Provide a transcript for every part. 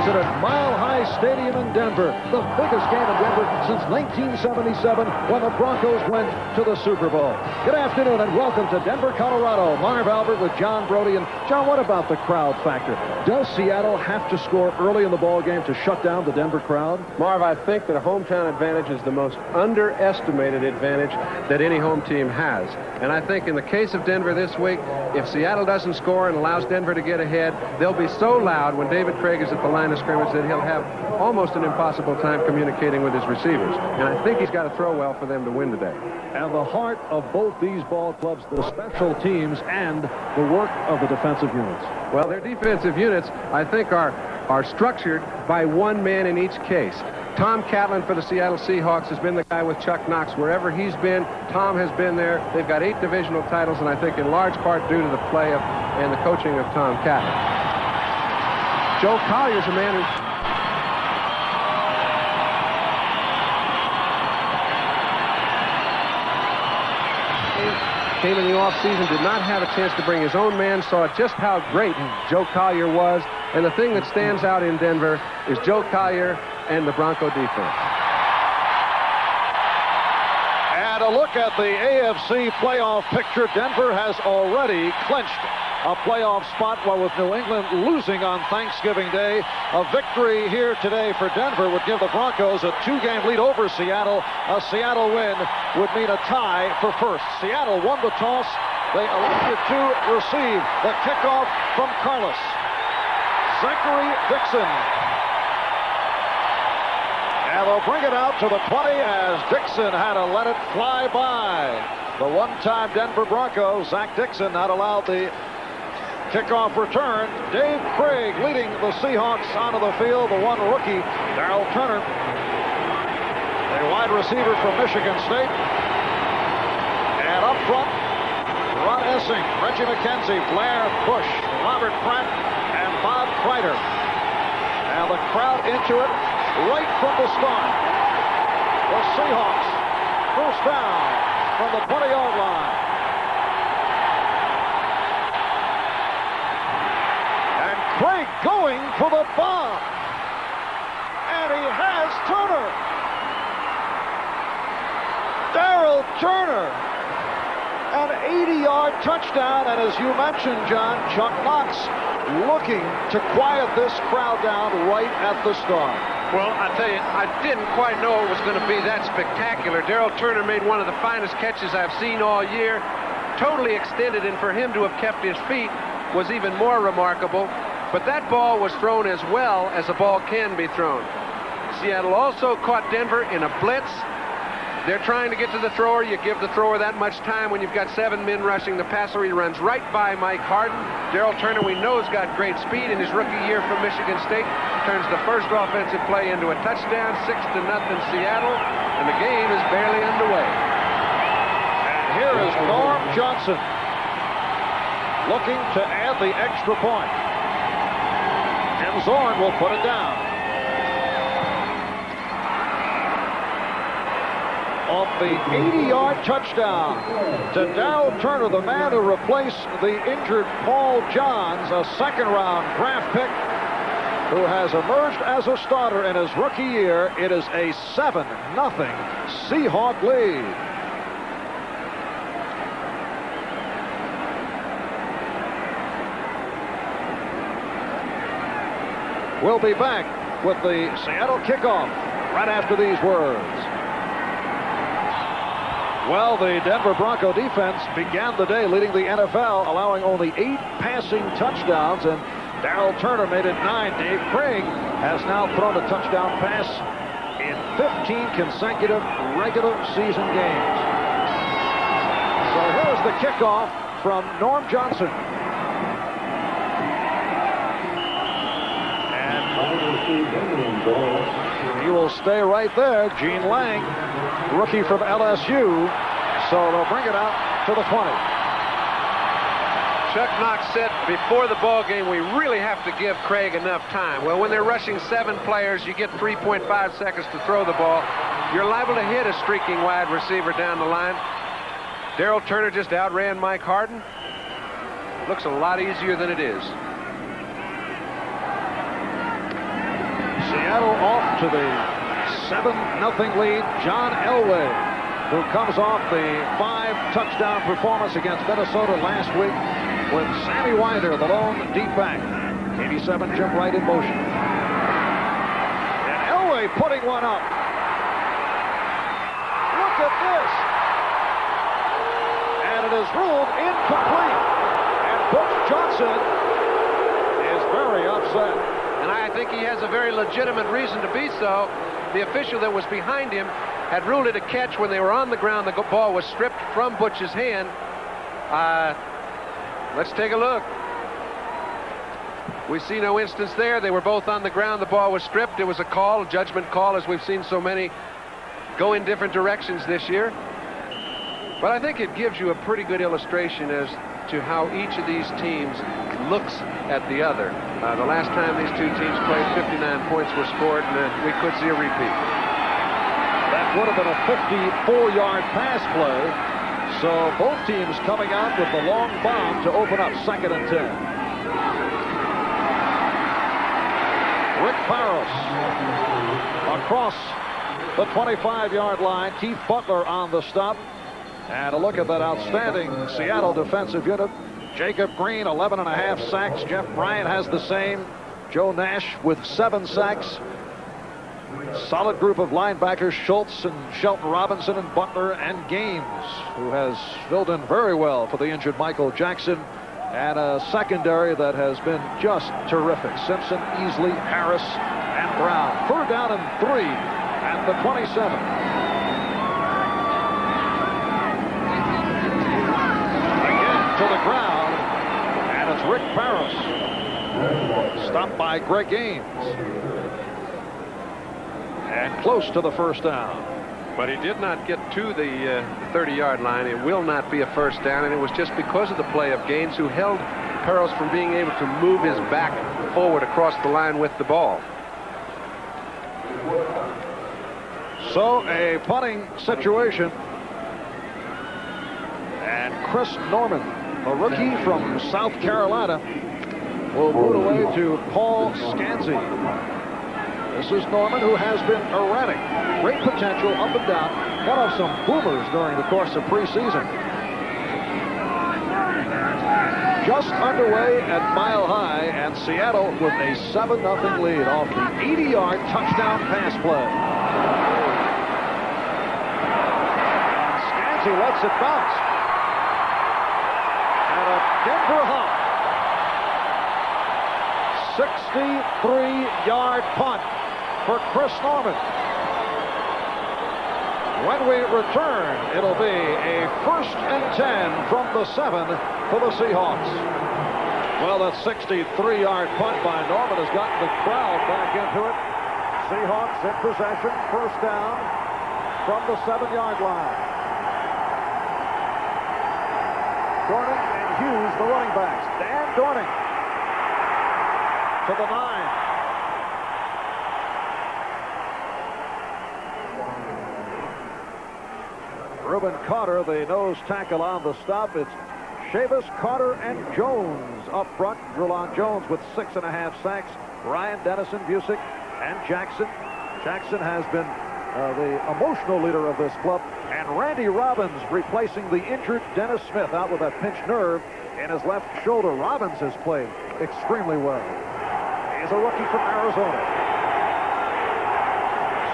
At Mile High Stadium in Denver, the biggest game in Denver since 1977 when the Broncos went to the Super Bowl. Good afternoon and welcome to Denver, Colorado. Marv Albert with John Brody. And John, what about the crowd factor? Does Seattle have to score early in the ball game to shut down the Denver crowd? Marv, I think that a hometown advantage is the most underestimated advantage that any home team has. And I think in the case of Denver this week, if Seattle doesn't score and allows Denver to get ahead, they'll be so loud when David Craig is at the line of scrimmage that he'll have almost an impossible time communicating with his receivers. And I think he's got to throw well for them to win today. And the heart of both these ball clubs, the special teams and the work of the defensive units. Well, their defensive units, I think, are structured by one man in each case. Tom Catlin for the Seattle Seahawks has been the guy with Chuck Knox. Wherever he's been, Tom has been there. They've got 8 divisional titles, and I think in large part due to the play of and the coaching of Tom Catlin. Joe Collier's a man who came in the offseason, did not have a chance to bring his own man, saw just how great Joe Collier was. And the thing that stands out in Denver is Joe Collier and the Bronco defense. And a look at the AFC playoff picture. Denver has already clinched a playoff spot, while with New England losing on Thanksgiving Day. A victory here today for Denver would give the Broncos a 2-game lead over Seattle. A Seattle win would mean a tie for first. Seattle won the toss. They elected to receive the kickoff from Carlos. Zachary Dixon. And they'll bring it out to the 20 as Dixon had to let it fly by. The one-time Denver Bronco, Zach Dixon, not allowed the kickoff return. Dave Craig leading the Seahawks onto the field. The one rookie, Darrell Turner, a wide receiver from Michigan State. And up front, Ron Essing, Reggie McKenzie, Blair Bush, Robert Pratt, and Bob Kreider. And the crowd into it right from the start. The Seahawks first down from the 20-yard line. And Craig going for the bomb. And he has Turner. Darrell Turner. An 80-yard touchdown. And as you mentioned, John, Chuck Knox looking to quiet this crowd down right at the start. Well, I tell you, I didn't quite know it was going to be that spectacular. Darrell Turner made one of the finest catches I've seen all year. Totally extended, and for him to have kept his feet was even more remarkable. But that ball was thrown as well as a ball can be thrown. Seattle also caught Denver in a blitz. They're trying to get to the thrower. You give the thrower that much time when you've got 7 men rushing the passer. He runs right by Mike Harden. Darrell Turner, we know, has got great speed in his rookie year from Michigan State. Turns the first offensive play into a touchdown, 6-0 Seattle, and the game is barely underway. And here is Norm Johnson looking to add the extra point. And Zorn will put it down. Off the 80-yard touchdown to Darrell Turner, the man who replaced the injured Paul Johns, a second-round draft pick who has emerged as a starter in his rookie year. It is a 7-0 Seahawk lead. We'll be back with the Seattle kickoff right after these words. Well, the Denver Bronco defense began the day leading the NFL, allowing only 8 passing touchdowns, and Darrell Turner made it 9. Dave Craig has now thrown a touchdown pass in 15 consecutive regular season games. So here's the kickoff from Norm Johnson. And he will stay right there. Gene Lang, rookie from LSU, So they'll bring it out to the 20. Chuck Knox said before the ball game, we really have to give Craig enough time. Well, when they're rushing 7 players, you get 3.5 seconds to throw the ball. You're liable to hit a streaking wide receiver down the line. Darrell Turner just outran Mike Harden. Looks a lot easier than it is. Seattle off to the 7-0 lead. John Elway, who comes off the 5-touchdown performance against Minnesota last week with Sammy Winder, the lone deep back. 87 Jim Wright in motion. And Elway putting one up. Look at this. And it is ruled incomplete. And Coach Johnson is very upset. And I think he has a very legitimate reason to be so. The official that was behind him had ruled it a catch when they were on the ground. The ball was stripped from Butch's hand. Let's take a look. We see no instance there. They were both on the ground. The ball was stripped. It was a call, a judgment call, as we've seen so many go in different directions this year. But I think it gives you a pretty good illustration as to how each of these teams looks at the other. The last time these two teams played, 59 points were scored, and we could see a repeat. That would have been a 54-yard pass play. So both teams coming out with the long bomb to open up 2nd and 10. Rick Barros across the 25-yard line. Keith Butler on the stop. And a look at that outstanding Seattle defensive unit. Jacob Green, 11.5 sacks. Jeff Bryant has the same. Joe Nash with 7 sacks. Solid group of linebackers, Schultz and Shelton Robinson and Butler and Gaines, who has filled in very well for the injured Michael Jackson. And a secondary that has been just terrific. Simpson, Easley, Harris, and Brown. 3rd down and 3 at the 27. To the ground, and it's Rick Barros, stopped by Greg Gaines, and close to the 1st down. But he did not get to the 30-yard line. It will not be a 1st down, and it was just because of the play of Gaines, who held Barros from being able to move his back forward across the line with the ball. So a punting situation, and Chris Norman, a rookie from South Carolina, will boot away to Paul Scanzi. This is Norman, who has been erratic. Great potential up and down. Got off some boomers during the course of preseason. Just underway at Mile High, and Seattle with a 7-0 lead off the 80-yard touchdown pass play. And Scanzi lets it bounce. A Denver hop. 63-yard punt for Chris Norman. When we return, it'll be a 1st and 10 from the 7 for the Seahawks. Well, that 63-yard punt by Norman has gotten the crowd back into it. Seahawks in possession, 1st down from the 7-yard line. Dorning and Hughes, the running backs. Dan Dorning to the 9. Reuben Carter, the nose tackle on the stop. It's Chavis, Carter, and Jones up front. Drulon Jones with 6.5 sacks. Ryan Dennison, Busick, and Jackson. Jackson has been the emotional leader of this club. And Randy Robbins replacing the injured Dennis Smith, out with a pinched nerve in his left shoulder. Robbins has played extremely well. He's a rookie from Arizona.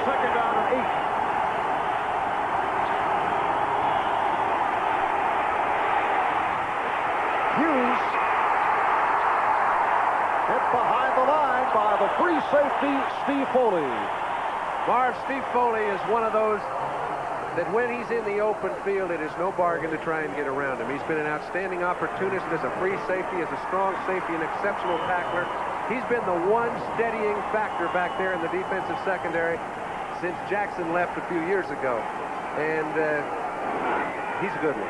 2nd down and 8. Hughes hit behind the line by the free safety, Steve Foley. Marv, Steve Foley is one of those that when he's in the open field, it is no bargain to try and get around him. He's been an outstanding opportunist as a free safety, as a strong safety, an exceptional tackler. He's been the one steadying factor back there in the defensive secondary since Jackson left a few years ago. And He's a good one.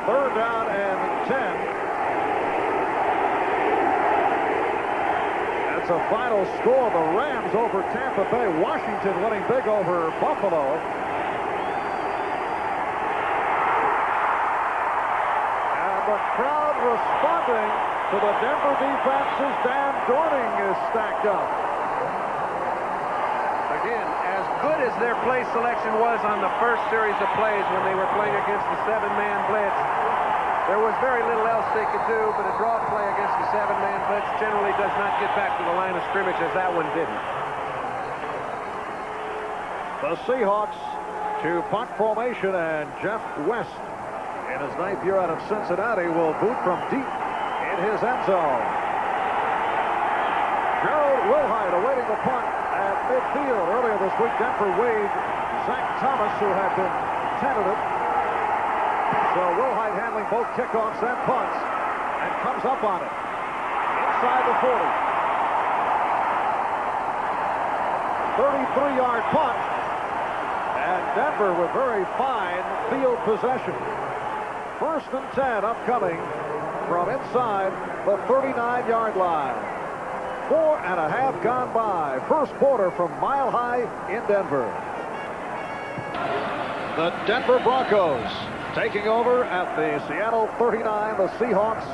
3rd down and 10. That's a final score. The Rams over Tampa Bay. Washington winning big over Buffalo. And the crowd responding to the Denver defense as Dan Dorning is stacked up. Again, as good as their play selection was on the first series of plays when they were playing against the 7-man blitz, there was very little else they could do, but a draw play against the 7-man blitz generally does not get back to the line of scrimmage, as that one didn't. The Seahawks to punt formation, and Jeff West, in his 9th year out of Cincinnati, will boot from deep in his end zone. Gerald Wilhite awaiting the punt at midfield. Earlier this week, Denver waived Zach Thomas, who had been tentative. So Wilhite handling both kickoffs and punts, and comes up on it. Inside the 40. 33-yard punt. And Denver with very fine field possession. 1st and 10 upcoming from inside the 39-yard line. 4.5 gone by. First quarter from Mile High in Denver. The Denver Broncos taking over at the Seattle 39. The Seahawks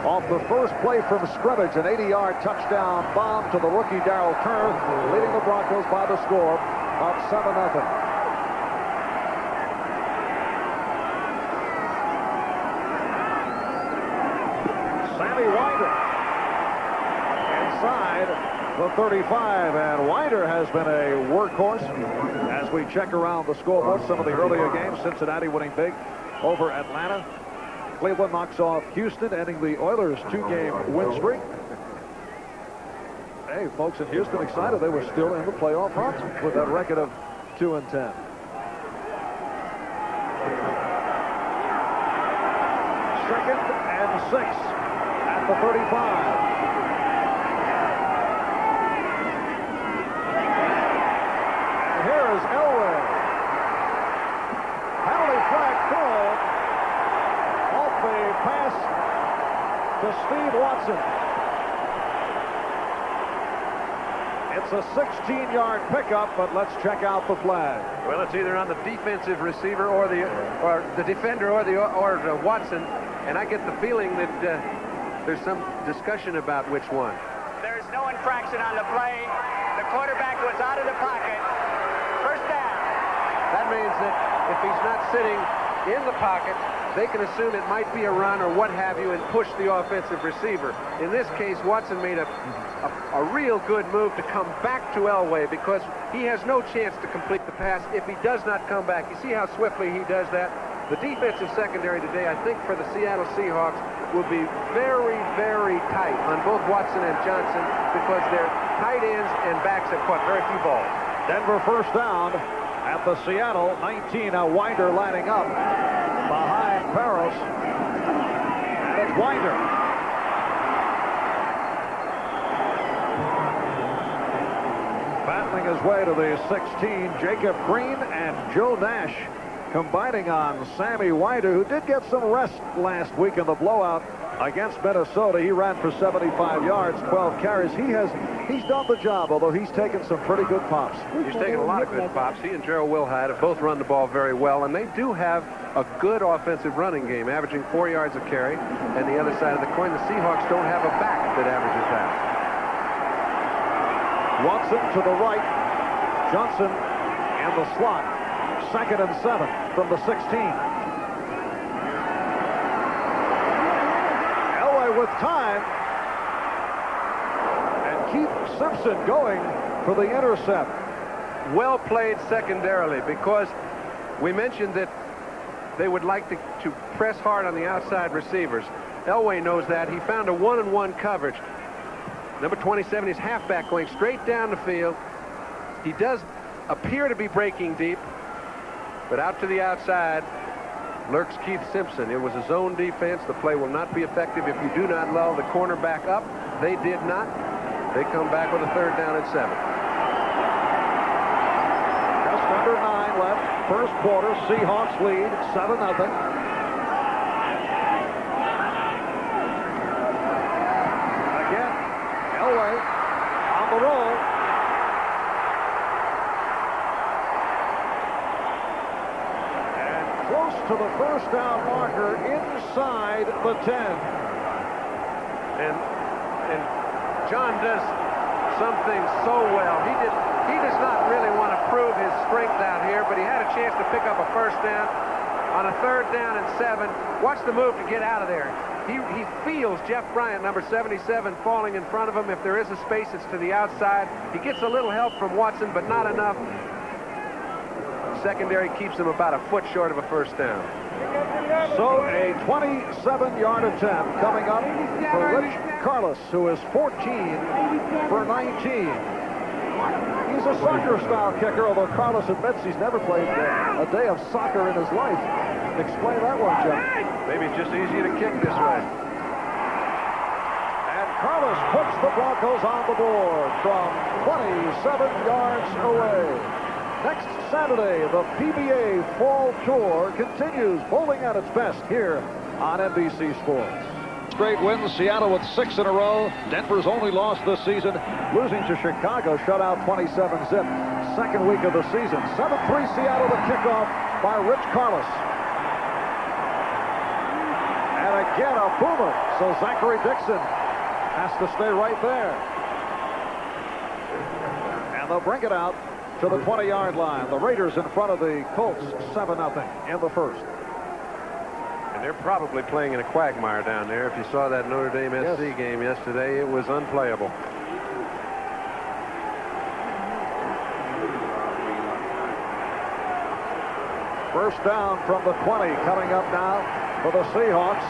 off the first play from scrimmage, an 80-yard touchdown bomb to the rookie Darrell Turner, leading the Broncos by the score of 7-0. Sammy Winder inside the 35, and Winder has been a workhorse as we check around the scoreboard. Some of the earlier games, Cincinnati winning big over Atlanta. Cleveland knocks off Houston, ending the Oilers' 2-game win streak. Hey, folks in Houston excited they were still in the playoff hunt with that record of 2-10. Second and 6 at the 35. And here is Elway. Penalty flag called off the pass to Steve Watson. It's a 16-yard pickup, but let's check out the flag. Well, it's either on the defensive receiver or the defender or Watson, and I get the feeling that there's some discussion about which one. There's no infraction on the play. The quarterback was out of the pocket. First down. That means that if he's not sitting in the pocket, they can assume it might be a run or what have you and push the offensive receiver. In this case, Watson made a real good move to come back to Elway because he has no chance to complete the pass if he does not come back. You see how swiftly he does that? The defensive secondary today, I think, for the Seattle Seahawks will be very, very tight on both Watson and Johnson because their tight ends and backs have caught very few balls. Denver first down at the Seattle 19. Now Winder lining up behind Parros. And it's Winder. Battling his way to the 16, Jacob Green and Joe Nash combining on Sammy Winder, who did get some rest last week in the blowout against Minnesota. He ran for 75 yards, 12 carries. He's done the job, although he's taken some pretty good pops. He's taken a lot of good pops. He and Gerald Wilhite have both run the ball very well, and they do have a good offensive running game, averaging 4 yards a carry. And the other side of the coin, the Seahawks don't have a back that averages that. Watson to the right, Johnson in the slot. 2nd and 7 from the 16. Elway with time, and Keith Simpson going for the intercept. Well played secondarily, because we mentioned that they would like to press hard on the outside receivers. Elway knows that. He found a one-on-one coverage. Number 27, his halfback going straight down the field. He does appear to be breaking deep, but out to the outside lurks Keith Simpson. It was a zone defense. The play will not be effective if you do not lull the cornerback up. They did not. They come back with a 3rd down and 7. Just under 9 left. first quarter. Seahawks lead 7-0. Again, Elway on the roll. And close to the first down marker inside the 10. And John does something so well. He does not really want to prove his strength out here, but he had a chance to pick up a first down on a 3rd down and 7. Watch the move to get out of there. He feels Jeff Bryant, number 77, falling in front of him. If there is a space, it's to the outside. He gets a little help from Watson, but not enough. Secondary keeps him about a foot short of a first down. So a 27-yard attempt coming up for Rich Carlos, who is 14 for 19. He's a soccer-style kicker, although Carlos admits he's never played a day of soccer in his life. Explain that one, John. Maybe it's just easier to kick this way. And Carlos puts the Broncos on the board from 27 yards away. Next Saturday, the PBA Fall Tour continues bowling at its best here on NBC Sports. Great wins, Seattle with 6 in a row. Denver's only loss this season, losing to Chicago, shut out 27-zip. Second week of the season. 7-3 Seattle, the kickoff by Rich Carlos. And again, a boomer. So Zachary Dixon has to stay right there. And they'll bring it out to the 20-yard line. The Raiders in front of the Colts, 7-0 in the first. And they're probably playing in a quagmire down there. If you saw that Notre Dame SC game yesterday, it was unplayable. First down from the 20 coming up now for the Seahawks.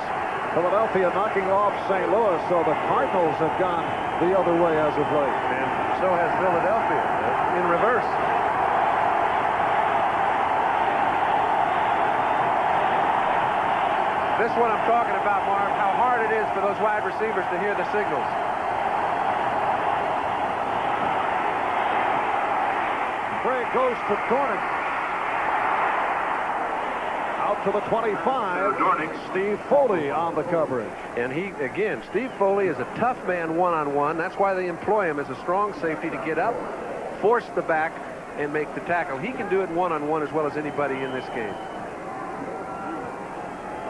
Philadelphia knocking off St. Louis, so the Cardinals have gone the other way as of late. And so has Philadelphia in reverse. This is what I'm talking about, Marv, how hard it is for those wide receivers to hear the signals. Craig goes to Dornick. Out to the 25. Steve Foley on the coverage. And again, Steve Foley is a tough man one-on-one. That's why they employ him as a strong safety to get up, force the back, and make the tackle. He can do it one-on-one as well as anybody in this game.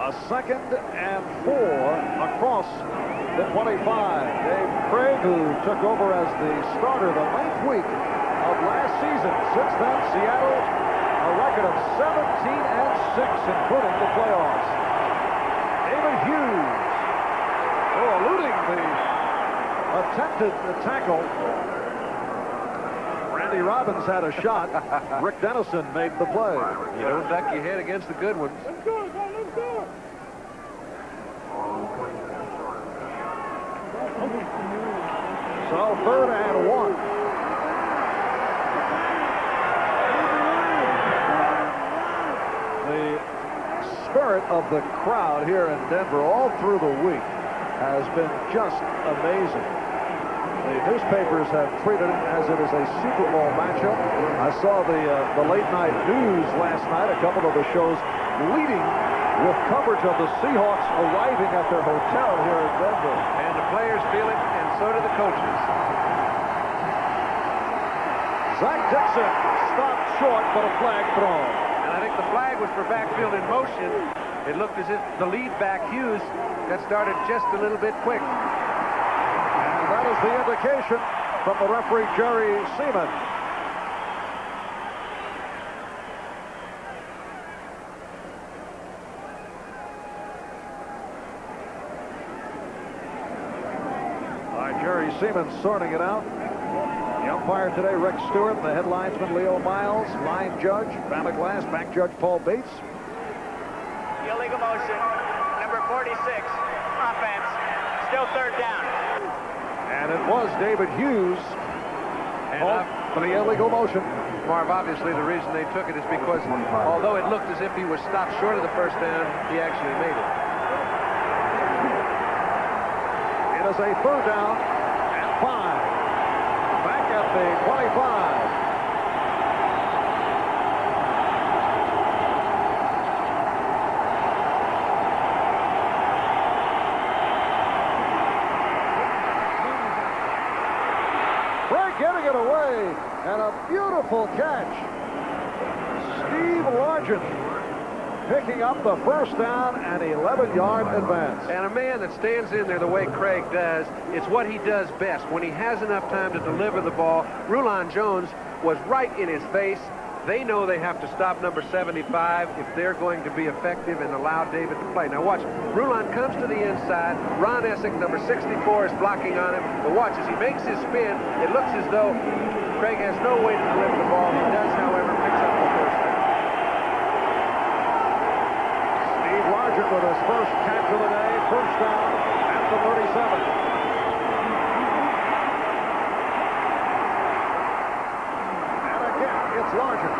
A 2nd and 4 across the 25. Dave Craig, who took over as the starter the 9th week of last season. Since then, Seattle, a record of 17-6, including the playoffs. David Hughes, eluding the attempted tackle. Randy Robbins had a shot. Rick Dennison made the play. You don't duck your head against the good ones. So 3rd and 1. The spirit of the crowd here in Denver all through the week has been just amazing. The newspapers have treated it as it is a Super Bowl matchup. I saw the late night news last night, a couple of the shows leading with coverage of the Seahawks arriving at their hotel here in Denver. And the players feel it, and so do the coaches. Zach Dixon stopped short, but a flag thrown. And I think the flag was for backfield in motion. It looked as if the lead back, Hughes, got started just a little bit quick. And that is the indication from the referee, Jerry Seaman. Jerry Seaman sorting it out. The umpire today, Rick Stewart. The head linesman, Leo Miles. Line judge, Bama Glass. Back judge, Paul Bates. Illegal motion, number 46, offense, still 3rd down. And it was David Hughes for the illegal motion. Marv, obviously the reason they took it is because although it looked as if he was stopped short of the first down, he actually made it. It is a 3rd down and 5. Back at the 25. it away, and a beautiful catch. Steve Largent picking up the first down and 11-yard advance. And a man that stands in there the way Craig does, it's what he does best. When he has enough time to deliver the ball, Rulon Jones was right in his face. They know they have to stop number 75 if they're going to be effective and allow David to play. Now watch, Rulon comes to the inside. Ron Essick, number 64, is blocking on him. But watch, as he makes his spin, it looks as though Craig has no way to deliver the ball. He does, however, picks up the first down. Steve Largent with his first catch of the day, first down at the 37. It's Largent.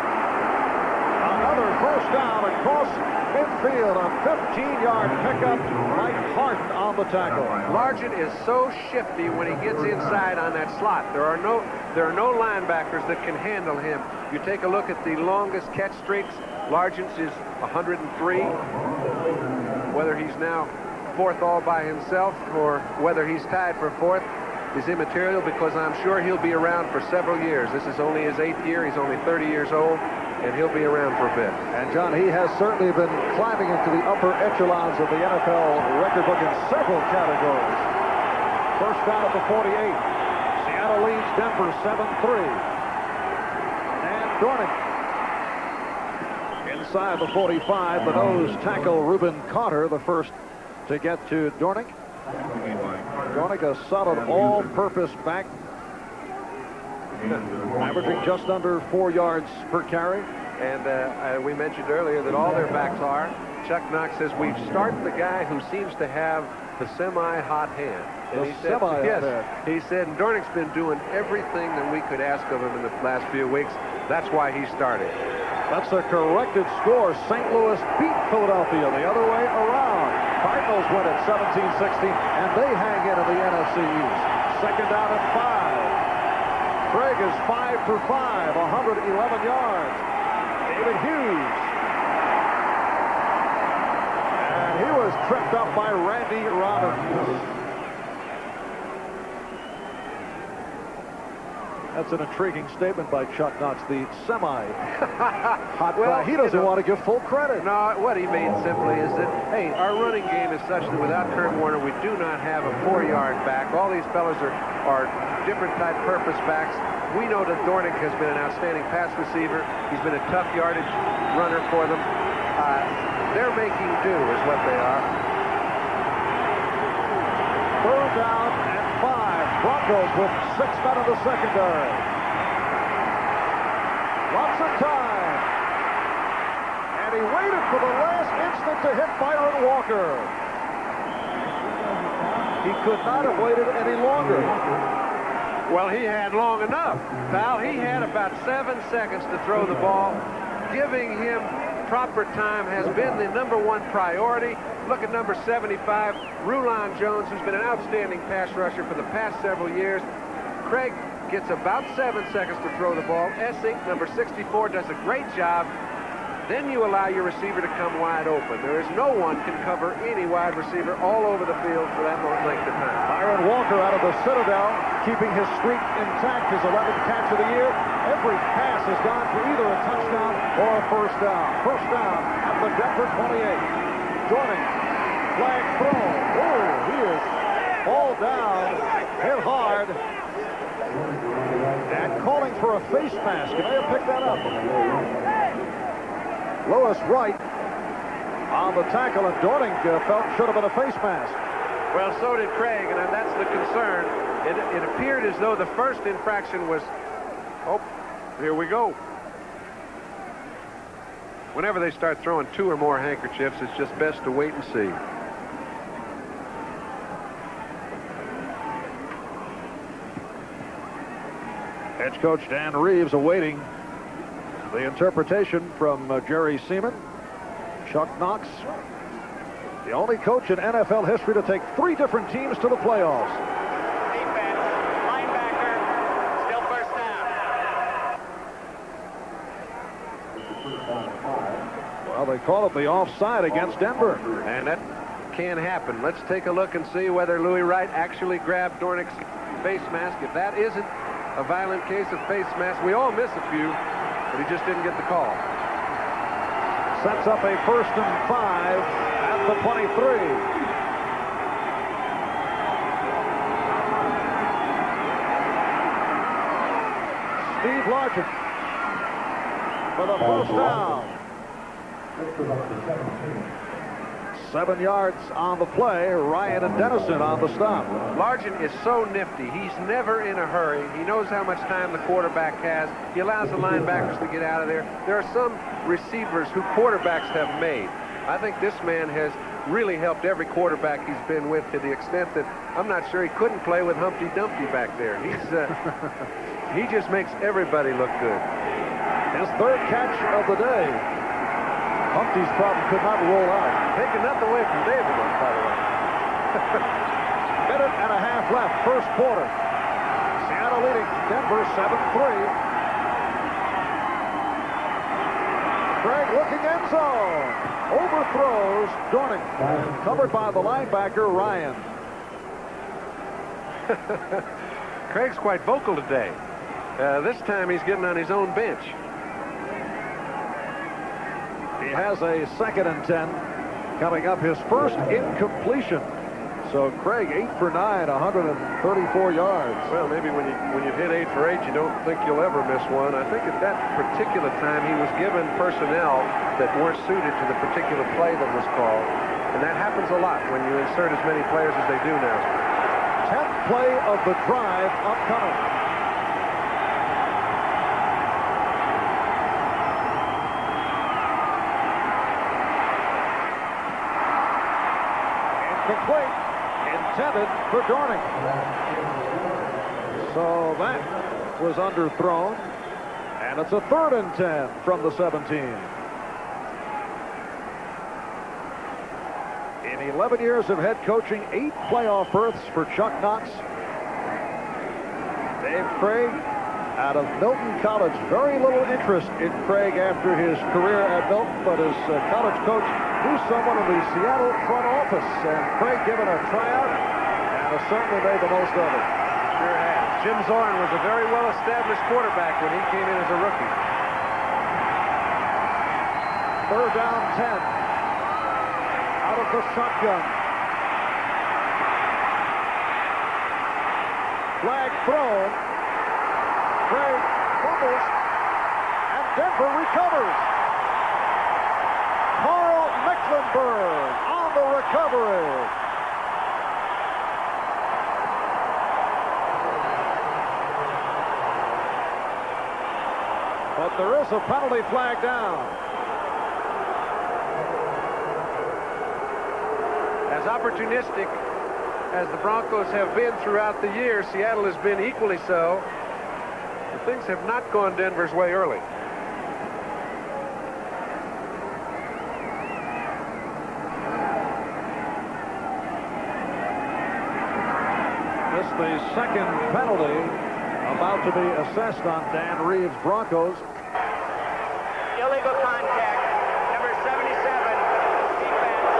Another first down across midfield, a 15-yard pickup by Harden on the tackle. Largent is so shifty when he gets inside on that slot. There are no linebackers that can handle him. You take a look at the longest catch streaks. Largent's is 103. Whether he's now fourth all by himself or whether he's tied for fourth is immaterial, because I'm sure he'll be around for several years. This is only his 8th year. He's only 30 years old, and he'll be around for a bit. And, John, he has certainly been climbing into the upper echelons of the NFL record book in several categories. First down at the 48. Seattle leads Denver 7-3. And Dornick inside the 45. The nose tackle, Reuben Carter, the first to get to Dornick. Dornick, a solid all-purpose back, averaging just under 4 yards per carry. And we mentioned earlier that all their backs are. Chuck Knox says, we've started the guy who seems to have the semi-hot hand. And he said, yes, he said, and Dornick's been doing everything that we could ask of him in the last few weeks. That's why he started. That's a corrected score. St. Louis beat Philadelphia the other way around. Cardinals win at 17-16, and they hang into the NFC East. Second down and 5. Craig is 5 for 5, 111 yards. David Hughes. And he was tripped up by Randy Robbins. That's an intriguing statement by Chuck Knox, the semi-hot guy. He doesn't want to give full credit. No, what he means simply is that, hey, our running game is such that without Kurt Warner, we do not have a 4-yard back. All these fellas are different type purpose backs. We know that Dornick has been an outstanding pass receiver. He's been a tough yardage runner for them. They're making do is what they are. Third down and 5. Broncos with 6 men in the secondary. Lots of time. And he waited for the last instant to hit Byron Walker. He could not have waited any longer. Well, he had long enough, pal. He had about 7 seconds to throw the ball. Giving him proper time has been the #1 priority. Look at number 75, Rulon Jones, who's been an outstanding pass rusher for the past several years. Craig gets about 7 seconds to throw the ball. Essick, number 64, does a great job. Then you allow your receiver to come wide open. There is no one can cover any wide receiver all over the field for that length of time. Byron Walker out of the Citadel, keeping his streak intact, his 11th catch of the year. Every pass has gone for either a touchdown or a first down. First down at the Denver 28. Dornick, flag throw. Oh, he is all down, hit hard, and calling for a face mask. You may have picked that up. Lewis Wright on the tackle, and Dornick felt should have been a face mask. Well, so did Craig, and that's the concern. It appeared as though the first infraction was, oh, here we go. Whenever they start throwing 2 or more handkerchiefs, it's just best to wait and see. Head coach Dan Reeves awaiting the interpretation from Jerry Seaman. Chuck Knox, the only coach in NFL history to take 3 different teams to the playoffs. Defense, linebacker, still first down. Well, they call it the offside against Denver. And that can happen. Let's take a look and see whether Louis Wright actually grabbed Dornick's face mask. If that isn't a violent case of face mask. We all miss a few, but he just didn't get the call. Sets up a 1st and 5 at the 23. Steve Largent for the first down. 7 yards on the play. Ryan and Dennison on the stop. Largent is so nifty. He's never in a hurry. He knows how much time the quarterback has. He allows the linebackers to get out of there. There are some receivers who quarterbacks have made. I think this man has really helped every quarterback he's been with, to the extent that I'm not sure he couldn't play with Humpty Dumpty back there. He just makes everybody look good. His 3rd catch of the day. Humpty's problem could not roll out. Taking nothing away from David, by the way. Minute and a half left, 1st quarter. Seattle leading Denver 7-3. Craig looking end zone. Overthrows Dornick. Covered by the linebacker, Ryan. Craig's quite vocal today. This time he's getting on his own bench. He has a 2nd and 10 coming up, his first incompletion. So Craig 8 for 9, 134 yards. Well, maybe when you hit 8 for 8, you don't think you'll ever miss one. I think at that particular time he was given personnel that weren't suited to the particular play that was called. And that happens a lot when you insert as many players as they do now. 10th play of the drive upcoming. Incomplete. Intended for Dornick. So that was underthrown. And it's a 3rd and 10 from the 17. In 11 years of head coaching, 8 playoff berths for Chuck Knox. Dave Craig out of Milton College. Very little interest in Craig after his career at Milton, but his college coach knew someone in the Seattle front office, and Craig given a tryout and has certainly made the most of it. Sure has. Jim Zorn was a very well-established quarterback when he came in as a rookie. 3rd down 10. Out of the shotgun. Flag thrown. Craig fumbles, and Denver recovers. Carl Mecklenburg on the recovery. But there is a penalty flag down. As opportunistic as the Broncos have been throughout the year, Seattle has been equally so. But things have not gone Denver's way early. This is the 2nd penalty about to be assessed on Dan Reeves' Broncos. Illegal contact. Number 77. Defense.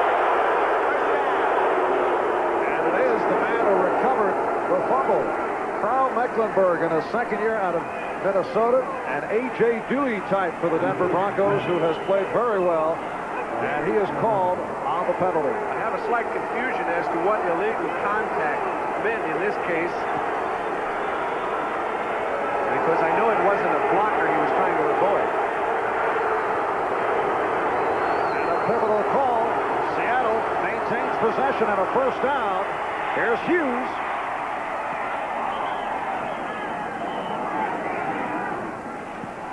And it is the man who recovered the fumble. Carl Mecklenburg in his 2nd year out of Minnesota, and A.J. Dewey type for the Denver Broncos, who has played very well, and he is called on the penalty. I have a slight confusion as to what illegal contact meant in this case, because I know it wasn't a blocker he was trying to avoid. And a pivotal call. Seattle maintains possession and a 1st down. Here's Hughes.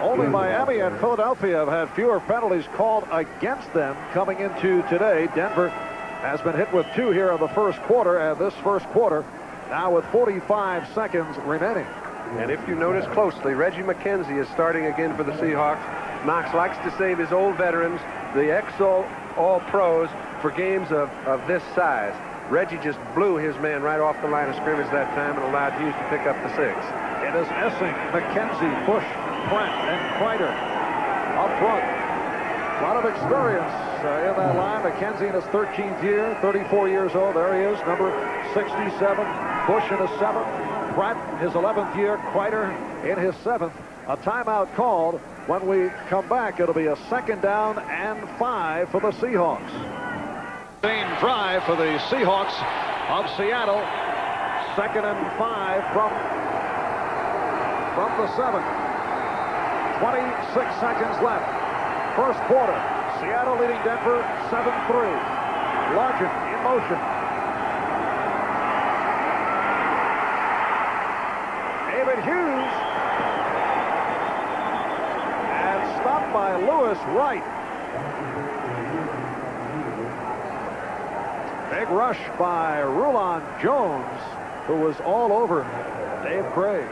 Only Miami and Philadelphia have had fewer penalties called against them coming into today. Denver has been hit with 2 here in the 1st quarter, and this 1st quarter now with 45 seconds remaining. And if you notice closely, Reggie McKenzie is starting again for the Seahawks. Knox likes to save his old veterans, the ex-All-Pros, for games of this size. Reggie just blew his man right off the line of scrimmage that time and allowed Hughes to pick up the 6. It is Essing, McKenzie, Bush, Brent, and Kreider up front. A lot of experience in that line. McKenzie in his 13th year, 34 years old. There he is, number 67. Bush in his 7th. Pratt, his 11th year, Kreider in his 7th. A timeout called. When we come back, it'll be a 2nd down and 5 for the Seahawks. Same drive for the Seahawks of Seattle. 2nd and 5 from the 7. 26 seconds left. First quarter. Seattle leading Denver 7-3. Largent in motion. David Hughes. And stopped by Lewis Wright. Big rush by Rulon Jones, who was all over Dave Craig.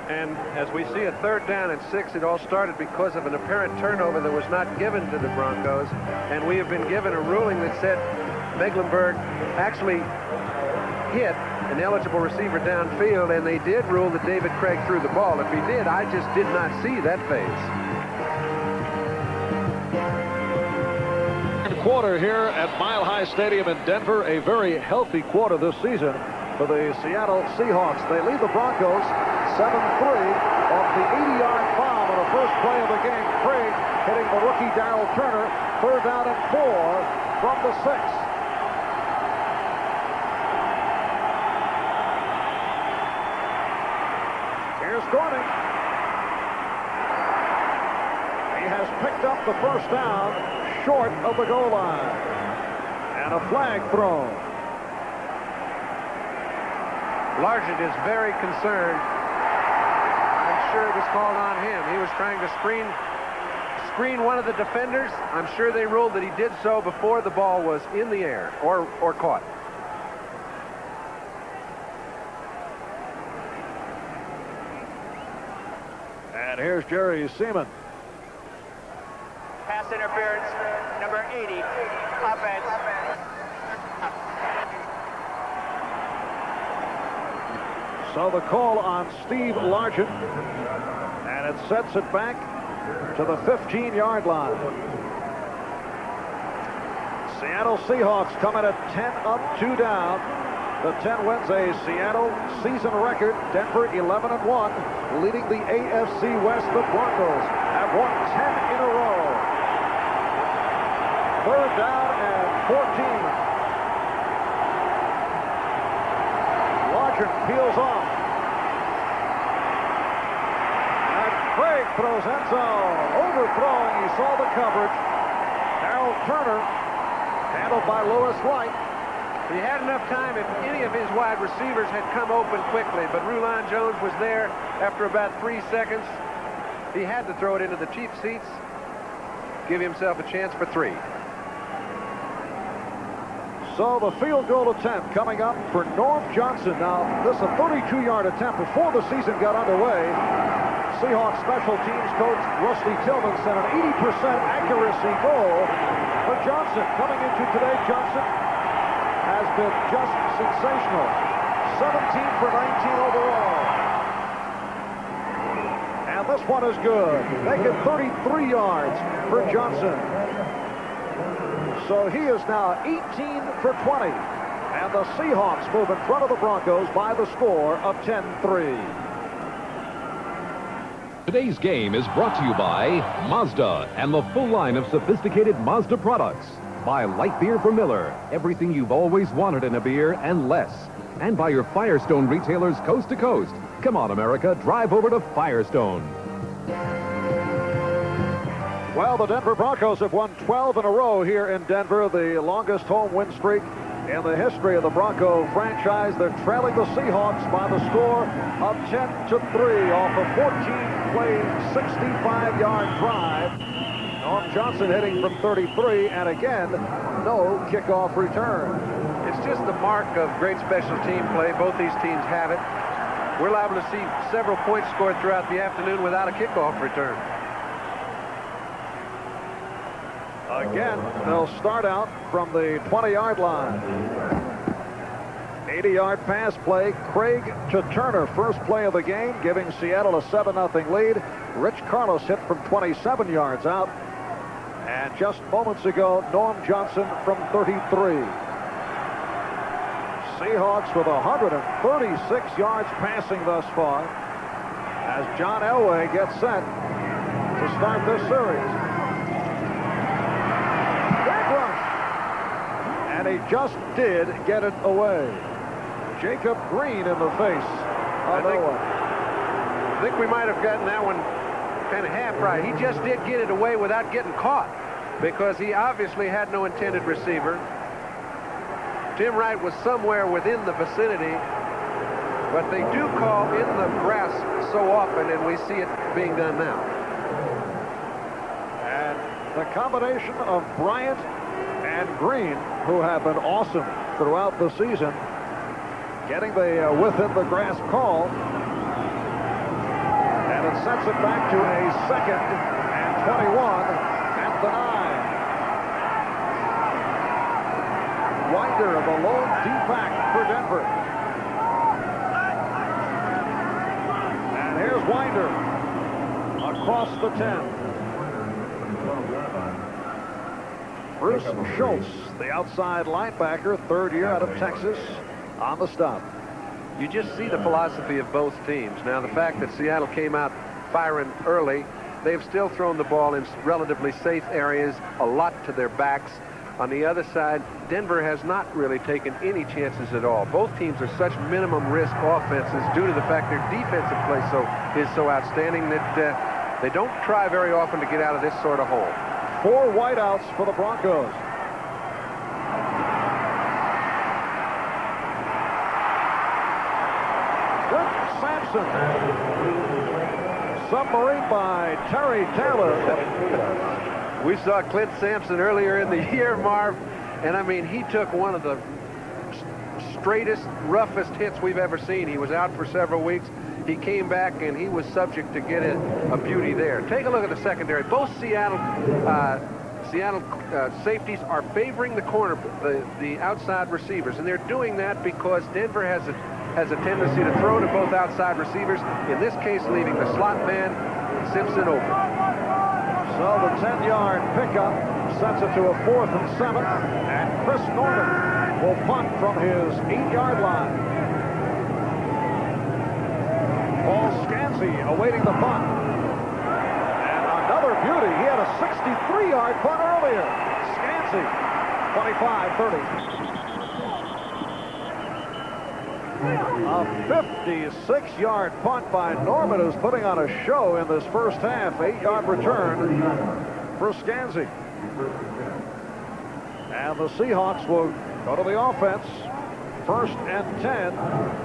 And as we see a 3rd down and 6, it all started because of an apparent turnover that was not given to the Broncos. And we have been given a ruling that said Mecklenburg actually hit an eligible receiver downfield, and they did rule that David Craig threw the ball. If he did, I just did not see that phase. Quarter here at Mile High Stadium in Denver. A very healthy quarter this season for the Seattle Seahawks. They lead the Broncos 7-3 off the 80-yard bomb on the first play of the game. Craig hitting the rookie Darrell Turner. 3rd down and 4 from the 6. Here's Gorning. He has picked up the first down short of the goal line. And a flag thrown. Largent is very concerned. I'm sure it was called on him. He was trying to screen one of the defenders. I'm sure they ruled that he did so before the ball was in the air or caught. And here's Jerry Seaman. Pass interference, number 80, offense. So the call on Steve Largent, and it sets it back to the 15-yard line. Seattle Seahawks coming at 10 up, 2 down. The 10 wins a Seattle season record. Denver 11-1, leading the AFC West. The Broncos have won 10 in a row. 3rd down and 14. Largent peels off. And Craig throws end zone. Overthrowing, he saw the coverage. Darrell Turner, handled by Lewis White. He had enough time if any of his wide receivers had come open quickly, but Rulon Jones was there after about 3 seconds. He had to throw it into the cheap seats, give himself a chance for 3. So the field goal attempt coming up for Norm Johnson. Now, this is a 32-yard attempt before the season got underway. Seahawks special teams coach Rusty Tillman sent an 80% accuracy goal for Johnson. Coming into today, Johnson has been just sensational. 17 for 19 overall. And this one is good. Make it 33 yards for Johnson. So he is now 18 for 20. And the Seahawks move in front of the Broncos by the score of 10-3. Today's game is brought to you by Mazda and the full line of sophisticated Mazda products. By light beer from Miller, everything you've always wanted in a beer and less. And by your Firestone retailers coast to coast. Come on, America, drive over to Firestone. Well, the Denver Broncos have won 12 in a row here in Denver, the longest home win streak in the history of the Bronco franchise. They're trailing the Seahawks by the score of 10-3 off a 14-play, 65-yard drive. Norm Johnson hitting from 33, and again, no kickoff return. It's just the mark of great special team play. Both these teams have it. We're liable to see several points scored throughout the afternoon without a kickoff return. Again, they'll start out from the 20-yard line. 80-yard pass play. Craig to Turner, first play of the game, giving Seattle a 7-0 lead. Rich Carlos hit from 27 yards out. And just moments ago, Norm Johnson from 33. Seahawks with 136 yards passing thus far as John Elway gets set to start this series. Big rush. And he just did get it away. Jacob Green in the face of Elway. I think we might have gotten that one kind of half right. He just did get it away without getting caught because he obviously had no intended receiver. Tim Wright was somewhere within the vicinity, but they do call in the grass so often, and we see it being done now. And the combination of Bryant and Green, who have been awesome throughout the season, getting the within the grass call, and it sets it back to a 2nd and 21 at the 9. Winder, the lone D-back for Denver. And here's Winder across the 10. Bruce Schultz, the outside linebacker, 3rd year out of Texas, on the stop. You just see the philosophy of both teams. Now, the fact that Seattle came out firing early, they've still thrown the ball in relatively safe areas, a lot to their backs. On the other side, Denver has not really taken any chances at all. Both teams are such minimum risk offenses due to the fact their defensive play is so outstanding that they don't try very often to get out of this sort of hole. 4 wideouts for the Broncos. Sampson. Submarine by Terry Taylor. We saw Clint Sampson earlier in the year, Marv, and I mean, he took one of the straightest, roughest hits we've ever seen. He was out for several weeks. He came back, and he was subject to get a beauty there. Take a look at the secondary. Both Seattle safeties are favoring the outside receivers, and they're doing that because Denver has a tendency to throw to both outside receivers, in this case leaving the slot man Simpson open. So the 10-yard pickup sets it to a 4th and 7, and Chris Norman will punt from his 8-yard line. Paul Scansey awaiting the punt. And another beauty. He had a 63-yard punt earlier. Scansey, 25-30. A 56-yard punt by Norman, who's putting on a show in this first half. 8-yard return for Scansey. And the Seahawks will go to the offense. 1st and 10.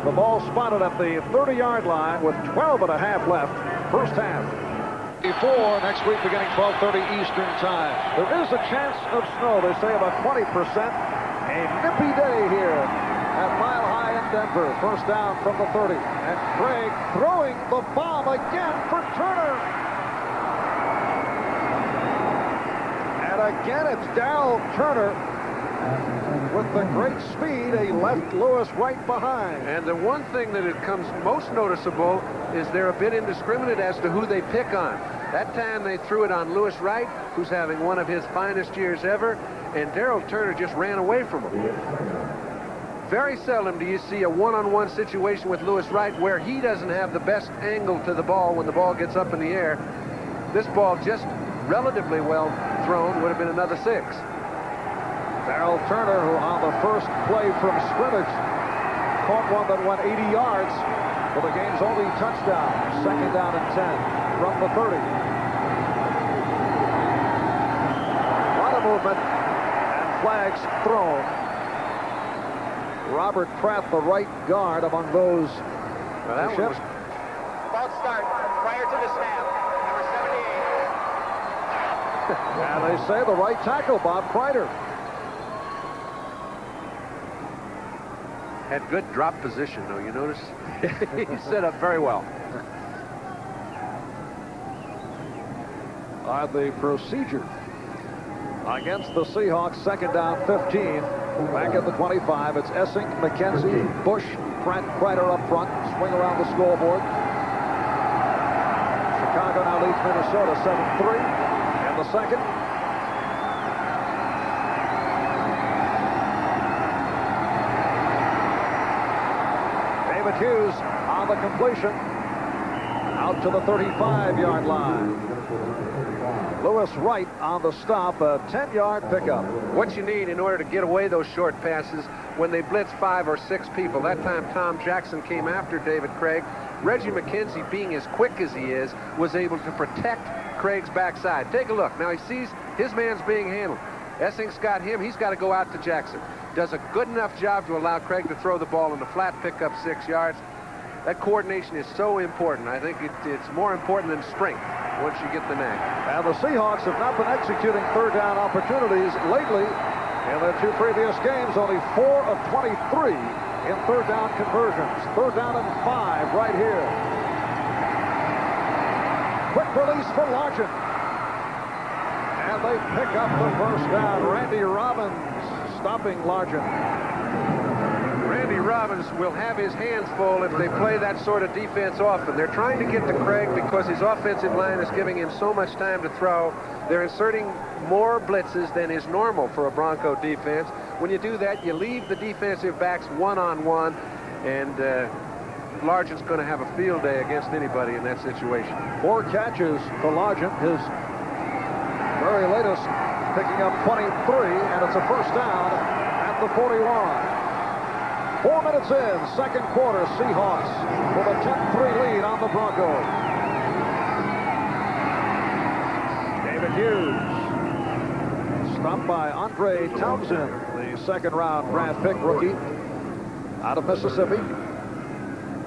The ball spotted at the 30-yard line with 12 and a half left. First half. Before next week beginning 12:30 Eastern time. There is a chance of snow. They say about 20%. A nippy day here at Mile High in Denver. First down from the 30. And Craig throwing the bomb again for Turner. And again it's Darrell Turner with the great speed. He left Lewis right behind. And the one thing that it comes most noticeable is they're a bit indiscriminate as to who they pick on. That time they threw it on Lewis Wright, who's having one of his finest years ever, and Darrell Turner just ran away from him. Very seldom do you see a one-on-one situation with Lewis Wright where he doesn't have the best angle to the ball when the ball gets up in the air. This ball, just relatively well thrown, would have been another 6. Darrell Turner, who on the first play from scrimmage caught one that went 80 yards for the game's only touchdown. 2nd down and 10 from the 30. A lot of movement and flags thrown. Robert Pratt, the right guard, among those. Well, that one was... False start prior to the snap. Number 78. And they say the right tackle, Bob Kreider. Had good drop position, though, you notice? He set up very well. The procedure against the Seahawks, 2nd down, 15. Back at the 25, it's Essing, McKenzie, Bush, Pratt, Kreider up front. Swing around the scoreboard. Chicago now leads Minnesota 7-3 in the 2nd. on the completion. Out to the 35-yard line. Lewis Wright on the stop, a 10-yard pickup. What you need in order to get away those short passes when they blitz 5 or 6 people. That time Tom Jackson came after David Craig. Reggie McKenzie, being as quick as he is, was able to protect Craig's backside. Take a look. Now he sees his man's being handled. Essing's got him. He's got to go out to Jackson. Does a good enough job to allow Craig to throw the ball in the flat, pick up 6 yards. That coordination is so important. I think it's more important than strength once you get the knack. And the Seahawks have not been executing third down opportunities lately. In their 2 previous games, only 4 of 23 in third down conversions. Third down and 5 right here. Quick release for Largent. And they pick up the first down. Randy Robbins stopping Largent. Randy Robbins will have his hands full if they play that sort of defense often. They're trying to get to Craig because his offensive line is giving him so much time to throw. They're inserting more blitzes than is normal for a Bronco defense. When you do that, you leave the defensive backs one-on-one, and Largent's going to have a field day against anybody in that situation. 4 catches for Largent, his very latest, picking up 23, and it's a first down at the 41. 4 minutes in, second quarter, Seahawks with a 10-3 lead on the Broncos. David Hughes, stopped by Andre Townsend, the second-round draft pick rookie out of Mississippi.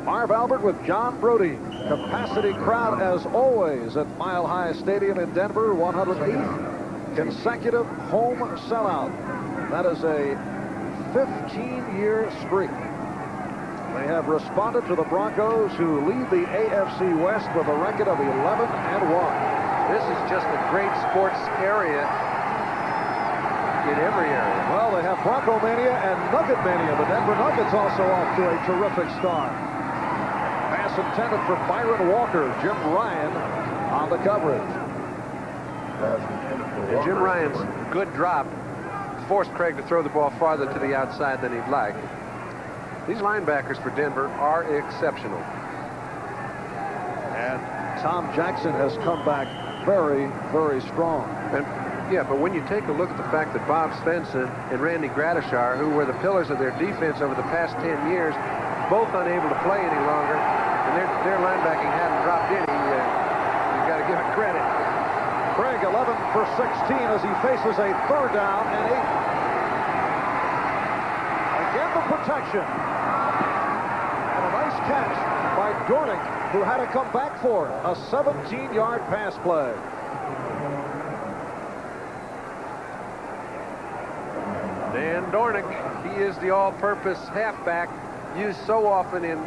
Marv Albert with John Brody. Capacity crowd as always at Mile High Stadium in Denver, 108th consecutive home sellout. That is a 15-year streak. They have responded to the Broncos, who lead the AFC West with a record of 11-1. This is just a great sports area in every area. Well, they have Bronco Mania and Nugget Mania. The Denver Nuggets also off to a terrific start. Pass intended for Byron Walker. Jim Ryan on the coverage. And Jim Ryan's good drop forced Craig to throw the ball farther to the outside than he'd like. These linebackers for Denver are exceptional. And Tom Jackson has come back very, very strong. And yeah, but when you take a look at the fact that Bob Svensson and Randy Gradishar, who were the pillars of their defense over the past 10 years, both unable to play any longer, and their linebacking hadn't dropped any, you've got to give it credit. Craig 11 for 16 as he faces a third down and 8. Again, the protection. And a nice catch by Dornick, who had to come back for it. A 17-yard pass play. Dan Dornick, he is the all-purpose halfback used so often in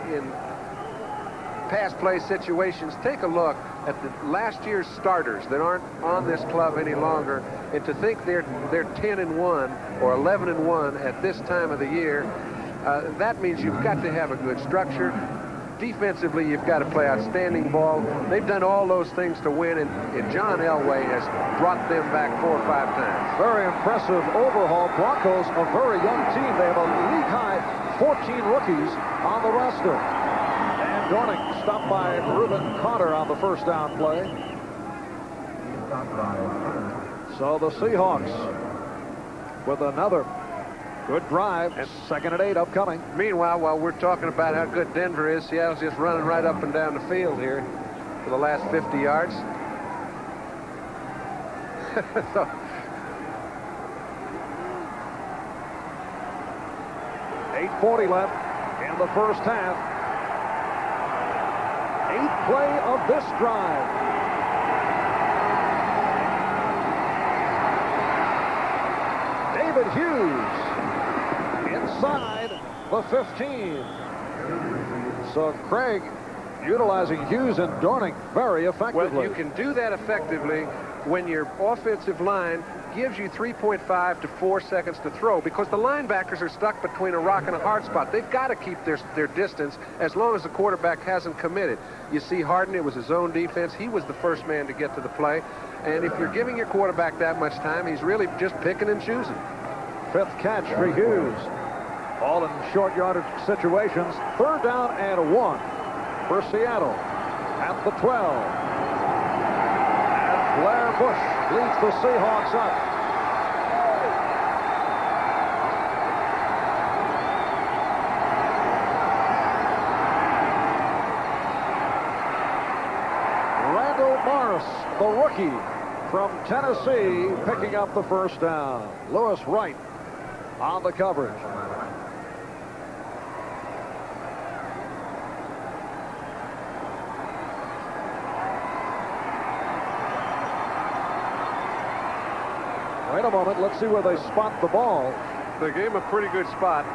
pass play situations. Take a look at the last year's starters that aren't on this club any longer, and to think they're 10-1 or 11-1 at this time of the year, that means you've got to have a good structure. Defensively, you've got to play outstanding ball. They've done all those things to win, and John Elway has brought them back 4 or 5 times. Very impressive overhaul. Broncos, a very young team. They have a league-high 14 rookies on the roster. And Dornick stopped by Reuben Carter on the first down play. So the Seahawks with another good drive. Second and 8 upcoming. Meanwhile, while we're talking about how good Denver is, Seattle's just running right up and down the field here for the last 50 yards. So, .840 left in the first half. 8th play of this drive. David Hughes inside the 15. So Craig utilizing Hughes and Dornick very effectively. well, you can do that effectively when your offensive line gives you 3.5 to 4 seconds to throw, because the linebackers are stuck between a rock and a hard spot. They've got to keep their distance as long as the quarterback hasn't committed. You see Harden, it was his own defense. He was the first man to get to the play. And if you're giving your quarterback that much time, he's really just picking and choosing. 5th catch for Hughes. All in short yardage situations. 3rd down and 1. for Seattle at the 12. And Blair Bush leads the Seahawks up. Morris, the rookie from Tennessee, picking up the first down. Lewis Wright on the coverage. Wait a moment, let's see where they spot the ball. They gave him a pretty good spot.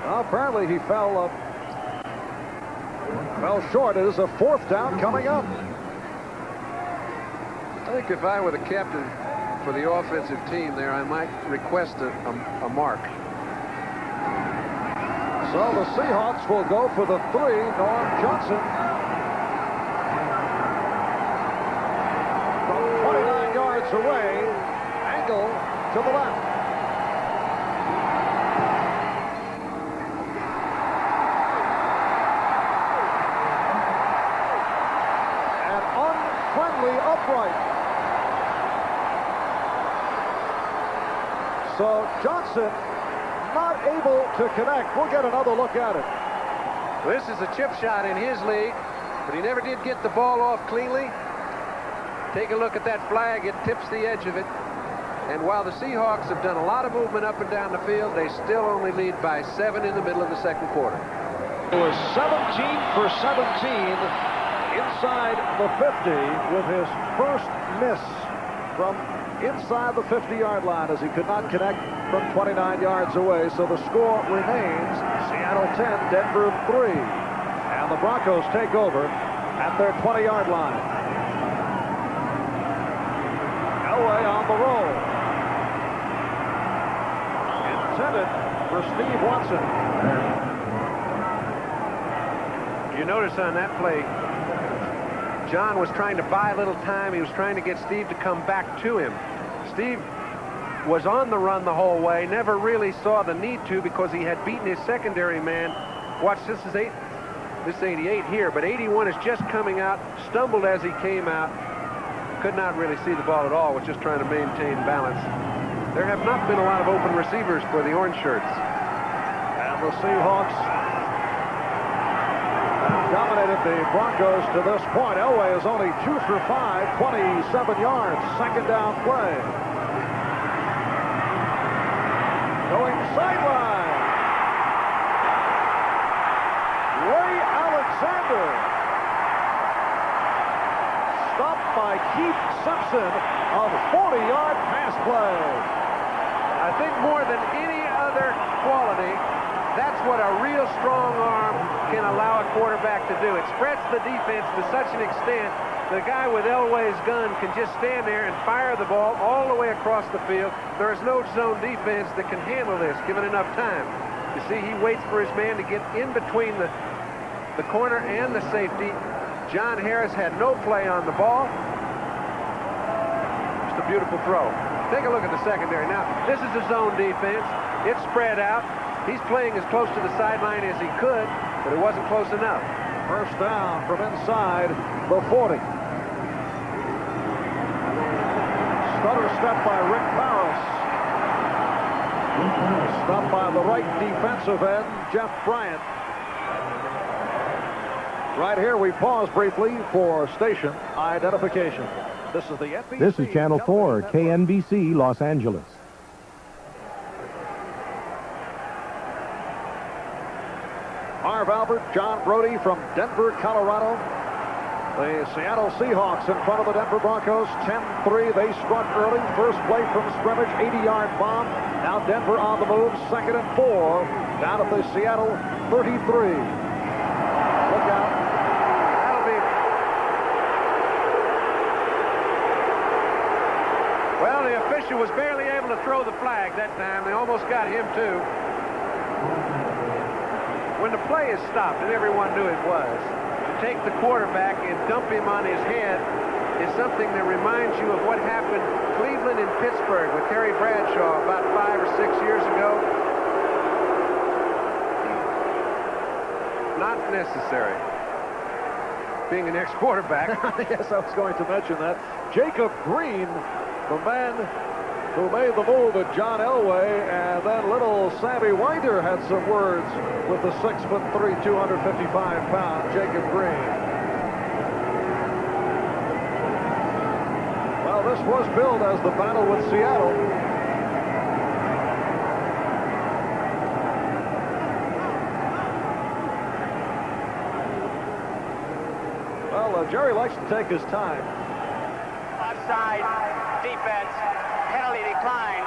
Well, apparently he fell short. It is a fourth down coming up. I think if I were the captain for the offensive team there, I might request a mark. So the Seahawks will go for the 3. Norm Johnson from 29 yards away. Angle to the left. Upright. So Johnson not able to connect. We'll get another look at it. This is a chip shot in his league, but he never did get the ball off cleanly. Take a look at that flag. It tips the edge of it. And while the Seahawks have done a lot of movement up and down the field, they still only lead by 7 in the middle of the second quarter. It was 17 for 17. Inside the 50 with his first miss from inside the 50-yard line as he could not connect from 29 yards away. So the score remains Seattle 10, Denver 3. And the Broncos take over at their 20-yard line. Elway on the roll. Intended for Steve Watson. You notice on that play, John was trying to buy a little time. He was trying to get Steve to come back to him. Steve was on the run the whole way, never really saw the need to because he had beaten his secondary man. Watch, this is 88 here, but 81 is just coming out, stumbled as he came out, could not really see the ball at all, was just trying to maintain balance. There have not been a lot of open receivers for the orange shirts. And the Seahawks dominated the Broncos to this point. Elway is only 2 for 5, 27 yards. Second down play. Going sideline. Ray Alexander. Stopped by Keith Simpson on a 40-yard pass play. I think more than any other quality, that's what a real strong arm can allow a quarterback to do. It spreads the defense to such an extent the guy with Elway's gun can just stand there and fire the ball all the way across the field. There is no zone defense that can handle this given enough time. You see, he waits for his man to get in between the corner and the safety. John Harris had no play on the ball. Just a beautiful throw. Take a look at the secondary. Now, this is a zone defense. It's spread out. He's playing as close to the sideline as he could, but it wasn't close enough. First down from inside the 40. Stutter step by Rick Barros. Stopped by the right defensive end, Jeff Bryant. Right here, we pause briefly for station identification. This is the NBC. This is Channel 4, KNBC, Los Angeles. Marv Albert, John Brody from Denver, Colorado. The Seattle Seahawks in front of the Denver Broncos, 10-3. They struck early. First play from scrimmage, 80-yard bomb. Now Denver on the move, 2nd and 4. Down at the Seattle 33. Look out. That'll be... Well, the official was barely able to throw the flag that time. They almost got him, too. When the play is stopped, and everyone knew it was, to take the quarterback and dump him on his head is something that reminds you of what happened Cleveland and Pittsburgh with Terry Bradshaw about 5 or 6 years ago. Not not necessary. Being an ex-quarterback. Yes, I was going to mention that. Jacob Green, the man who made the move at John Elway, and then little Sammy Winder had some words with the 6'3", 255-pound Jacob Green. Well, this was billed as the battle with Seattle. Well, Jerry likes to take his time. Offside, defense, penalty decline,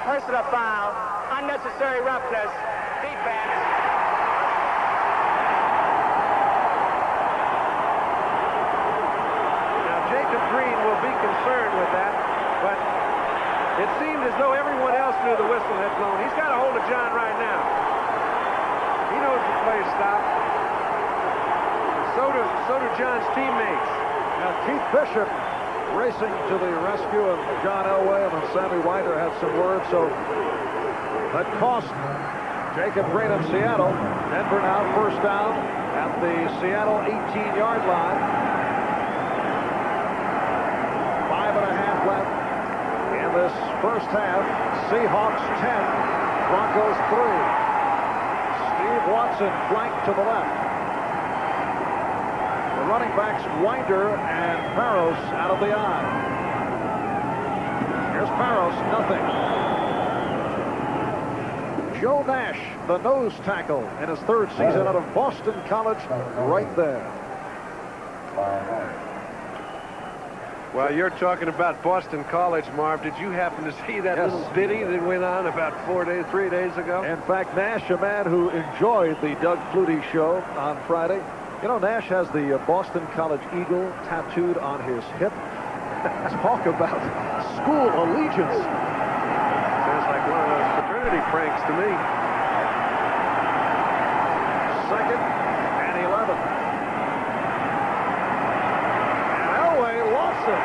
personal foul, unnecessary roughness, defense. Now, Jacob Green will be concerned with that, but it seemed as though everyone else knew the whistle had blown. He's got a hold of John right now. He knows the play stopped. So do John's teammates. Now, Keith Bishop racing to the rescue of John Elway, and then Sammy Winder had some words, so that cost Jacob Green of Seattle. Denver now first down at the Seattle 18-yard line. 5.5 left in this first half. Seahawks 10, Broncos 3. Steve Watson flanked to the left. Running backs Winder and Parros out of the eye. Here's Parros, nothing. Joe Nash, the nose tackle in his third season out of Boston College, right there. Well, you're talking about Boston College, Marv. Did you happen to see that Yes. little ditty that went on about 3 days ago? In fact, Nash, a man who enjoyed the Doug Flutie show on Friday. You know, Nash has the Boston College Eagle tattooed on his hip. Talk about school allegiance. Sounds like one of those fraternity pranks to me. 2nd and 11. And Elway lost it.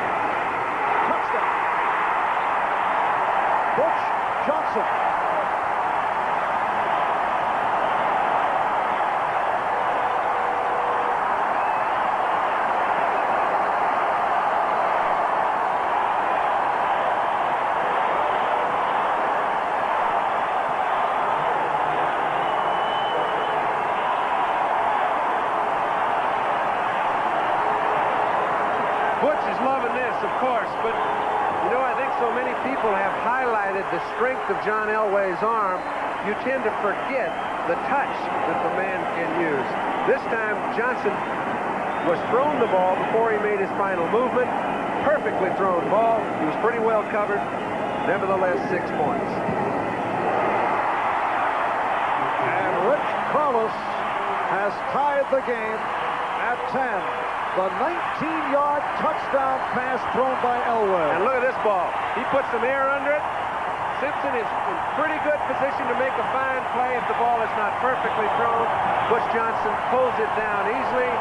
Touchdown. Butch Johnson. Butch is loving this, of course, but, you know, I think so many people have highlighted the strength of John Elway's arm, you tend to forget the touch that the man can use. This time, Johnson was thrown the ball before he made his final movement. Perfectly thrown ball. He was pretty well covered. Nevertheless, 6 points. And Rich Carlos has tied the game at 10. The 19-yard touchdown pass thrown by Elway. And look at this ball. He put some air under it. Simpson is in pretty good position to make a fine play if the ball is not perfectly thrown. Butch Johnson pulls it down easily,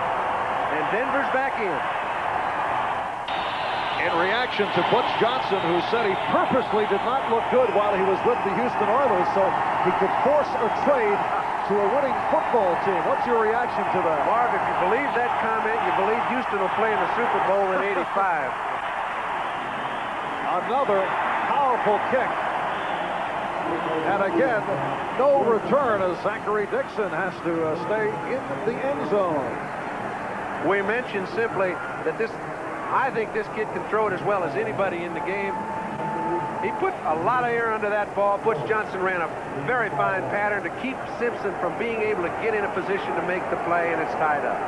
and Denver's back in. In reaction to Butch Johnson, who said he purposely did not look good while he was with the Houston Oilers so he could force a trade to a winning football team. What's your reaction to that? Marv, if you believe that comment, you believe Houston will play in the Super Bowl in '85. Another powerful kick. And again, no return as Zachary Dixon has to stay in the end zone. We mentioned simply that I think this kid can throw it as well as anybody in the game. He put a lot of air under that ball. Butch Johnson ran a very fine pattern to keep Simpson from being able to get in a position to make the play, and it's tied up.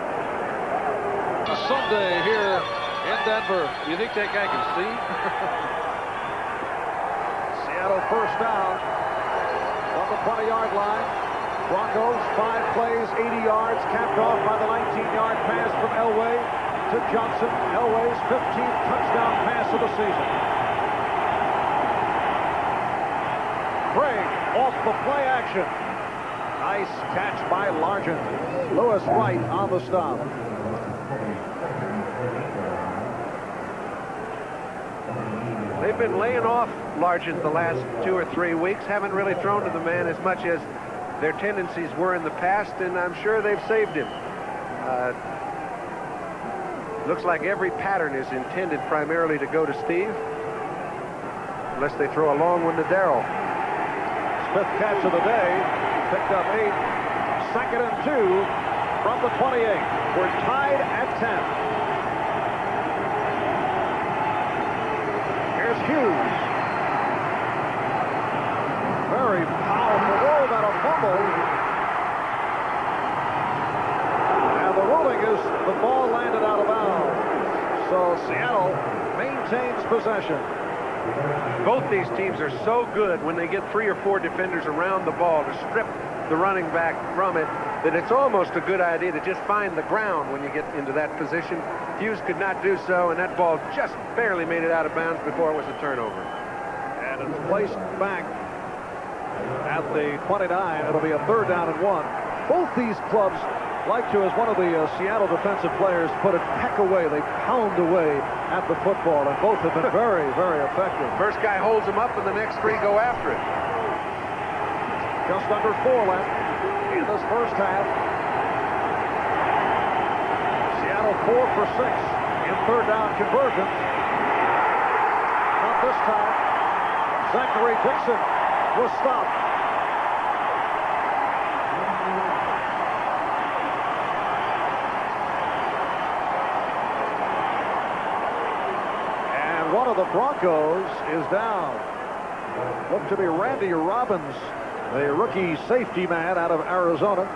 Sunday here in Denver. You think that guy can see? Seattle first down on the 20-yard line. Broncos 5 plays, 80 yards, capped off by the 19-yard pass from Elway to Johnson. Elway's 15th touchdown pass of the season. Craig off the play action. Nice catch by Largent. Lewis Wright on the stop. They've been laying off Largent the last 2 or 3 weeks. Haven't really thrown to the man as much as their tendencies were in the past, and I'm sure they've saved him. Looks like every pattern is intended primarily to go to Steve, unless they throw a long one to Darrell. Fifth catch of the day, picked up 8. 2nd and 2 from the 28. We're tied at 10. Here's Hughes. Very powerful roll, that a fumble. And the ruling is the ball landed out of bounds. So Seattle maintains possession. Both these teams are so good when they get 3 or 4 defenders around the ball to strip the running back from it that it's almost a good idea to just find the ground when you get into that position. Hughes could not do so, and that ball just barely made it out of bounds before it was a turnover. And it's placed back at the 29. It'll be a 3rd down and 1. Both these clubs like to, as one of the Seattle defensive players put it, peck away. They pound away at the football, and both have been very, very effective. First guy holds him up, and the next 3 go after it. Just under 4 left in this first half. Seattle 4 for 6 in 3rd down conversions. Not this time. Zachary Dixon was stopped. One of the Broncos is down. Looked to be Randy Robbins, the rookie safety man out of Arizona.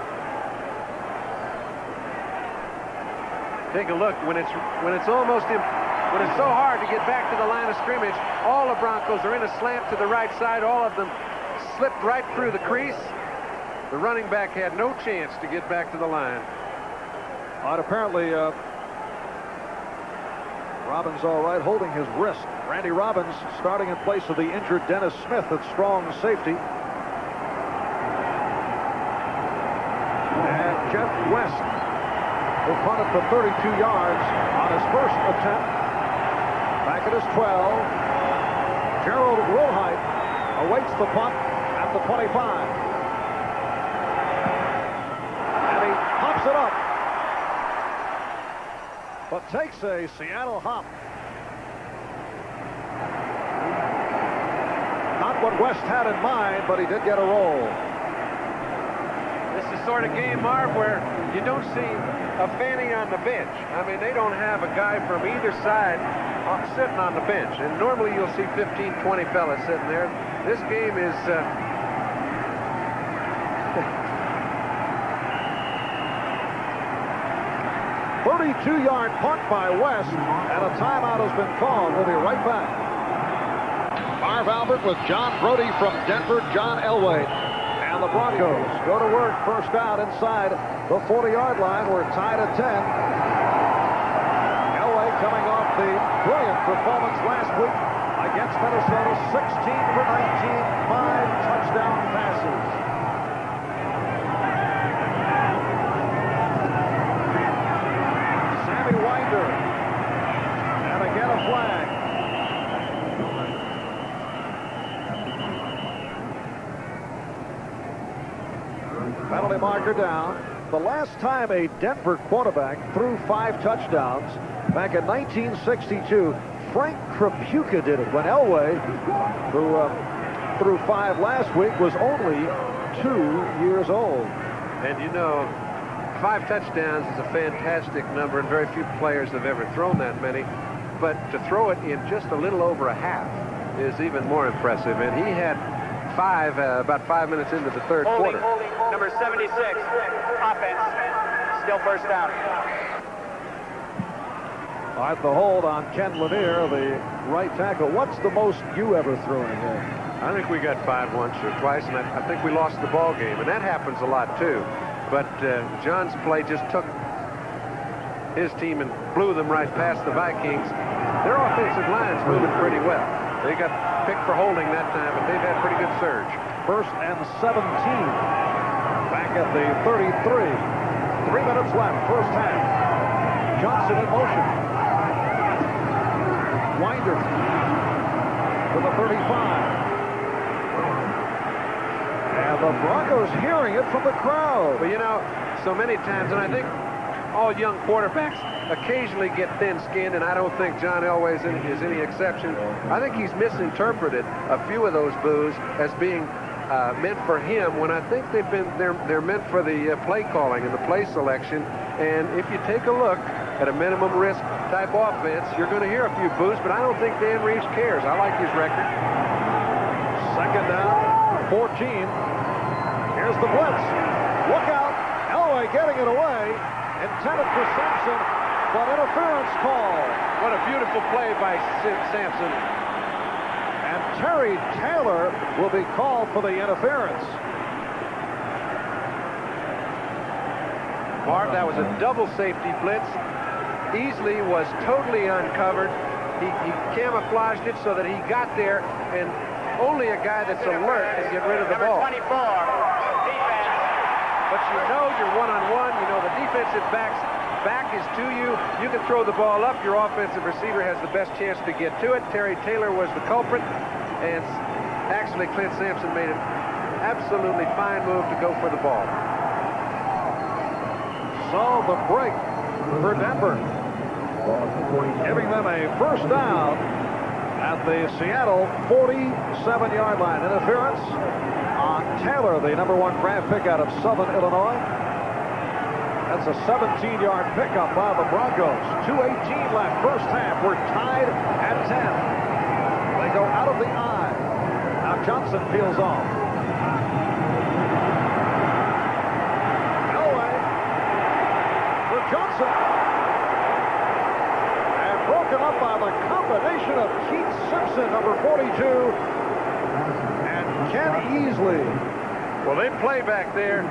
Take a look. When it's so hard to get back to the line of scrimmage, all the Broncos are in a slant to the right side. All of them slipped right through the crease. The running back had no chance to get back to the line. And apparently Robbins all right, holding his wrist. Randy Robbins starting in place of the injured Dennis Smith at strong safety. And Jeff West will punt it for 32 yards on his first attempt. Back at his 12. Gerald Wilhite awaits the punt at the 25. And he pops it up, but takes a Seattle hop. Not what West had in mind, but he did get a roll. This is the sort of game, Marv, where you don't see a fanny on the bench. I mean, they don't have a guy from either side sitting on the bench. And normally you'll see 15, 20 fellas sitting there. This game is... 32-yard punt by West, and a timeout has been called. We'll be right back. Marv Albert with John Brody from Denver, John Elway. And the Broncos go to work, first down inside the 40-yard line. We're tied at 10. Elway coming off the brilliant performance last week against Minnesota, 16 for 19, 5 touchdown passes. And again a flag. Penalty marker down. The last time a Denver quarterback threw 5 touchdowns back in 1962, Frank Krapuka did it when Elway, who threw 5 last week, was only 2 years old. And you know, 5 touchdowns is a fantastic number, and very few players have ever thrown that many. But to throw it in just a little over a half is even more impressive. And he had 5 about 5 minutes into the third quarter. Number 76, offense, still first down. All right, the hold on Ken Lanier, the right tackle. What's the most you ever threw in here? I think we got 5 once or twice, and I think we lost the ball game, and that happens a lot too. But John's play just took his team and blew them right past the Vikings. Their offensive line's moving pretty well. They got picked for holding that time, but they've had pretty good surge. 1st and 17. Back at the 33. 3 minutes left, first half. Johnson in motion. Winder to the 35. And And the Broncos hearing it from the crowd. But, you know, so many times, and I think all young quarterbacks occasionally get thin-skinned, and I don't think John Elway is any exception. I think he's misinterpreted a few of those boos as being meant for him, when I think they're meant for the play calling and the play selection. And if you take a look at a minimum risk type offense, you're going to hear a few boos, but I don't think Dan Reeves cares. I like his record. Second down, 14. Here's the blitz. Look out. Elway getting it away. Intended for Sampson, but interference call. What a beautiful play by Sampson. And Terry Taylor will be called for the interference. Marv, that was a double safety blitz. Easley was totally uncovered. He camouflaged it so that he got there, and only a guy that's alert can get rid of the ball. Number 24. But you know you're one-on-one. You know the defensive back is to you. You can throw the ball up. Your offensive receiver has the best chance to get to it. Terry Taylor was the culprit. And actually, Clint Sampson made an absolutely fine move to go for the ball. So the break for Denver, giving them a first down at the Seattle 47-yard line. Interference on Taylor, the number 1 draft pick out of Southern Illinois. That's a 17-yard pickup by the Broncos. 2:18 left, first half. We're tied at 10. They go out of the eye. Now Johnson peels off. Elway for Johnson. And broken up by the combination of Keith Simpson, number 42, Ken Easley. Well, they play back there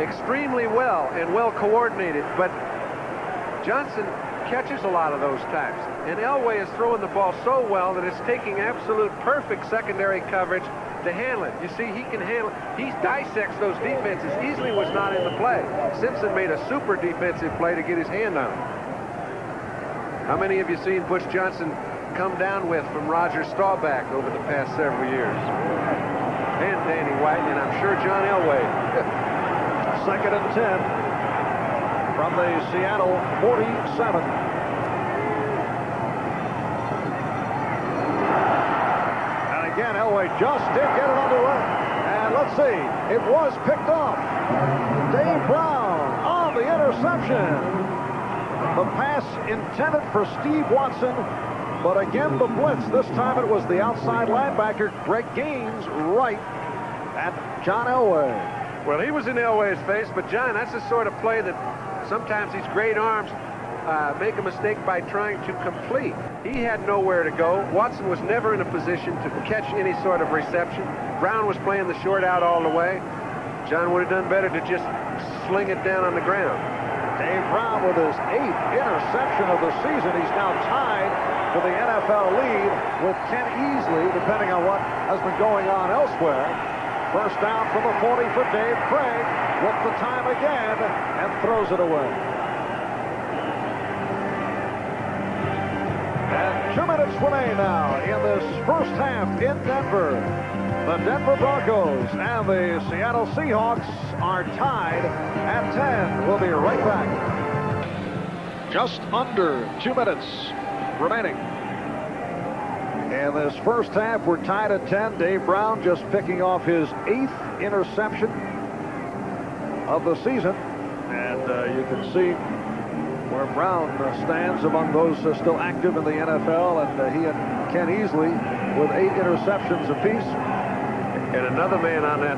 extremely well and well coordinated, but Johnson catches a lot of those times. And Elway is throwing the ball so well that it's taking absolute perfect secondary coverage to handle it. You see, he can handle it. He dissects those defenses. Easley was not in the play. Simpson made a super defensive play to get his hand on it. How many have you seen Butch Johnson come down with from Roger Staubach over the past several years? And Danny White, and I'm sure John Elway. Second and 10 from the Seattle 47. And again, Elway just did get it underway. And let's see, it was picked off. Dave Brown on the interception. The pass intended for Steve Watson. But again, the blitz. This time it was the outside linebacker, Greg Gaines, right at John Elway. Well, he was in Elway's face, but John, that's the sort of play that sometimes these great arms make a mistake by trying to complete. He had nowhere to go. Watson was never in a position to catch any sort of reception. Brown was playing the short out all the way. John would have done better to just sling it down on the ground. Dave Brown with his 8th interception of the season. He's now tied for the NFL lead with Ken Easley, depending on what has been going on elsewhere. First down from the 40 for Dave Craig with the time again and throws it away. And 2 minutes remain now in this first half in Denver. The Denver Broncos and the Seattle Seahawks are tied at 10. We'll be right back. Just under 2 minutes remaining. In this first half, we're tied at 10. Dave Brown just picking off his 8th interception of the season. And you can see where Brown stands among those still active in the NFL. And he and Ken Easley with 8 interceptions apiece. And another man on that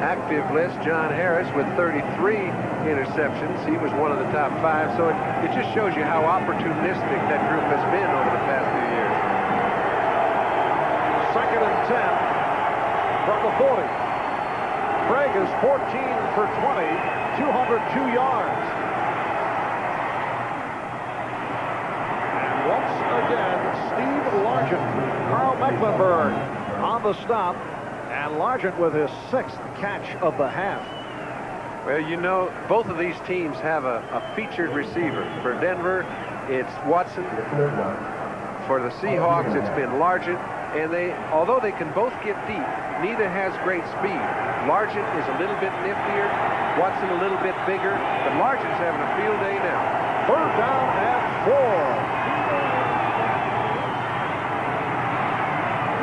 active list, John Harris, with 33 interceptions. He was one of the top 5. So it just shows you how opportunistic that group has been over the past few years. Second and 10 from the 40. Craig is 14 for 20, 202 yards. And once again, Steve Largent, Carl Mecklenburg on the stop, and Largent with his 6th catch of the half. Well, you know, both of these teams have a featured receiver. For Denver, it's Watson. For the Seahawks, it's been Largent. And although they can both get deep, neither has great speed. Largent is a little bit niftier, Watson a little bit bigger, but Largent's having a field day now. 3rd down and 4.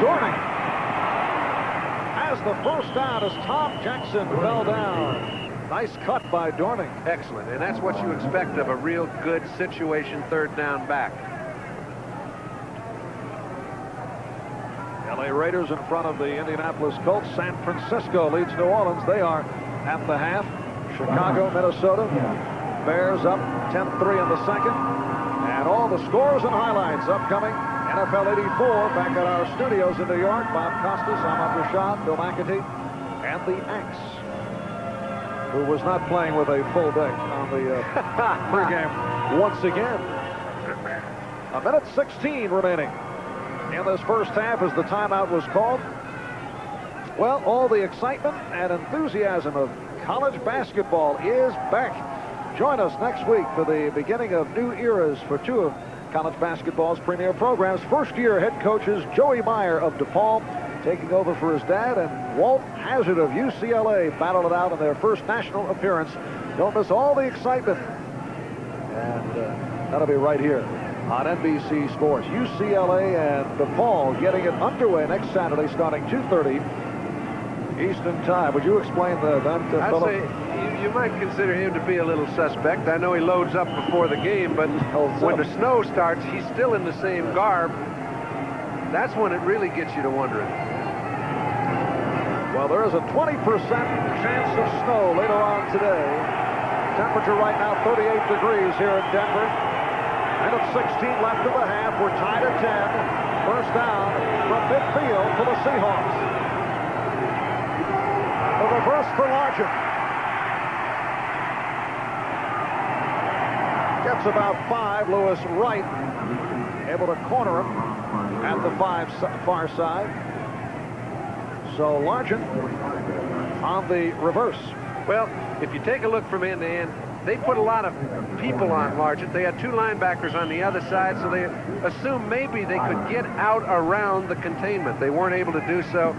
Dorning has the first down as Tom Jackson fell down. Nice cut by Dorning. Excellent, and that's what you expect of a real good situation 3rd down back. LA Raiders in front of the Indianapolis Colts. San Francisco leads New Orleans. They are at the half. Chicago, Minnesota. Bears up 10-3 in the second. And all the scores and highlights upcoming. NFL 84 back at our studios in New York. Bob Costas, Ahmad Rashad, Bill McAtee, and the Axe, who was not playing with a full deck on the pregame once again. 1:16 remaining in this first half as the timeout was called. Well, all the excitement and enthusiasm of college basketball is back. Join us next week for the beginning of new eras for 2 of college basketball's premier programs. First-year head coaches Joey Meyer of DePaul taking over for his dad, and Walt Hazard of UCLA battled it out in their first national appearance. Don't miss all the excitement. And that'll be right here on NBC Sports. UCLA and DePaul getting it underway next Saturday starting 2:30 Eastern Time. Would you explain that, I'd Philip? say you might consider him to be a little suspect. I know he loads up before the game, but when the snow starts, he's still in the same garb. That's when it really gets you to wondering. Well, there is a 20% chance of snow later on today. Temperature right now 38 degrees here in Denver. Minute 16 left in the half. We're tied at 10. First down from midfield for the Seahawks. The reverse for Largent. Gets about 5. Lewis Wright able to corner him at the far side. So Largent on the reverse. Well, if you take a look from end to end, they put a lot of people on Largent. They had 2 linebackers on the other side, so they assumed maybe they could get out around the containment. They weren't able to do so.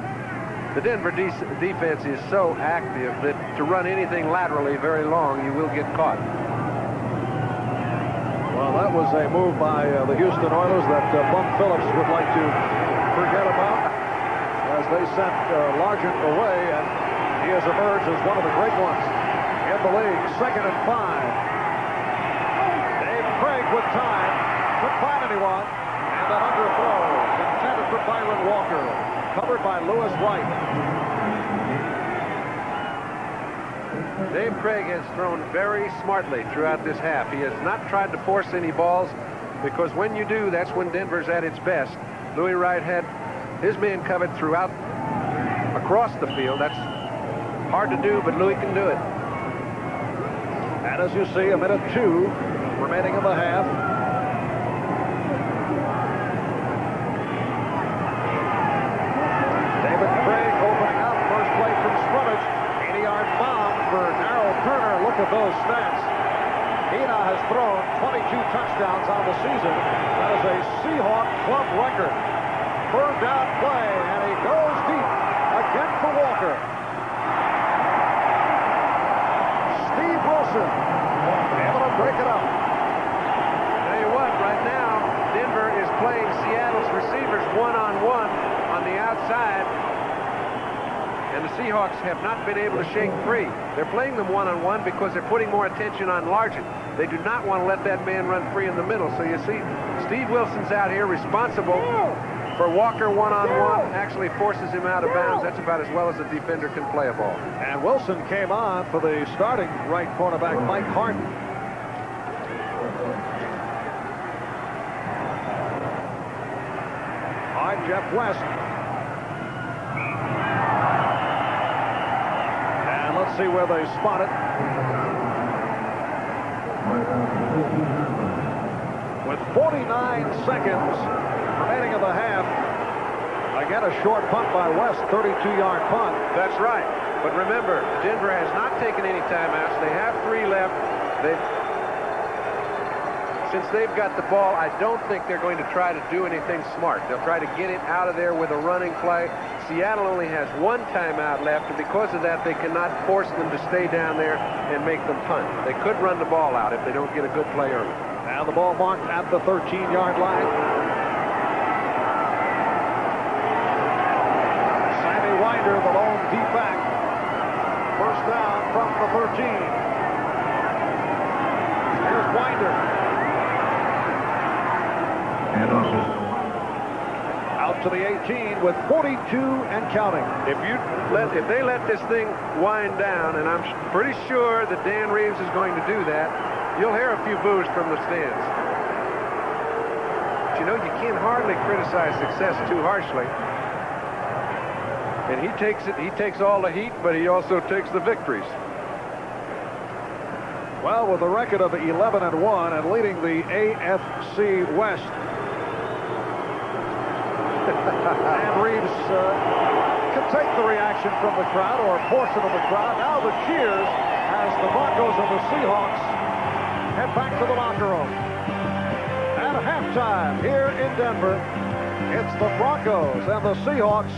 The Denver defense is so active that to run anything laterally very long, you will get caught. Well, that was a move by the Houston Oilers that Bum Phillips would like to forget about, as they sent Largent away, and he has emerged as one of the great ones in the league. 2nd and 5. Dave Craig with time. Couldn't find anyone. And an underthrow intended for Byron Walker. Covered by Lewis Wright. Dave Craig has thrown very smartly throughout this half. He has not tried to force any balls, because when you do, that's when Denver's at its best. Louis Wright had his man covered throughout across the field. That's hard to do, but Louis can do it. And as you see, 1:02 remaining in the half. David Craig opening up. First play from scrimmage. 80-yard bomb for Darrell Turner. Look at those stats. Hina has thrown 22 touchdowns on the season. That is a Seahawk club record. 3rd down play, and he goes deep again for Walker. Steve Wilson able to break it up. Tell you what, right now, Denver is playing Seattle's receivers one-on-one on the outside, and the Seahawks have not been able to shake free. They're playing them one-on-one because they're putting more attention on Largent. They do not want to let that man run free in the middle. So you see, Steve Wilson's out here responsible for Walker one-on-one, actually forces him out of bounds. That's about as well as a defender can play a ball. And Wilson came on for the starting right cornerback, Mike Harden. All right, Jeff West. And let's see where they spot it. With 49 seconds remaining in the half. Again, a short punt by West, 32-yard punt. That's right. But remember, Denver has not taken any timeouts. They have 3 left. since they've got the ball, I don't think they're going to try to do anything smart. They'll try to get it out of there with a running play. Seattle only has one timeout left, and because of that, they cannot force them to stay down there and make them punt. They could run the ball out if they don't get a good play early. Now the ball marked at the 13-yard line. Sammy Winder, the lone deep back. First down from the 13. Here's Winder. Out to the 18 with 42 and counting. If they let this thing wind down, and I'm pretty sure that Dan Reeves is going to do that, you'll hear a few boos from the stands. But you know, you can't hardly criticize success too harshly. And he takes all the heat, but he also takes the victories. Well, with a record of 11-1 and leading the AFC West. And Reeves can take the reaction from the crowd, or a portion of the crowd. Now the cheers as the Broncos and the Seahawks head back to the locker room. At halftime here in Denver, it's the Broncos and the Seahawks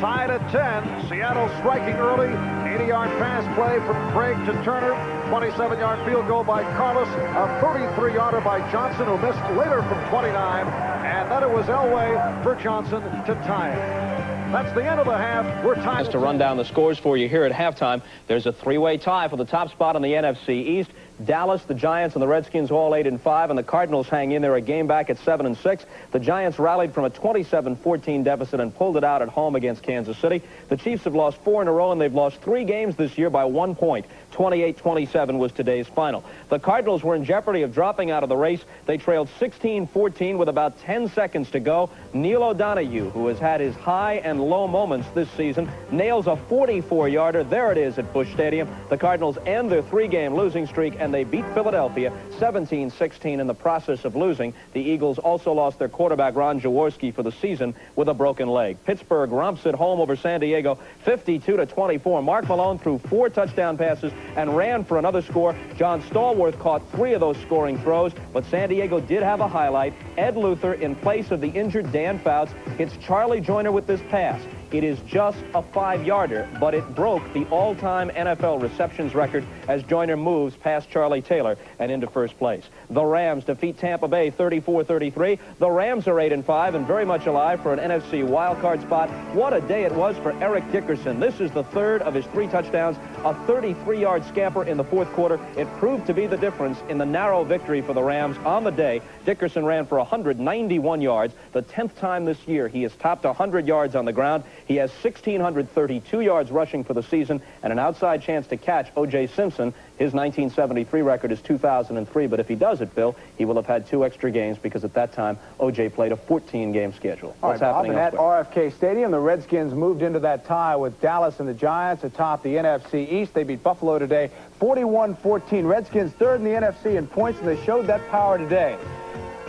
tied at 10. Seattle striking early. 80-yard pass play from Craig to Turner. 27-yard field goal by Carlos. A 33-yarder by Johnson, who missed later from 29. And then it was Elway for Johnson to tie it. That's the end of the half. We're tied. Just to run down the scores for you here at halftime, there's a three-way tie for the top spot in the NFC East. Dallas, the Giants, and the Redskins all 8-5, and the Cardinals hang in there a game back at 7-6. The Giants rallied from a 27-14 deficit and pulled it out at home against Kansas City. The Chiefs have lost 4 in a row, and they've lost 3 games this year by 1 point. 28-27 was today's final. The Cardinals were in jeopardy of dropping out of the race. They trailed 16-14 with about 10 seconds to go. Neil O'Donoghue, who has had his high and low moments this season, nails a 44-yarder. There it is at Busch Stadium. The Cardinals end their 3-game losing streak, and they beat Philadelphia 17-16 in the process of losing. The Eagles also lost their quarterback, Ron Jaworski, for the season with a broken leg. Pittsburgh romps it home over San Diego 52-24. Mark Malone threw 4 touchdown passes and ran for another score. John Stallworth caught 3 of those scoring throws, but San Diego did have a highlight. Ed Luther, in place of the injured Dan Fouts, hits Charlie Joyner with this pass. It is just a 5-yarder, but it broke the all-time NFL receptions record as Joyner moves past Charlie Taylor and into first place. The Rams defeat Tampa Bay 34-33. The Rams are 8-5 and very much alive for an NFC wildcard spot. What a day it was for Eric Dickerson. This is the 3rd of his 3 touchdowns, a 33-yard scamper in the 4th quarter. It proved to be the difference in the narrow victory for the Rams on the day. Dickerson ran for 191 yards, the 10th time this year he has topped 100 yards on the ground. He has 1,632 yards rushing for the season and an outside chance to catch O.J. Simpson. His 1973 record is 2003, but if he does it, Bill, he will have had 2 extra games because at that time, O.J. played a 14-game schedule. What's happening at RFK Stadium? The Redskins moved into that tie with Dallas and the Giants atop the NFC East. They beat Buffalo today 41-14. Redskins 3rd in the NFC in points, and they showed that power today.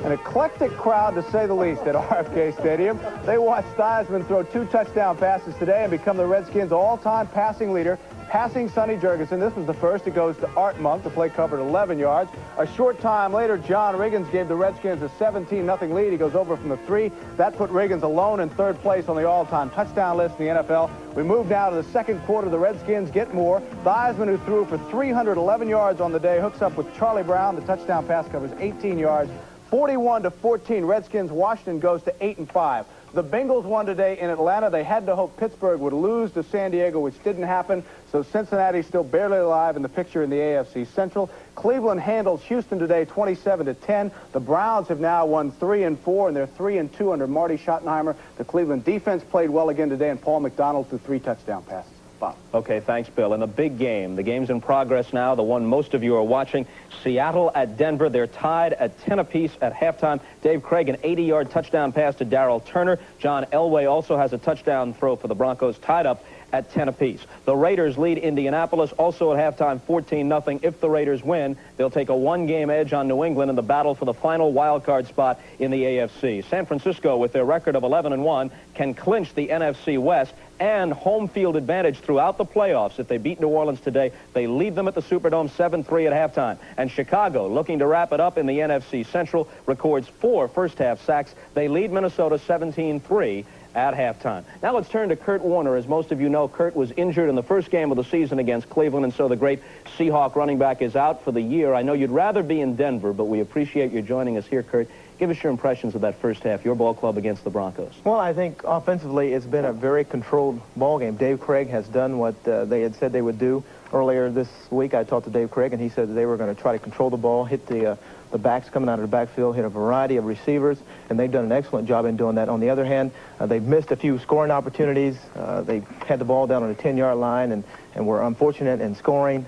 An eclectic crowd, to say the least, at RFK Stadium. They watched Theismann throw 2 touchdown passes today and become the Redskins' all-time passing leader, passing Sonny Jurgensen. This was the first. It goes to Art Monk. The play covered 11 yards. A short time later, John Riggins gave the Redskins a 17-0 lead. He goes over from the 3. That put Riggins alone in 3rd place on the all-time touchdown list in the NFL. We move now to the 2nd quarter. The Redskins get more. Theismann, who threw for 311 yards on the day, hooks up with Charlie Brown. The touchdown pass covers 18 yards. 41-14. Redskins. Washington goes to 8-5. The Bengals won today in Atlanta. They had to hope Pittsburgh would lose to San Diego, which didn't happen. So Cincinnati's still barely alive in the picture in the AFC Central. Cleveland handles Houston today 27-10. The Browns have now won 3-4, and they're 3-2 under Marty Schottenheimer. The Cleveland defense played well again today, and Paul McDonald threw 3 touchdown passes. Bob. Okay, thanks, Bill. And the big game, the game's in progress now, the one most of you are watching, Seattle at Denver. They're tied at 10 apiece at halftime. Dave Craig, an 80-yard touchdown pass to Darrell Turner. John Elway also has a touchdown throw for the Broncos, tied up at 10 apiece. The Raiders lead Indianapolis also at halftime 14-0. If the Raiders win, they'll take a one-game edge on New England in the battle for the final wild card spot in the AFC. San Francisco, with their record of 11-1, can clinch the NFC West and home field advantage throughout the playoffs. If they beat New Orleans today, they lead them at the Superdome 7-3 at halftime. And Chicago, looking to wrap it up in the NFC Central, records 4 first-half sacks. They lead Minnesota 17-3 at halftime. Now let's turn to Kurt Warner. As most of you know, Kurt was injured in the first game of the season against Cleveland, and so the great Seahawk running back is out for the year. I know you'd rather be in Denver, but we appreciate you joining us here, Kurt. Give us your impressions of that first half, your ball club against the Broncos. Well, I think offensively it's been a very controlled ball game. Dave Craig has done what they had said they would do. Earlier this week, I talked to Dave Craig, and he said that they were going to try to control the ball, hit the backs coming out of the backfield, hit a variety of receivers, and they've done an excellent job in doing that. On the other hand, they've missed a few scoring opportunities. They had the ball down on the 10-yard line and were unfortunate in scoring,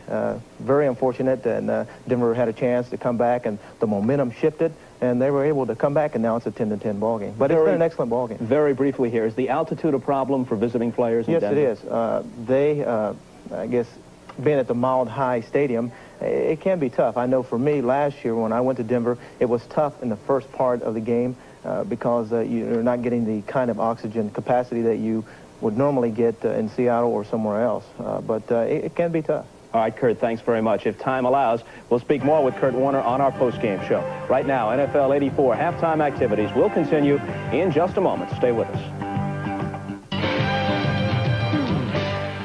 very unfortunate, and Denver had a chance to come back, and the momentum shifted, and they were able to come back, and now it's a 10-10 ball game. But it's been an excellent ball game. Very briefly here, is the altitude a problem for visiting players in Denver? Yes, it is. I guess, being at the Mile High Stadium, it can be tough. I know for me, last year when I went to Denver, it was tough in the first part of the game because you're not getting the kind of oxygen capacity that you would normally get in Seattle or somewhere else. But it can be tough. All right, Kurt, thanks very much. If time allows, we'll speak more with Kurt Warner on our post-game show. Right now, NFL 84 halftime activities will continue in just a moment. Stay with us.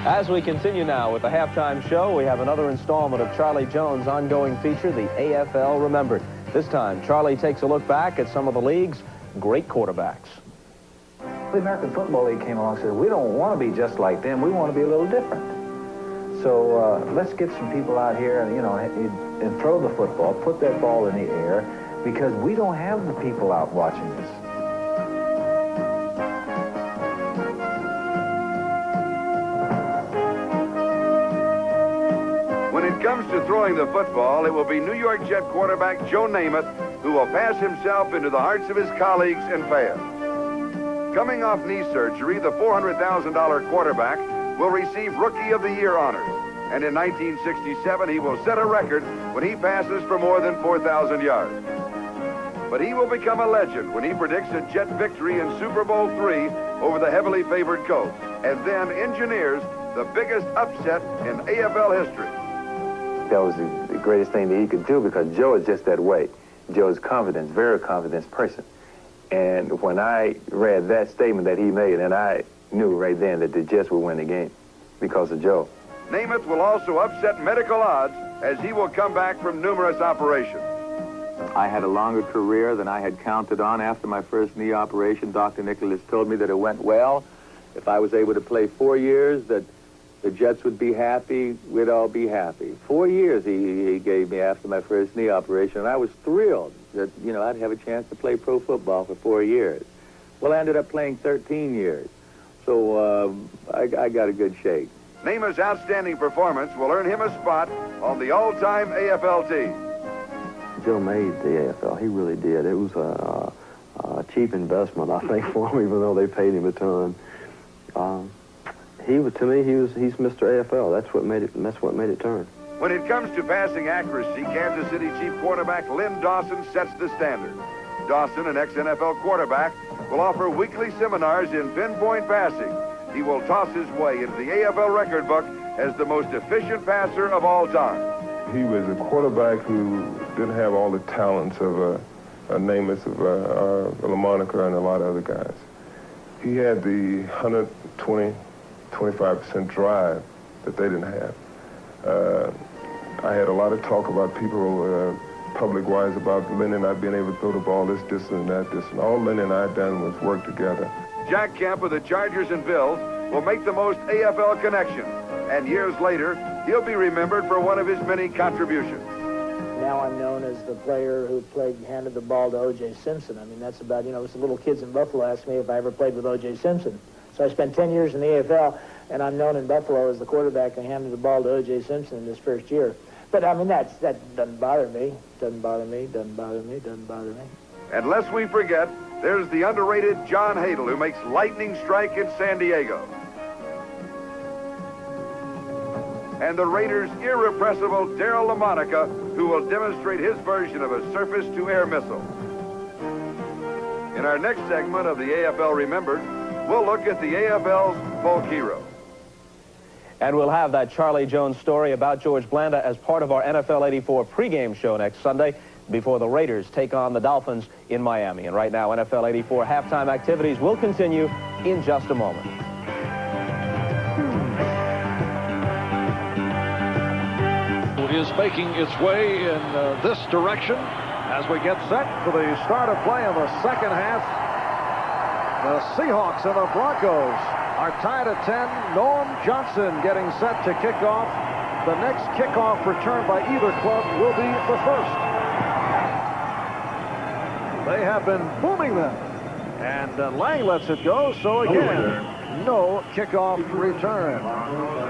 As we continue now with the halftime show, we have another installment of Charlie Jones' ongoing feature, the AFL Remembered. This time, Charlie takes a look back at some of the league's great quarterbacks. The American Football League came along and said, we don't want to be just like them, we want to be a little different. So let's get some people out here and, and throw the football, put that ball in the air, because we don't have the people out watching us. When it comes to throwing the football, it will be New York Jet quarterback Joe Namath who will pass himself into the hearts of his colleagues and fans. Coming off knee surgery, the $400,000 quarterback will receive Rookie of the Year honors. And in 1967, he will set a record when he passes for more than 4,000 yards. But he will become a legend when he predicts a Jet victory in Super Bowl III over the heavily favored Colts, and then engineers the biggest upset in AFL history. That was the greatest thing that he could do, because Joe is just that way. Joe is confident, very confident person. And when I read that statement that he made, and I knew right then that the Jets would win the game because of Joe. Namath will also upset medical odds as he will come back from numerous operations. I had a longer career than I had counted on after my first knee operation. Dr. Nicholas told me that it went well. If I was able to play 4 years, that the Jets would be happy, we'd all be happy. 4 years he gave me after my first knee operation, and I was thrilled that, I'd have a chance to play pro football for 4 years. Well, I ended up playing 13 years, so I got a good shake. Namath's outstanding performance will earn him a spot on the all-time AFL team. Joe made the AFL. He really did. It was a cheap investment, I think, for him, even though they paid him a ton. To me, he's Mr. AFL. That's what made it turn. When it comes to passing accuracy, Kansas City Chief quarterback Lynn Dawson sets the standard. Dawson, an ex-NFL quarterback, will offer weekly seminars in pinpoint passing. He will toss his way into the AFL record book as the most efficient passer of all time. He was a quarterback who didn't have all the talents of a Namath, of LaMonica, and a lot of other guys. He had the 25% drive that they didn't have. I had a lot of talk about people public-wise about Lenny not being able to throw the ball this distance and that distance. All Lenny and I had done was work together. Jack Kemp of the Chargers and Bills will make the most AFL connections, and years later, he'll be remembered for one of his many contributions. Now I'm known as the player who handed the ball to O.J. Simpson. I mean, that's about, the little kids in Buffalo asked me if I ever played with O.J. Simpson. So I spent 10 years in the AFL, and I'm known in Buffalo as the quarterback who handed the ball to O.J. Simpson in his first year. But, I mean, that doesn't bother me. Doesn't bother me. And lest we forget, there's the underrated John Hadle, who makes lightning strike in San Diego. and the Raiders' irrepressible Darryl LaMonica, who will demonstrate his version of a surface-to-air missile. In our next segment of the AFL Remembered, we'll look at the AFL's folk hero. And we'll have that Charlie Jones story about George Blanda as part of our NFL 84 pregame show next Sunday before the Raiders take on the Dolphins in Miami. And right now, NFL 84 halftime activities will continue in just a moment. Is making its way in this direction as we get set for the start of play in the second half. The Seahawks and the Broncos are tied at 10. Norm Johnson getting set to kick off. The next kickoff return by either club will be the first. They have been booming them. And Lang lets it go, so again, no kickoff return.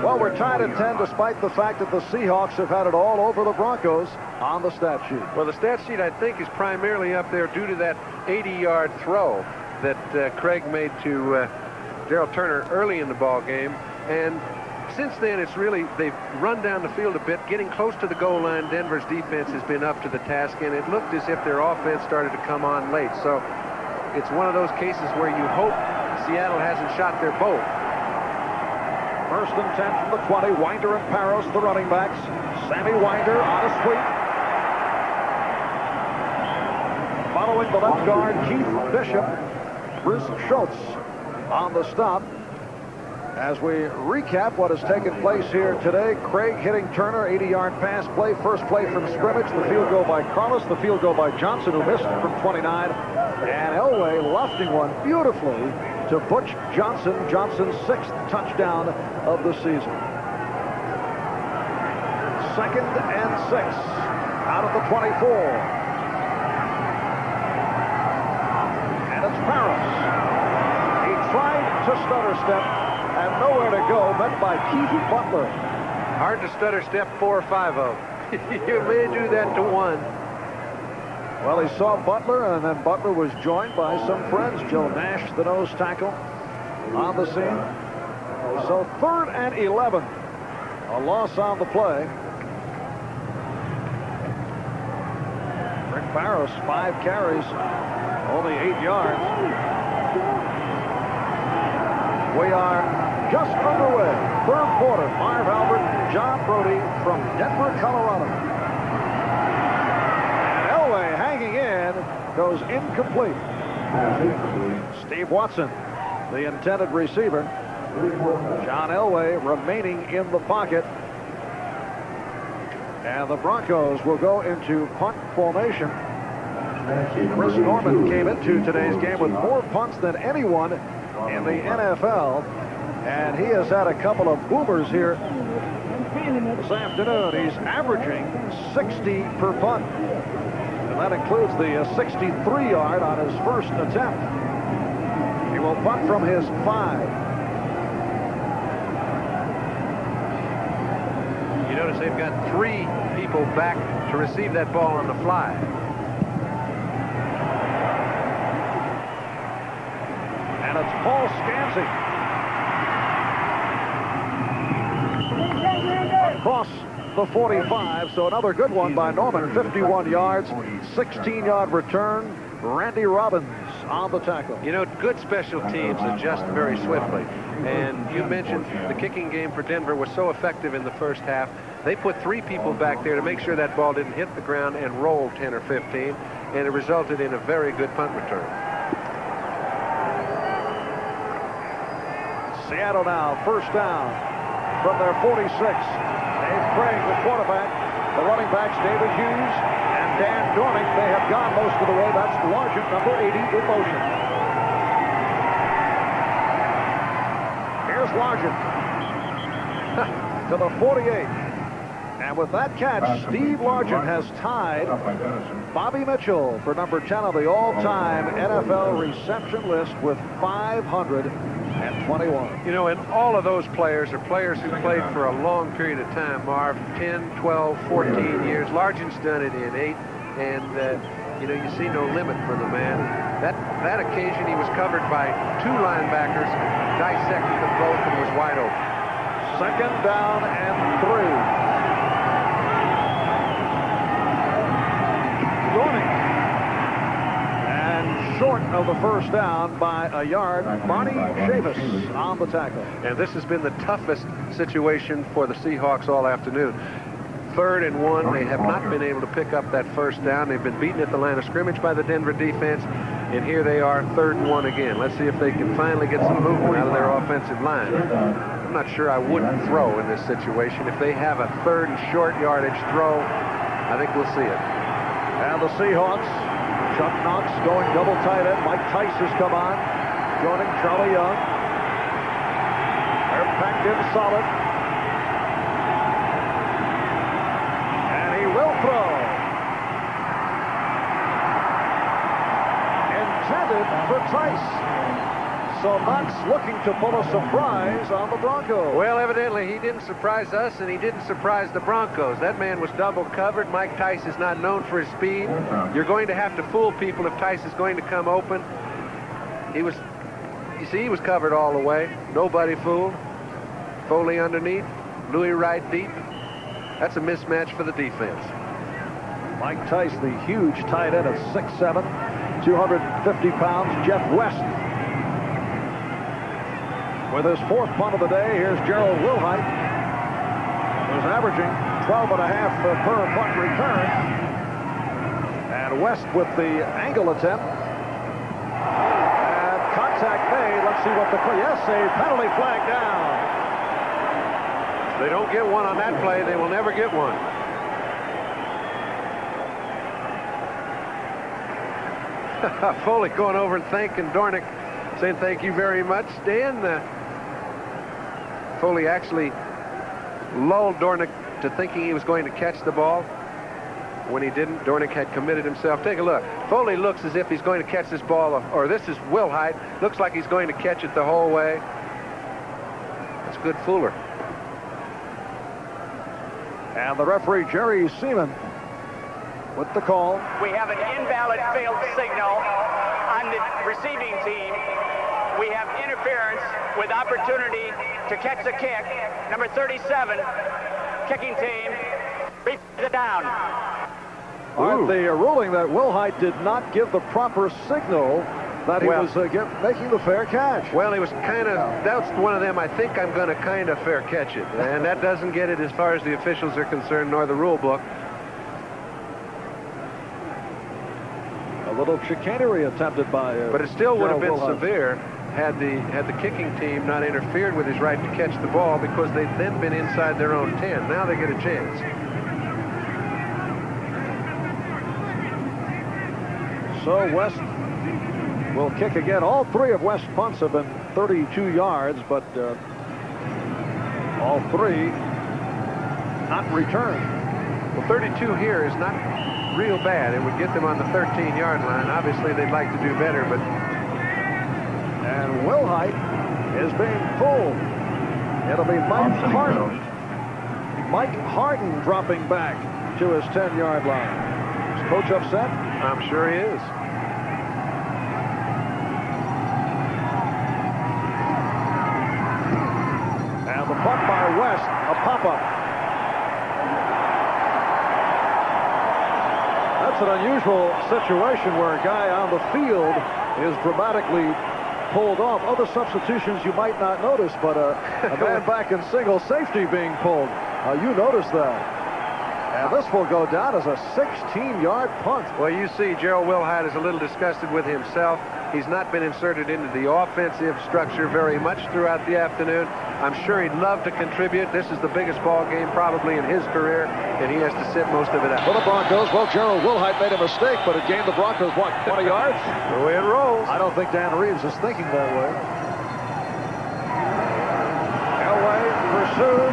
Well, we're tied at 10 despite the fact that the Seahawks have had it all over the Broncos on the stat sheet. Well, the stat sheet, I think, is primarily up there due to that 80-yard throw that Craig made to Darryl Turner early in the ball game. And since then, it's really, they've run down the field a bit, getting close to the goal line. Denver's defense has been up to the task, and it looked as if their offense started to come on late. So it's one of those cases where you hope Seattle hasn't shot their boat. First and 10 from the 20. Winder and Parros, the running backs. Sammy Winder on a sweep. Following the left guard, Keith Bishop. Bruce Schultz on the stop. As we recap what has taken place here today, Craig hitting Turner, 80-yard pass play. First play from scrimmage, the field goal by Carlos, the field goal by Johnson, who missed from 29. And Elway lofting one beautifully to Butch Johnson, Johnson's 6th touchdown of the season. Second and 6 out of the 24. And it's Parros. He tried to stutter step and nowhere to go, met by Keith Butler. Hard to stutter step 4 or 5-0. You may do that to one. Well, he saw Butler, and then Butler was joined by some friends. Joe Nash, the nose tackle, on the scene. So 3rd and 11. A loss on the play. Rick Barros, 5 carries, only 8 yards. We are just underway. 3rd quarter. Marv Albert, John Brody from Denver, Colorado. And Elway hanging in, goes incomplete. Steve Watson, the intended receiver. John Elway remaining in the pocket. And the Broncos will go into punt formation. Chris Norman came into today's game with more punts than anyone in the NFL, and he has had a couple of boomers here this afternoon. He's averaging 60 per punt, and that includes the 63-yard on his first attempt. He will punt from his 5. You notice they've got 3 people back to receive that ball on the fly. And it's Paul Scansey. Across the 45, so another good one by Norman. 51 yards, 16-yard return. Randy Robbins on the tackle. You know, good special teams adjust very swiftly. And you mentioned the kicking game for Denver was so effective in the first half. They put 3 people back there to make sure that ball didn't hit the ground and roll 10 or 15, and it resulted in a very good punt return. Seattle now, first down from their 46. Dave Craig, the quarterback. The running backs, David Hughes and Dan Dornick. They have gone most of the way. That's Largent, number 80, in motion. Here's Largent to the 48. And with that catch, Steve Largent has tied Bobby Mitchell for number 10 on the all-time NFL reception list with 521. You know, and all of those players are players who played for a long period of time, Marv, 10, 12, 14 years. Largent's done it in 8, and, you know, you see no limit for the man. That occasion, he was covered by 2 linebackers, dissected them both, and was wide open. Second down and 3. Dornick. And short of the first down by a yard, Barney Chavis on the tackle. And this has been the toughest situation for the Seahawks all afternoon. 3rd and 1. They have not been able to pick up that first down. They've been beaten at the line of scrimmage by the Denver defense. And here they are, 3rd and 1 again. Let's see if they can finally get some movement out of their offensive line. I'm not sure I wouldn't throw in this situation. If they have a 3rd and short yardage throw, I think we'll see it. And the Seahawks, Chuck Knox going double tight end. Mike Tice has come on, joining Charlie Young. They're packed in solid. And he will throw. Intended for Tice. So Knox looking to pull a surprise on the Broncos. Well, evidently he didn't surprise us, and he didn't surprise the Broncos. That man was double covered. Mike Tice is not known for his speed. You're going to have to fool people if Tice is going to come open. You see, he was covered all the way. Nobody fooled. Foley underneath. Louis right deep. That's a mismatch for the defense. Mike Tice, the huge tight end of 6'7", 250 pounds. Jeff West with his 4th punt of the day. Here's Gerald Wilhite, who's averaging 12.5 per punt return. And West with the angle attempt. And contact made. Let's see what the play. Yes, a penalty flag down. If they don't get one on that play, they will never get one. Foley going over and thanking Dornick, saying thank you very much. Dan, Foley actually lulled Dornick to thinking he was going to catch the ball. When he didn't, Dornick had committed himself. Take a look. Foley looks as if he's going to catch this ball, or this is Wilhite. Looks like he's going to catch it the whole way. That's good fooler. And the referee, Jerry Seaman, with the call. We have an invalid field signal on the receiving team. We have interference with opportunity to catch the kick. Number 37, kicking team, reach it down. Aren't they ruling that Wilhite did not give the proper signal that he was making the fair catch? Well, he was kind of, that's one of them, I think I'm going to kind of fair catch it. And that doesn't get it as far as the officials are concerned, nor the rule book. A little chicanery attempted by but it still would have been Wilhite. severe had the kicking team not interfered with his right to catch the ball, because they'd then been inside their own 10. Now they get a chance. So West will kick again. All 3 of West's punts have been 32 yards, but all 3 not returned. Well, 32 here is not real bad. It would get them on the 13-yard line. Obviously, they'd like to do better, but... And Wilhite is being pulled. It'll be Mike Harden. Mike Harden dropping back to his 10-yard line. Is Coach upset? I'm sure he is. And the punt by West, a pop-up. That's an unusual situation where a guy on the field is dramatically pulled off. Other substitutions you might not notice, but a man back in single safety being pulled. You notice that. And this will go down as a 16-yard punt. Well, you see, Gerald Wilhite is a little disgusted with himself. He's not been inserted into the offensive structure very much throughout the afternoon. I'm sure he'd love to contribute. This is the biggest ball game probably in his career, and he has to sit most of it out. For the Broncos, well, Gerald Wilhite made a mistake, but it gained the Broncos, what, 20 yards? The way it rolls. I don't think Dan Reeves is thinking that way. Elway pursued.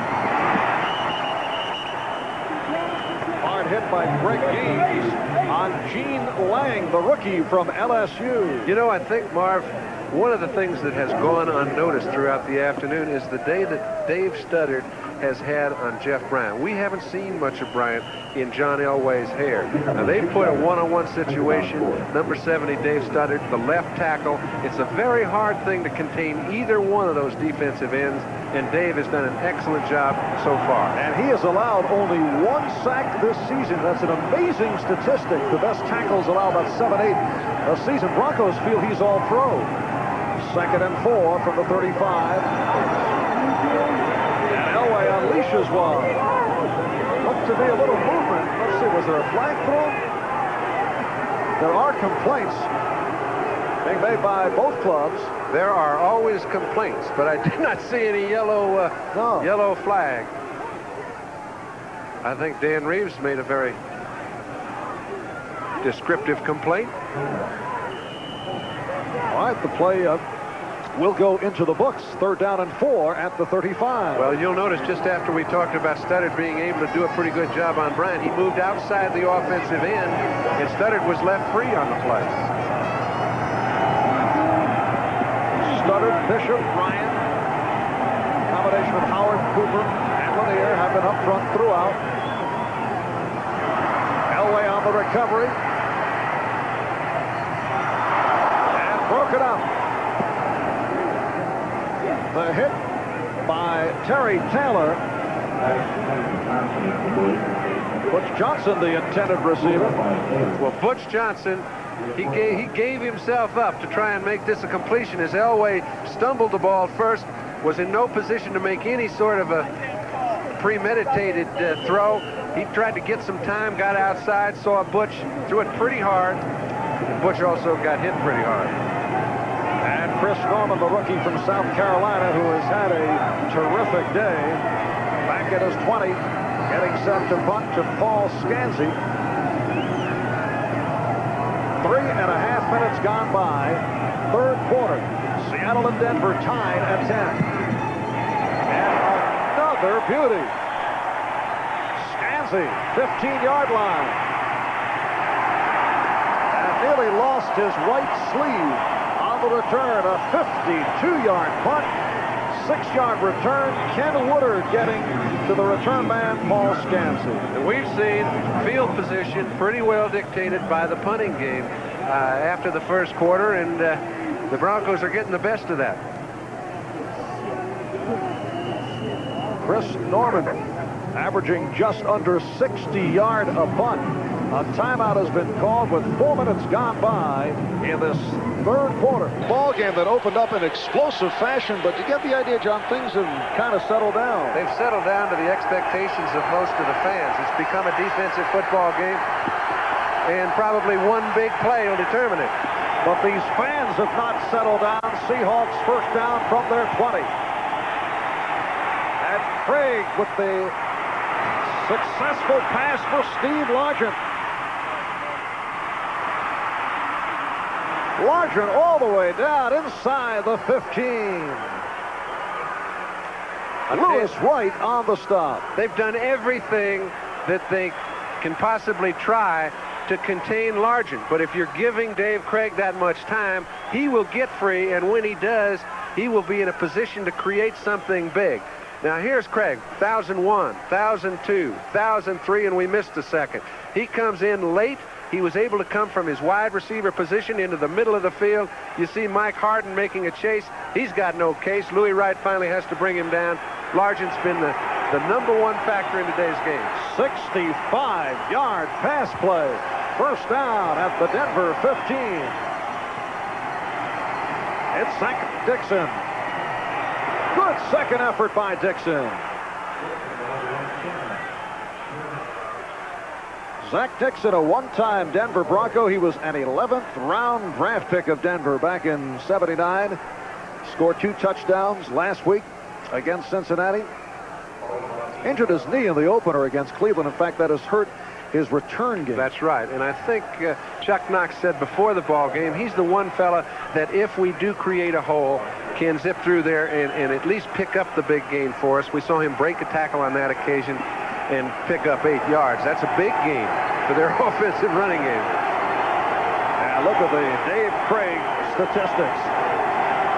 Hard hit by Greg Gaines on Gene Lang, the rookie from LSU. You know, I think, Marv, one of the things that has gone unnoticed throughout the afternoon is the day that Dave Studdard has had on Jeff Bryant. We haven't seen much of Bryant in John Elway's hair. Now, they've put a one-on-one situation. Number 70, Dave Stoddard, the left tackle. It's a very hard thing to contain either one of those defensive ends, and Dave has done an excellent job so far. And he has allowed only 1 sack this season. That's an amazing statistic. The best tackles allow about 7-8 a season. Broncos feel he's all pro. 2nd and 4 from the 35. And Elway unleashes one. Looked to be a little movement. Let's see, was there a flag thrown? There are complaints being made by both clubs. There are always complaints, but I did not see any yellow flag. I think Dan Reeves made a very descriptive complaint. All right, the play will go into the books. 3rd down and 4 at the 35. Well, you'll notice just after we talked about Stoddard being able to do a pretty good job on Bryant, he moved outside the offensive end, and Stoddard was left free on the play. Stoddard, Bishop, Bryant, combination of Howard, Cooper, and Lanier have been up front throughout. Elway on the recovery. And broken up. The hit by Terry Taylor. Butch Johnson, the intended receiver. Well, Butch Johnson, he gave himself up to try and make this a completion as Elway stumbled the ball first, was in no position to make any sort of a premeditated throw. He tried to get some time, got outside, saw Butch, threw it pretty hard. And Butch also got hit pretty hard. And Chris Norman, the rookie from South Carolina, who has had a terrific day, back at his 20, getting set to punt to Paul Scanzi. 3.5 minutes gone by. 3rd quarter. Seattle and Denver tied at 10. And another beauty. Scanzi, 15-yard line. And nearly lost his right sleeve on the return. A 52-yard punt. 6-yard return. Ken Woodard getting to the return man, Paul Scanzi. And we've seen field position pretty well dictated by the punting game after the 1st quarter, and the Broncos are getting the best of that. Chris Norman averaging just under 60 yards a punt. A timeout has been called with 4 minutes gone by in this 3rd quarter. Ball game that opened up in explosive fashion, but you get the idea, John, things have kind of settled down. They've settled down to the expectations of most of the fans. It's become a defensive football game, and probably one big play will determine it. But these fans have not settled down. Seahawks 1st down from their 20. And Craig with the successful pass for Steve Largent. Largent all the way down inside the 15. Lewis White on the stop. They've done everything that they can possibly try to contain Largent. But if you're giving Dave Craig that much time, he will get free, and when he does, he will be in a position to create something big. Now here's Craig, 1,001, 1,002, 1,003, and we missed a second. He comes in late. He was able to come from his wide receiver position into the middle of the field. You see Mike Harden making a chase. He's got no case. Louis Wright finally has to bring him down. Largent's been the #1 factor in today's game. 65-yard pass play. 1st down at the Denver 15. It's Zach Dixon. Good second effort by Dixon. Zach Dixon, a one-time Denver Bronco. He was an 11th round draft pick of Denver back in '79. Scored 2 touchdowns last week against Cincinnati. Injured his knee in the opener against Cleveland. In fact, that has hurt his return game. That's right. And I think Chuck Knox said before the ball game, he's the one fella that if we do create a hole, can zip through there and at least pick up the big gain for us. We saw him break a tackle on that occasion and pick up 8 yards. That's a big gain for their offensive running game. And look at the Dave Craig statistics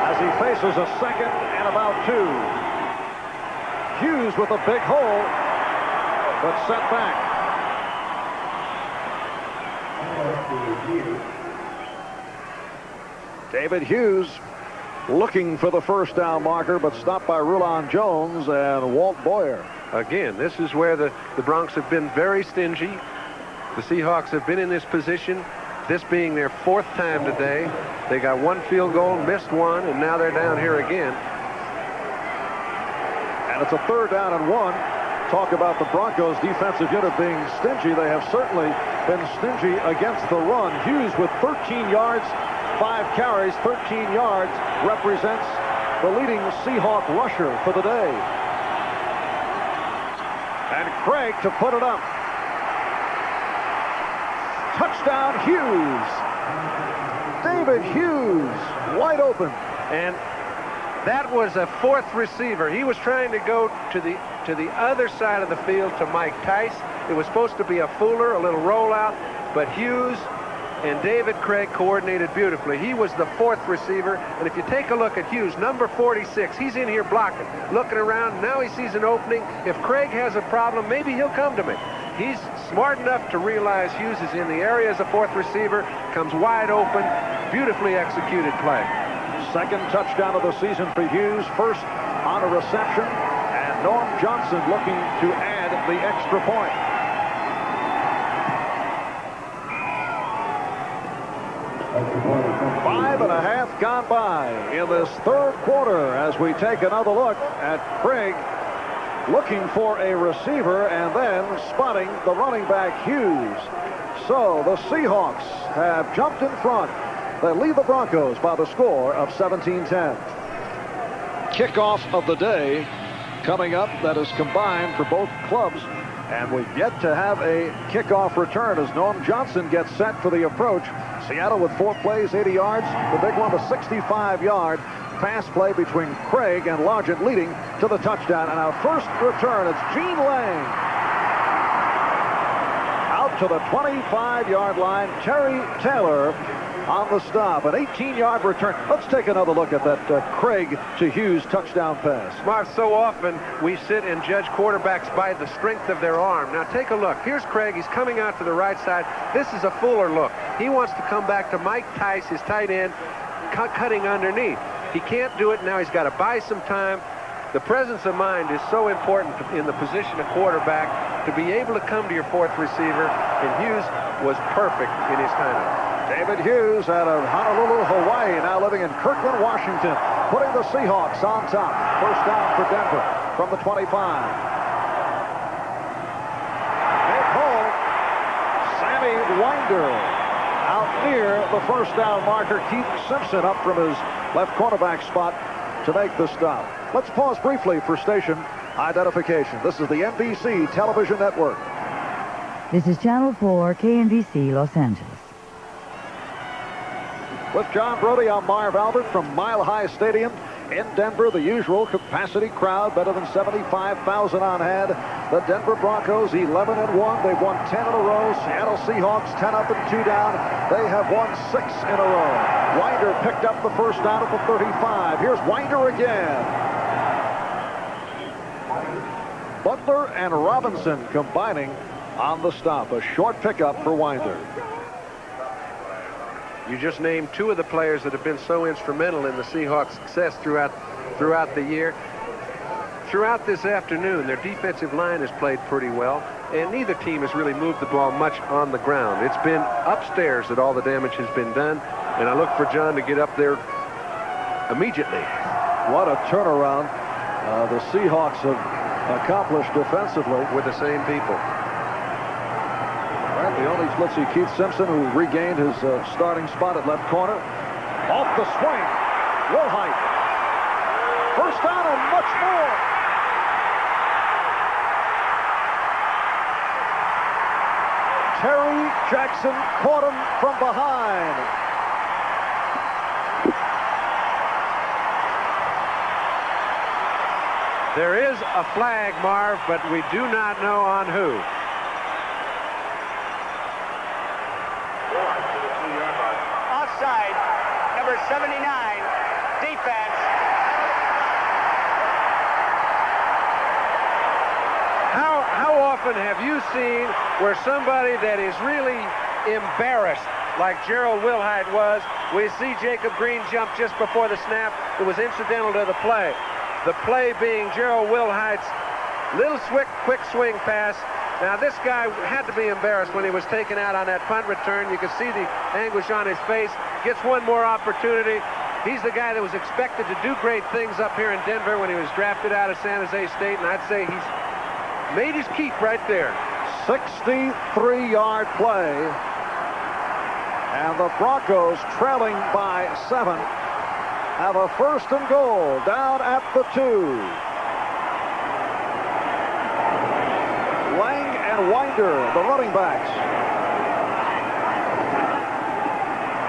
as he faces a 2nd and about 2. Hughes with a big hole, but set back. David Hughes looking for the first down marker, but stopped by Rulon Jones and Walt Boyer. Again, this is where the Broncs have been very stingy. The Seahawks have been in this position, this being their 4th time today. They got 1 field goal, missed 1, and now they're down here again. And it's a 3rd down and 1. Talk about the Broncos defensive unit being stingy. They have certainly been stingy against the run. Hughes with 13 yards, 5 carries, 13 yards, represents the leading Seahawk rusher for the day. And Craig to put it up. Touchdown Hughes. David Hughes wide open. And that was a 4th receiver. He was trying to go to the other side of the field to Mike Tice. It was supposed to be a Fuller, a little rollout, but Hughes and David Craig coordinated beautifully. He was the 4th receiver, and if you take a look at Hughes, number 46, he's in here blocking, looking around. Now he sees an opening. If Craig has a problem, maybe he'll come to me. He's smart enough to realize Hughes is in the area as a 4th receiver, comes wide open, beautifully executed play. 2nd touchdown of the season for Hughes, 1st on a reception, and Norm Johnson looking to add the extra point. Five and a half gone by in this 3rd quarter as we take another look at Craig looking for a receiver and then spotting the running back Hughes. So the Seahawks have jumped in front. They lead the Broncos by the score of 17-10. Kickoff of the day coming up that is combined for both clubs. And we've yet to have a kickoff return as Norm Johnson gets set for the approach. Seattle with 4 plays, 80 yards. The big one, the 65-yard pass play between Craig and Largent leading to the touchdown. And our first return, it's Gene Lang. Out to the 25-yard line, Terry Taylor on the stop. An 18-yard return. Let's take another look at that Craig to Hughes touchdown pass. Marv, so often we sit and judge quarterbacks by the strength of their arm. Now take a look. Here's Craig. He's coming out to the right side. This is a Fuller look. He wants to come back to Mike Tice, his tight end, cutting underneath. He can't do it now. He's got to buy some time. The presence of mind is so important in the position of quarterback to be able to come to your 4th receiver, and Hughes was perfect in his timeout. David Hughes out of Honolulu, Hawaii, now living in Kirkland, Washington, putting the Seahawks on top. First down for Denver from the 25. Big hole. Sammy Winder out near the first down marker. Keith Simpson up from his left cornerback spot to make the stop. Let's pause briefly for station identification. This is the NBC television network. This is Channel 4, KNBC, Los Angeles. With John Brody, I'm Marv Albert from Mile High Stadium in Denver. The usual capacity crowd, better than 75,000 on hand. The Denver Broncos 11-1. They've won 10 in a row. Seattle Seahawks 10 up and 2 down. They have won 6 in a row. Winder picked up the first down at the 35. Here's Winder again. Butler and Robinson combining on the stop. A short pickup for Winder. You just named 2 of the players that have been so instrumental in the Seahawks' success throughout the year. Throughout this afternoon, their defensive line has played pretty well, and neither team has really moved the ball much on the ground. It's been upstairs that all the damage has been done, and I look for John to get up there immediately. What a turnaround the Seahawks have accomplished defensively with the same people. The only, let's see, Keith Simpson, who regained his starting spot at left corner. Off the swing. Low height. First down and much more. Terry Jackson caught him from behind. There is a flag, Marv, but we do not know on who. Offside, number 79, defense. how often have you seen where somebody that is really embarrassed, like Gerald Wilhite was, we see Jacob Green jump just before the snap. It was incidental to the play. The play being Gerald Wilhite's little quick swing pass. Now, this guy had to be embarrassed when he was taken out on that punt return. You can see the anguish on his face. Gets one more opportunity. He's the guy that was expected to do great things up here in Denver when he was drafted out of San Jose State, and I'd say he's made his keep right there. 63-yard play. And the Broncos, trailing by 7, have a 1st and goal down at the 2. Lang and Winder, the running backs.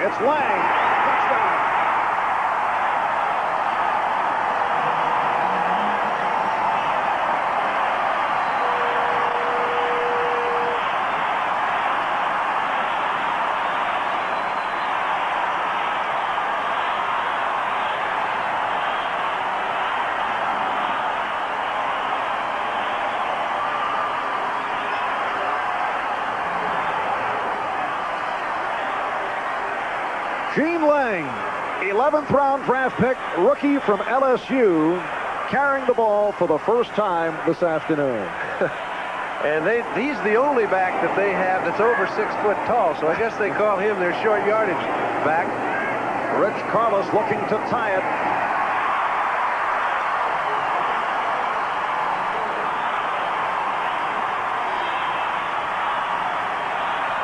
It's Lang. Touchdown. Gene Lang, 11th round draft pick, rookie from LSU, carrying the ball for the first time this afternoon. And he's the only back that they have that's over 6 foot tall, so I guess they call him their short yardage back. Rich Carlos looking to tie it.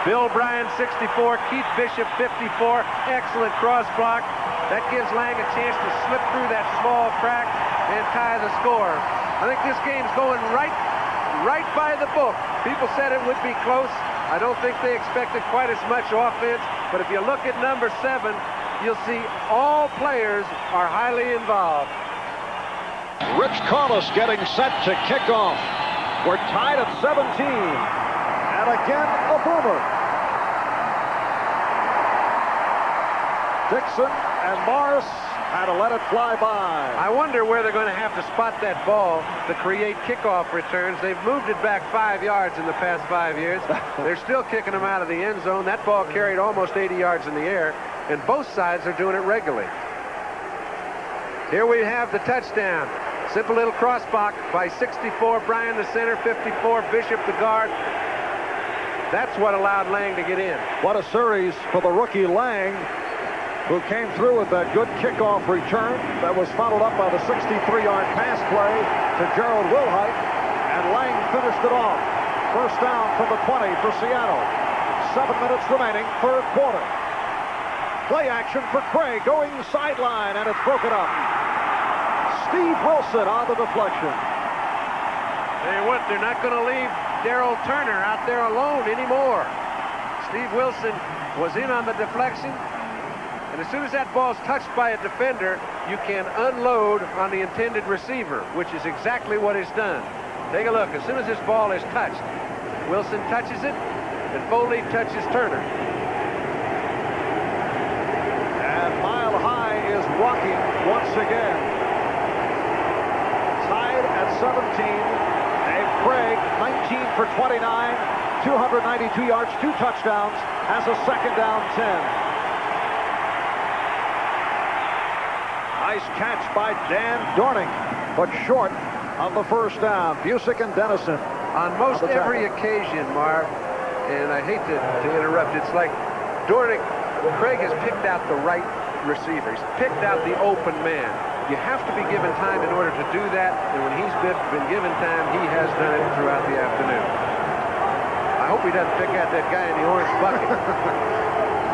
Bill Bryan, 64. Keith Bishop, 54. Excellent cross block. That gives Lang a chance to slip through that small crack and tie the score. I think this game's going right by the book. People said it would be close. I don't think they expected quite as much offense. But if you look at number 7, you'll see all players are highly involved. Rich Carlos getting set to kick off. We're tied at 17. And again, a boomer. Dixon and Morris had to let it fly by. I wonder where they're going to have to spot that ball to create kickoff returns. They've moved it back 5 yards in the past 5 years. They're still kicking them out of the end zone. That ball carried almost 80 yards in the air, and both sides are doing it regularly. Here we have the touchdown. Simple little cross block by 64, Bryan the center, 54, Bishop the guard. That's what allowed Lang to get in. What a series for the rookie Lang, who came through with that good kickoff return that was followed up by the 63-yard pass play to Gerald Wilhite, and Lang finished it off. First down from the 20 for Seattle. 7 minutes remaining, 3rd quarter. Play action for Craig going sideline, and it's broken up. Steve Wilson on the deflection. Tell you what, they're not going to leave Darrell Turner out there alone anymore. Steve Wilson was in on the deflection, and as soon as that ball's touched by a defender, you can unload on the intended receiver, which is exactly what is done. Take a look. As soon as this ball is touched, Wilson touches it, and Foley touches Turner. And Mile High is rocking once again. Tied at 17. Craig, 19 for 29, 292 yards, 2 touchdowns, has a 2nd down 10. Nice catch by Dan Dorning, but short of the 1st down. Busick and Dennison. On most every occasion, Marv, and I hate to interrupt, it's like Craig has picked out the right receiver. He's picked out the open man. You have to be given time in order to do that, and when he's been given time, he has done it throughout the afternoon. I hope he doesn't pick out that guy in the orange bucket.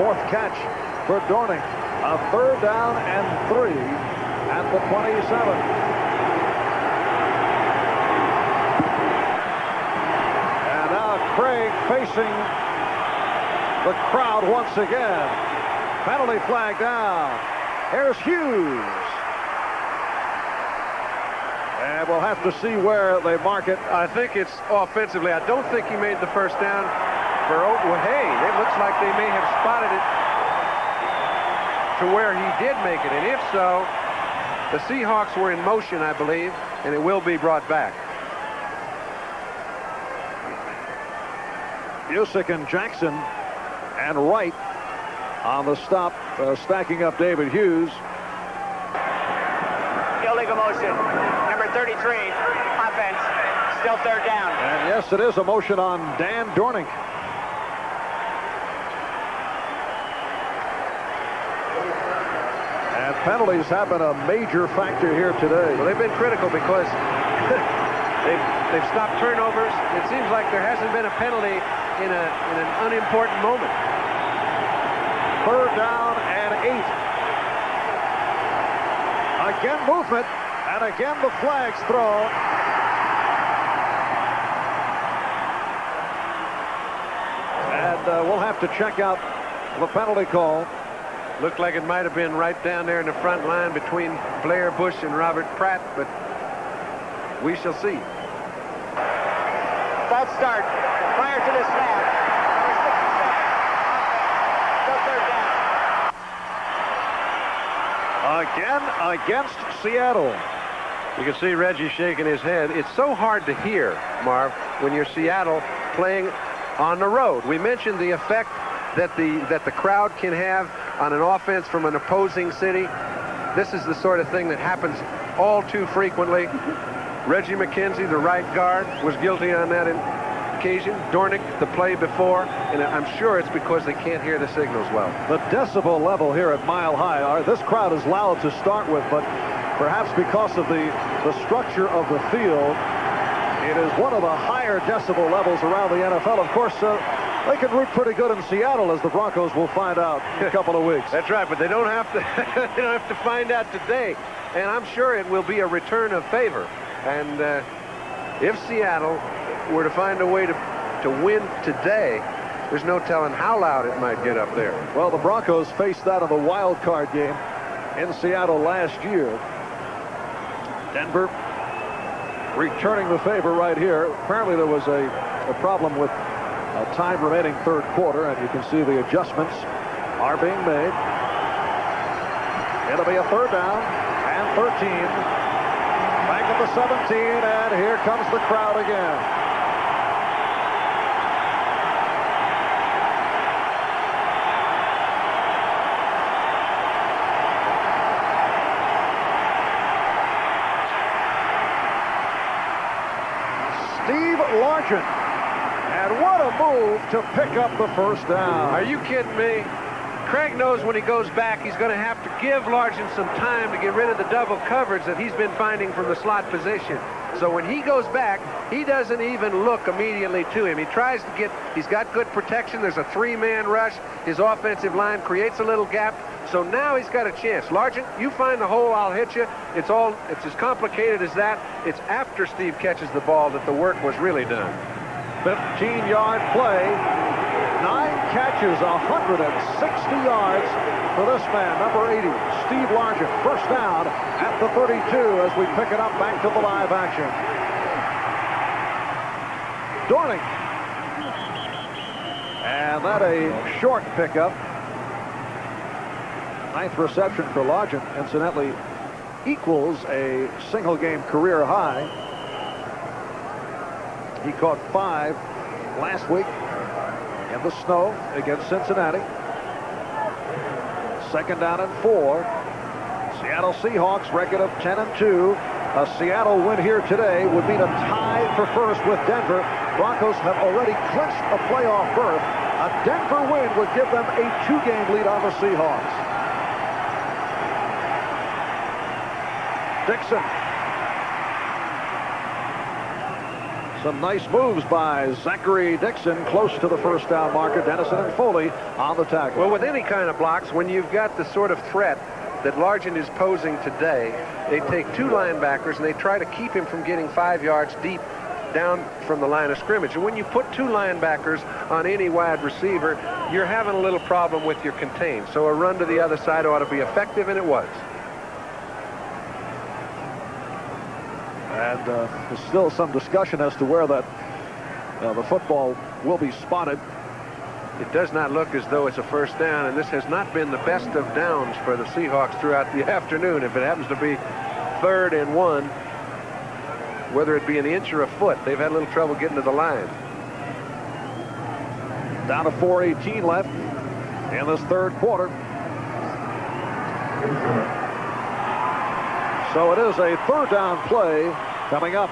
4th catch for Dorning. A 3rd down and 3 at the 27. And now Craig facing the crowd once again. Penalty flag down. Here's Hughes. And we'll have to see where they mark it. I think it's offensively. I don't think he made the 1st down for Well, hey, it looks like they may have spotted it to where he did make it. And if so, the Seahawks were in motion, I believe, and it will be brought back. Busick and Jackson and Wright on the stop, stacking up David Hughes. Illegal motion. Number 33, offense. Still third down. And yes, it is a motion on Dan Dornick. And penalties have been a major factor here today. Well, they've been critical because they've stopped turnovers. It seems like there hasn't been a penalty in an unimportant moment. Third down and 8. Again movement, and again the flag's thrown. And we'll have to check out the penalty call. Looked like it might have been right down there in the front line between Blair Bush and Robert Pratt, but we shall see. False start prior to the snap. Again against Seattle. You can see Reggie shaking his head. It's so hard to hear, Marv, when you're Seattle playing on the road. We mentioned the effect that the crowd can have on an offense from an opposing city. This is the sort of thing that happens all too frequently. Reggie McKenzie, the right guard, was guilty on that occasion. Dornick, the play before, and I'm sure it's because they can't hear the signals well. The decibel level here at Mile High, this crowd is loud to start with, but perhaps because of the structure of the field, it is one of the higher decibel levels around the NFL. Of course, they can root pretty good in Seattle, as the Broncos will find out in a couple of weeks. That's right, but they don't have to. They don't have to find out today, and I'm sure it will be a return of favor. And if Seattle were to find a way to win today, there's no telling how loud it might get up there. Well, the Broncos faced that in the wild card game in Seattle last year. Denver returning the favor right here. Apparently there was a problem with time remaining third quarter, and you can see the adjustments are being made. It'll be a third down and 13. Back at the 17, and here comes the crowd again. Steve Largent. And what a move to pick up the first down. Are you kidding me? Craig knows when he goes back, he's going to have to give Largent some time to get rid of the double coverage that he's been finding from the slot position. So when he goes back, he doesn't even look immediately to him. He tries to he's got good protection. There's a three-man rush. His offensive line creates a little gap. So now he's got a chance. Largent, you find the hole, I'll hit you. It's as complicated as that. It's after Steve catches the ball that the work was really done. 15-yard play, 9 catches, 160 yards for this man, number 80, Steve Largent. First down at the 32 as we pick it up back to the live action. Dornick. And that a short pickup. 9th reception for Largent, incidentally, equals a single-game career high. He caught 5 last week in the snow against Cincinnati. Second down and 4. Seattle Seahawks record of 10-2. A Seattle win here today would mean a tie for first with Denver. Broncos have already clinched a playoff berth. A Denver win would give them a 2-game lead on the Seahawks. Dixon. Some nice moves by Zachary Dixon close to the first down marker. Dennison and Foley on the tackle. Well, with any kind of blocks, when you've got the sort of threat that Largent is posing today, they take 2 linebackers and they try to keep him from getting 5 yards deep down from the line of scrimmage. And when you put 2 linebackers on any wide receiver, you're having a little problem with your contain. So a run to the other side ought to be effective, and it was. And there's still some discussion as to where that the football will be spotted. It does not look as though it's a first down, and this has not been the best of downs for the Seahawks throughout the afternoon. If it happens to be 3rd and 1, whether it be an inch or a foot, they've had a little trouble getting to the line. Down to 4:18 left in this third quarter. So it is a third down play coming up.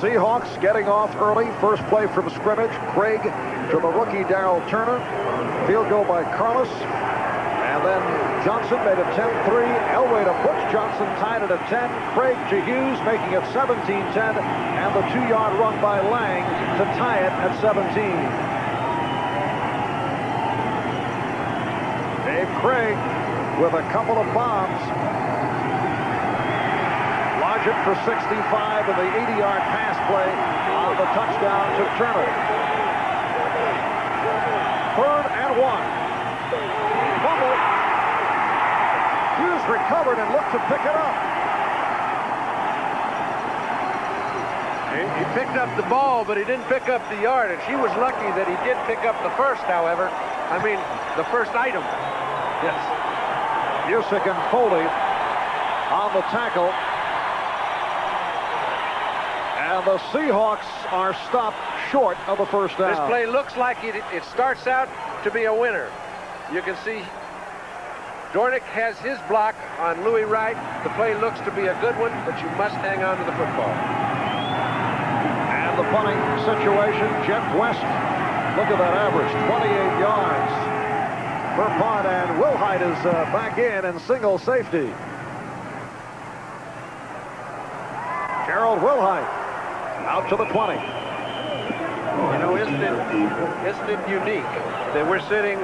Seahawks getting off early. First play from scrimmage. Craig to the rookie Darrell Turner. Field goal by Carlos. And then Johnson made a 10-3. Elway to Butch. Johnson tied it at 10. Craig to Hughes, making it 17-10. And the 2-yard run by Lang to tie it at 17. Dave Craig with a couple of bombs. Largent for 65 in the 80-yard pass play on the touchdown to Turner. 3rd and 1. Fumble. Hughes recovered and looked to pick it up. He picked up the ball, but he didn't pick up the yardage. He was lucky that he did pick up the first, however. I mean, the first item. Yes. Busick and Foley on the tackle. And the Seahawks are stopped short of the first down. This play looks like it starts out to be a winner. You can see Dornick has his block on Louis Wright. The play looks to be a good one, but you must hang on to the football. And the punting situation, Jeff West. Look at that average, 28 yards per punt, and Wilhite is back in single safety. Gerald Wilhite out to the 20. You know, isn't it unique that we're sitting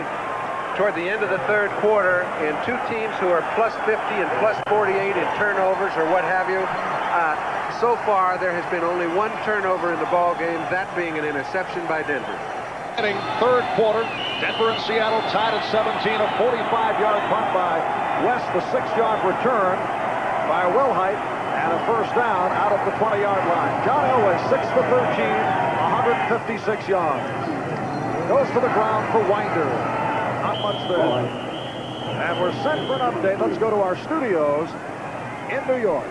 toward the end of the third quarter and two teams who are plus 50 and plus 48 in turnovers or what have you. So far, there has been only one turnover in the ball game, that being an interception by Denver. Third quarter, Denver and Seattle tied at 17. A 45-yard punt by West, the 6-yard return by Wilhite, and a first down out of the 20-yard line. John Elway, 6 for 13, 156 yards. Goes to the ground for Winder. Not much there. And we're set for an update. Let's go to our studios in New York.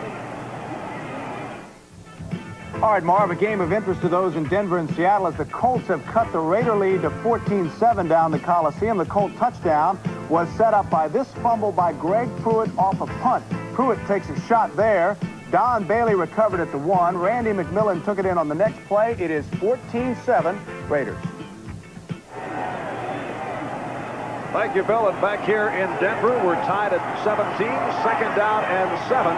All right, Marv, a game of interest to those in Denver and Seattle as the Colts have cut the Raider lead to 14-7 down the Coliseum. The Colt touchdown was set up by this fumble by Greg Pruitt off a punt. Pruitt takes a shot there. Don Bailey recovered at the 1. Randy McMillan took it in on the next play. It is 14-7 Raiders. Thank you, Bill. And back here in Denver, we're tied at 17. Second down and 7.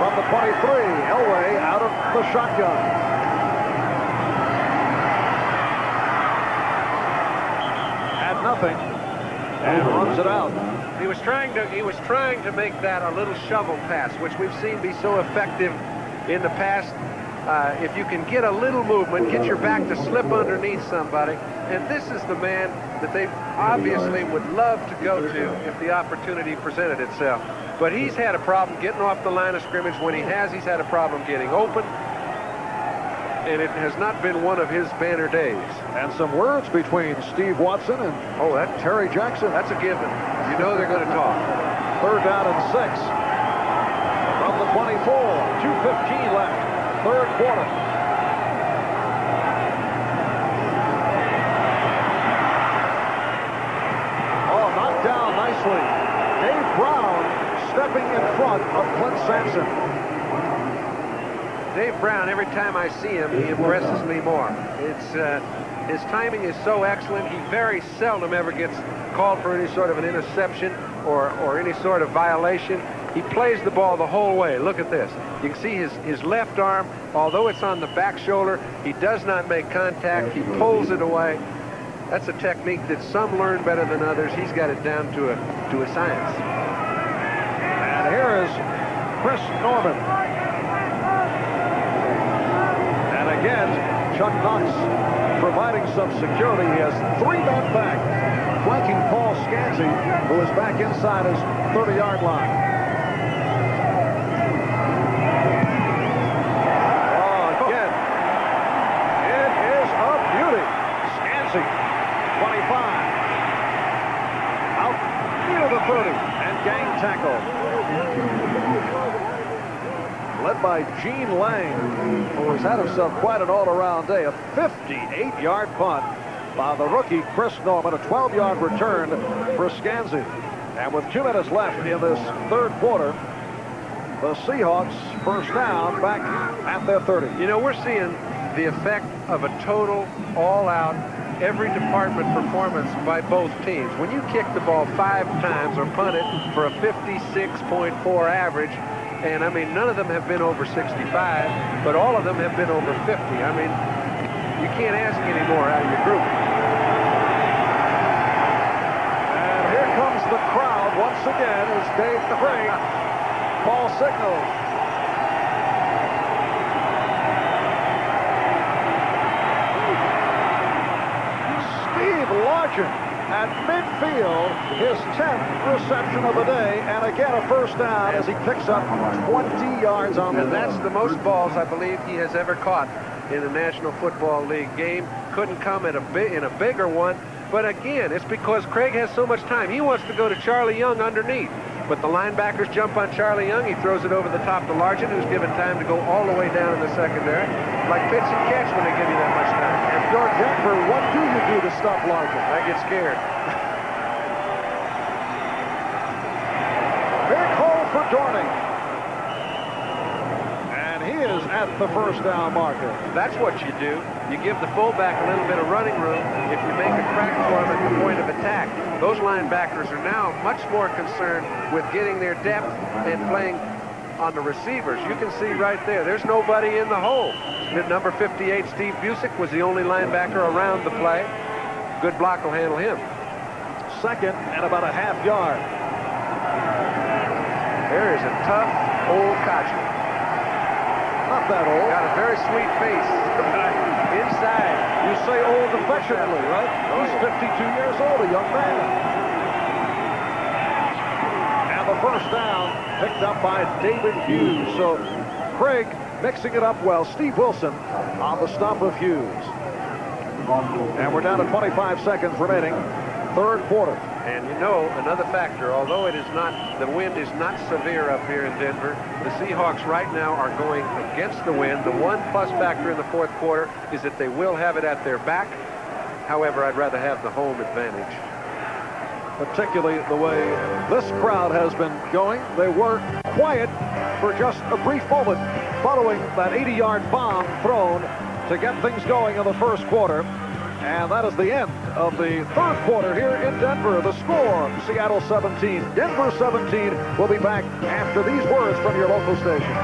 From the 23, Elway out of the shotgun. At nothing, and runs it out. He was trying to make that a little shovel pass, which we've seen be so effective in the past. If you can get a little movement, get your back to slip underneath somebody, and this is the man that they obviously would love to go to if the opportunity presented itself. But he's had a problem getting off the line of scrimmage. When he has, he's had a problem getting open. And it has not been one of his banner days. And some words between Steve Watson and Terry Jackson. That's a given. You know they're going to talk. Third down and 6. From the 24, 2:15 left. Third quarter. Oh, knocked down nicely. Dave Brown stepping in front of Clint Sampson. Dave Brown, every time I see him, he impresses me more. His timing is so excellent. He very seldom ever gets called for any sort of an interception or any sort of violation. He plays the ball the whole way. Look at this. You can see his left arm, although it's on the back shoulder, he does not make contact. He pulls it away. That's a technique that some learn better than others. He's got it down to a science. And here is Chris Norman. And again, Chuck Knox providing some security. He has 3 men back, flanking Paul Scansey, who is back inside his 30-yard line. Oh, again. It is a beauty. Scansey, 25. Out near the the 30 and gang tackle. Led by Gene Lang, who has had himself quite an all-around day. A 58-yard punt by the rookie Chris Norman, a 12-yard return for Scansey. And with 2 minutes left in this third quarter, the Seahawks first down back at their 30. You know, we're seeing the effect of a total, all-out, every department performance by both teams. When you kick the ball 5 times or punt it for a 56.4 average, and I mean, none of them have been over 65, but all of them have been over 50. I mean, you can't ask any more out of your group. And here comes the crowd once again as Dave Craig ball signals. Steve Largent at midfield, his 10th reception of the day, and again a first down as he picks up 20 yards on the And that's the most balls I believe he has ever caught in a National Football League game. Couldn't come in a bigger one, but again, it's because Craig has so much time. He wants to go to Charlie Young underneath, but the linebackers jump on Charlie Young. He throws it over the top to Largent, who's given time to go all the way down in the secondary, like pitch and catch when they give you that much time. If you're Denver, what do you do to stop Largent? I get scared. Big hole for Dorning. And he is at the first down marker. That's what you do. You give the fullback a little bit of running room if you make a crack for him at the point of attack. Those linebackers are now much more concerned with getting their depth and playing on the receivers. You can see right there, there's nobody in the hole. The number 58, Steve Busick, was the only linebacker around the play. Good block will handle him. Second and about a half yard. There is a tough old codger. Not that old. Got a very sweet face. Inside. You say old affectionately, right? He's 52 years old, a young man. And the first down picked up by David Hughes. So Craig mixing it up well. Steve Wilson on the stump of Hughes. And we're down to 25 seconds remaining. Third quarter. And you know, another factor, although it is not, the wind is not severe up here in Denver, the Seahawks right now are going against the wind. The one plus factor in the fourth quarter is that they will have it at their back. However, I'd rather have the home advantage. Particularly the way this crowd has been going. They were quiet for just a brief moment following that 80-yard bomb thrown to get things going in the first quarter. And that is the end of the third quarter here in Denver. The score, Seattle 17, Denver 17. We'll be back after these words from your local station.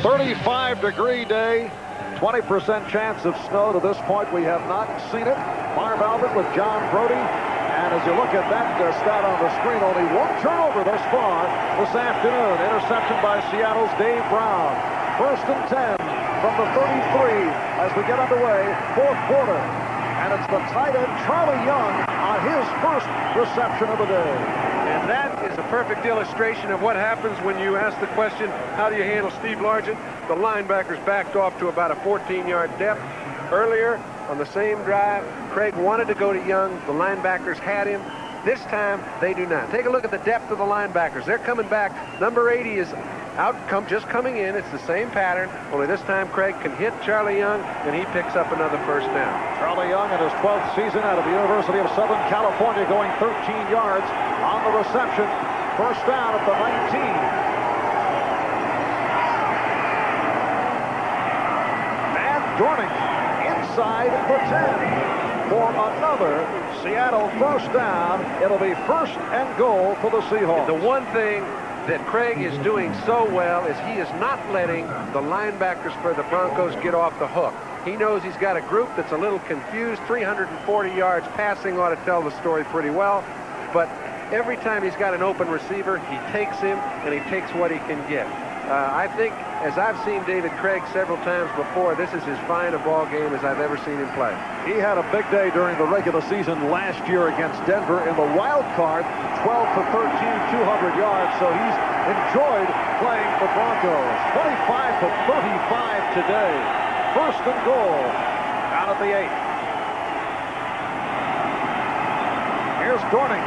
35-degree day, 20% chance of snow. To this point, we have not seen it. Marv Albert with John Brody. And as you look at that stat on the screen, only one turnover thus far this afternoon. Interception by Seattle's Dave Brown. First and 10 from the 33 as we get underway, fourth quarter. And it's the tight end, Charlie Young, on his first reception of the day. And that is a perfect illustration of what happens when you ask the question, how do you handle Steve Largent? The linebackers backed off to about a 14-yard depth. Earlier on the same drive, Craig wanted to go to Young. The linebackers had him. This time, they do not. Take a look at the depth of the linebackers. They're coming back. Number 80 is just coming in. It's the same pattern, only this time Craig can hit Charlie Young, and he picks up another first down. Charlie Young in his 12th season out of the University of Southern California, going 13 yards on the reception. First down at the 19. And Dorning inside the 10 for another Seattle first down. It'll be first and goal for the Seahawks. The one thing that Craig is doing so well is he is not letting the linebackers for the Broncos get off the hook. He knows he's got a group that's a little confused. 340 yards passing ought to tell the story pretty well. But every time he's got an open receiver, he takes him, and he takes what he can get. I think, as I've seen David Craig several times before, this is as fine a ball game as I've ever seen him play. He had a big day during the regular season last year against Denver in the wild card, 12 for 13, 200 yards, so he's enjoyed playing the Broncos. 25 for 35 today. First and goal out at the 8. Here's Dorning.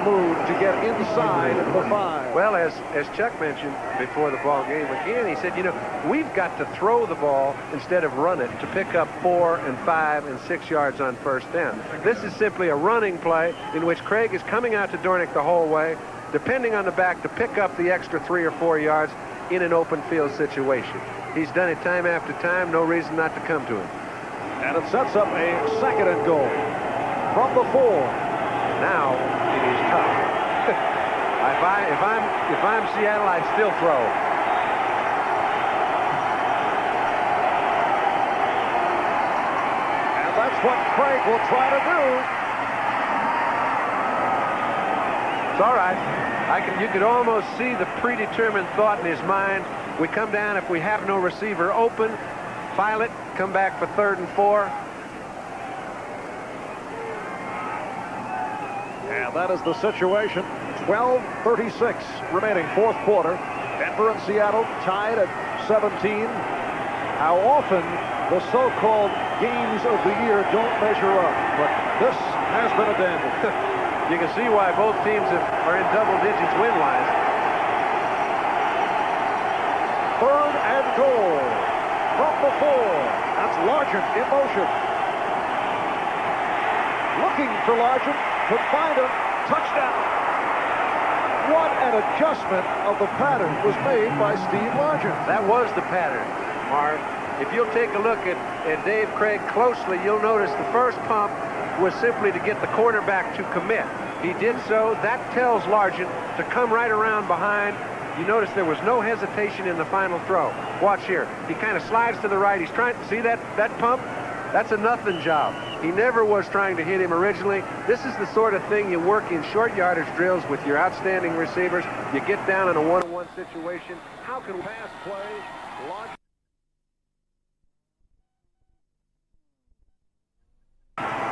mood to get inside the 5. Well, as Chuck mentioned before the ball game again, he said, you know, we've got to throw the ball instead of run it to pick up 4 and 5 and 6 yards on first down. This is simply a running play in which Craig is coming out to Dornick the whole way, depending on the back to pick up the extra 3 or 4 yards in an open field situation. He's done it time after time. No reason not to come to him. And it sets up a 2nd and goal from the 4. Now it is tough. if I'm Seattle, I'd still throw. And that's what Craig will try to do. It's all right. You could almost see the predetermined thought in his mind. We come down if we have no receiver open, file it, come back for 3rd and 4. And that is the situation. 12:36 remaining, 4th quarter. Denver and Seattle tied at 17. How often the so-called games of the year don't measure up, but this has been a dandy. You can see why both teams are in double digits win-wise. 3rd and goal from the 4. That's Largent in motion. Looking for Largent, could find him. Touchdown. What an adjustment of the pattern was made by Steve Largent. That was the pattern, Marv. If you'll take a look at Dave Craig closely, you'll notice the first pump was simply to get the quarterback to commit. He did so. That tells Largent to come right around behind. You notice there was no hesitation in the final throw. Watch here. He kind of slides to the right. He's trying to see that pump. That's a nothing job. He never was trying to hit him originally. This is the sort of thing you work in short yardage drills with your outstanding receivers. You get down in a one-on-one situation. How can pass play? Largent.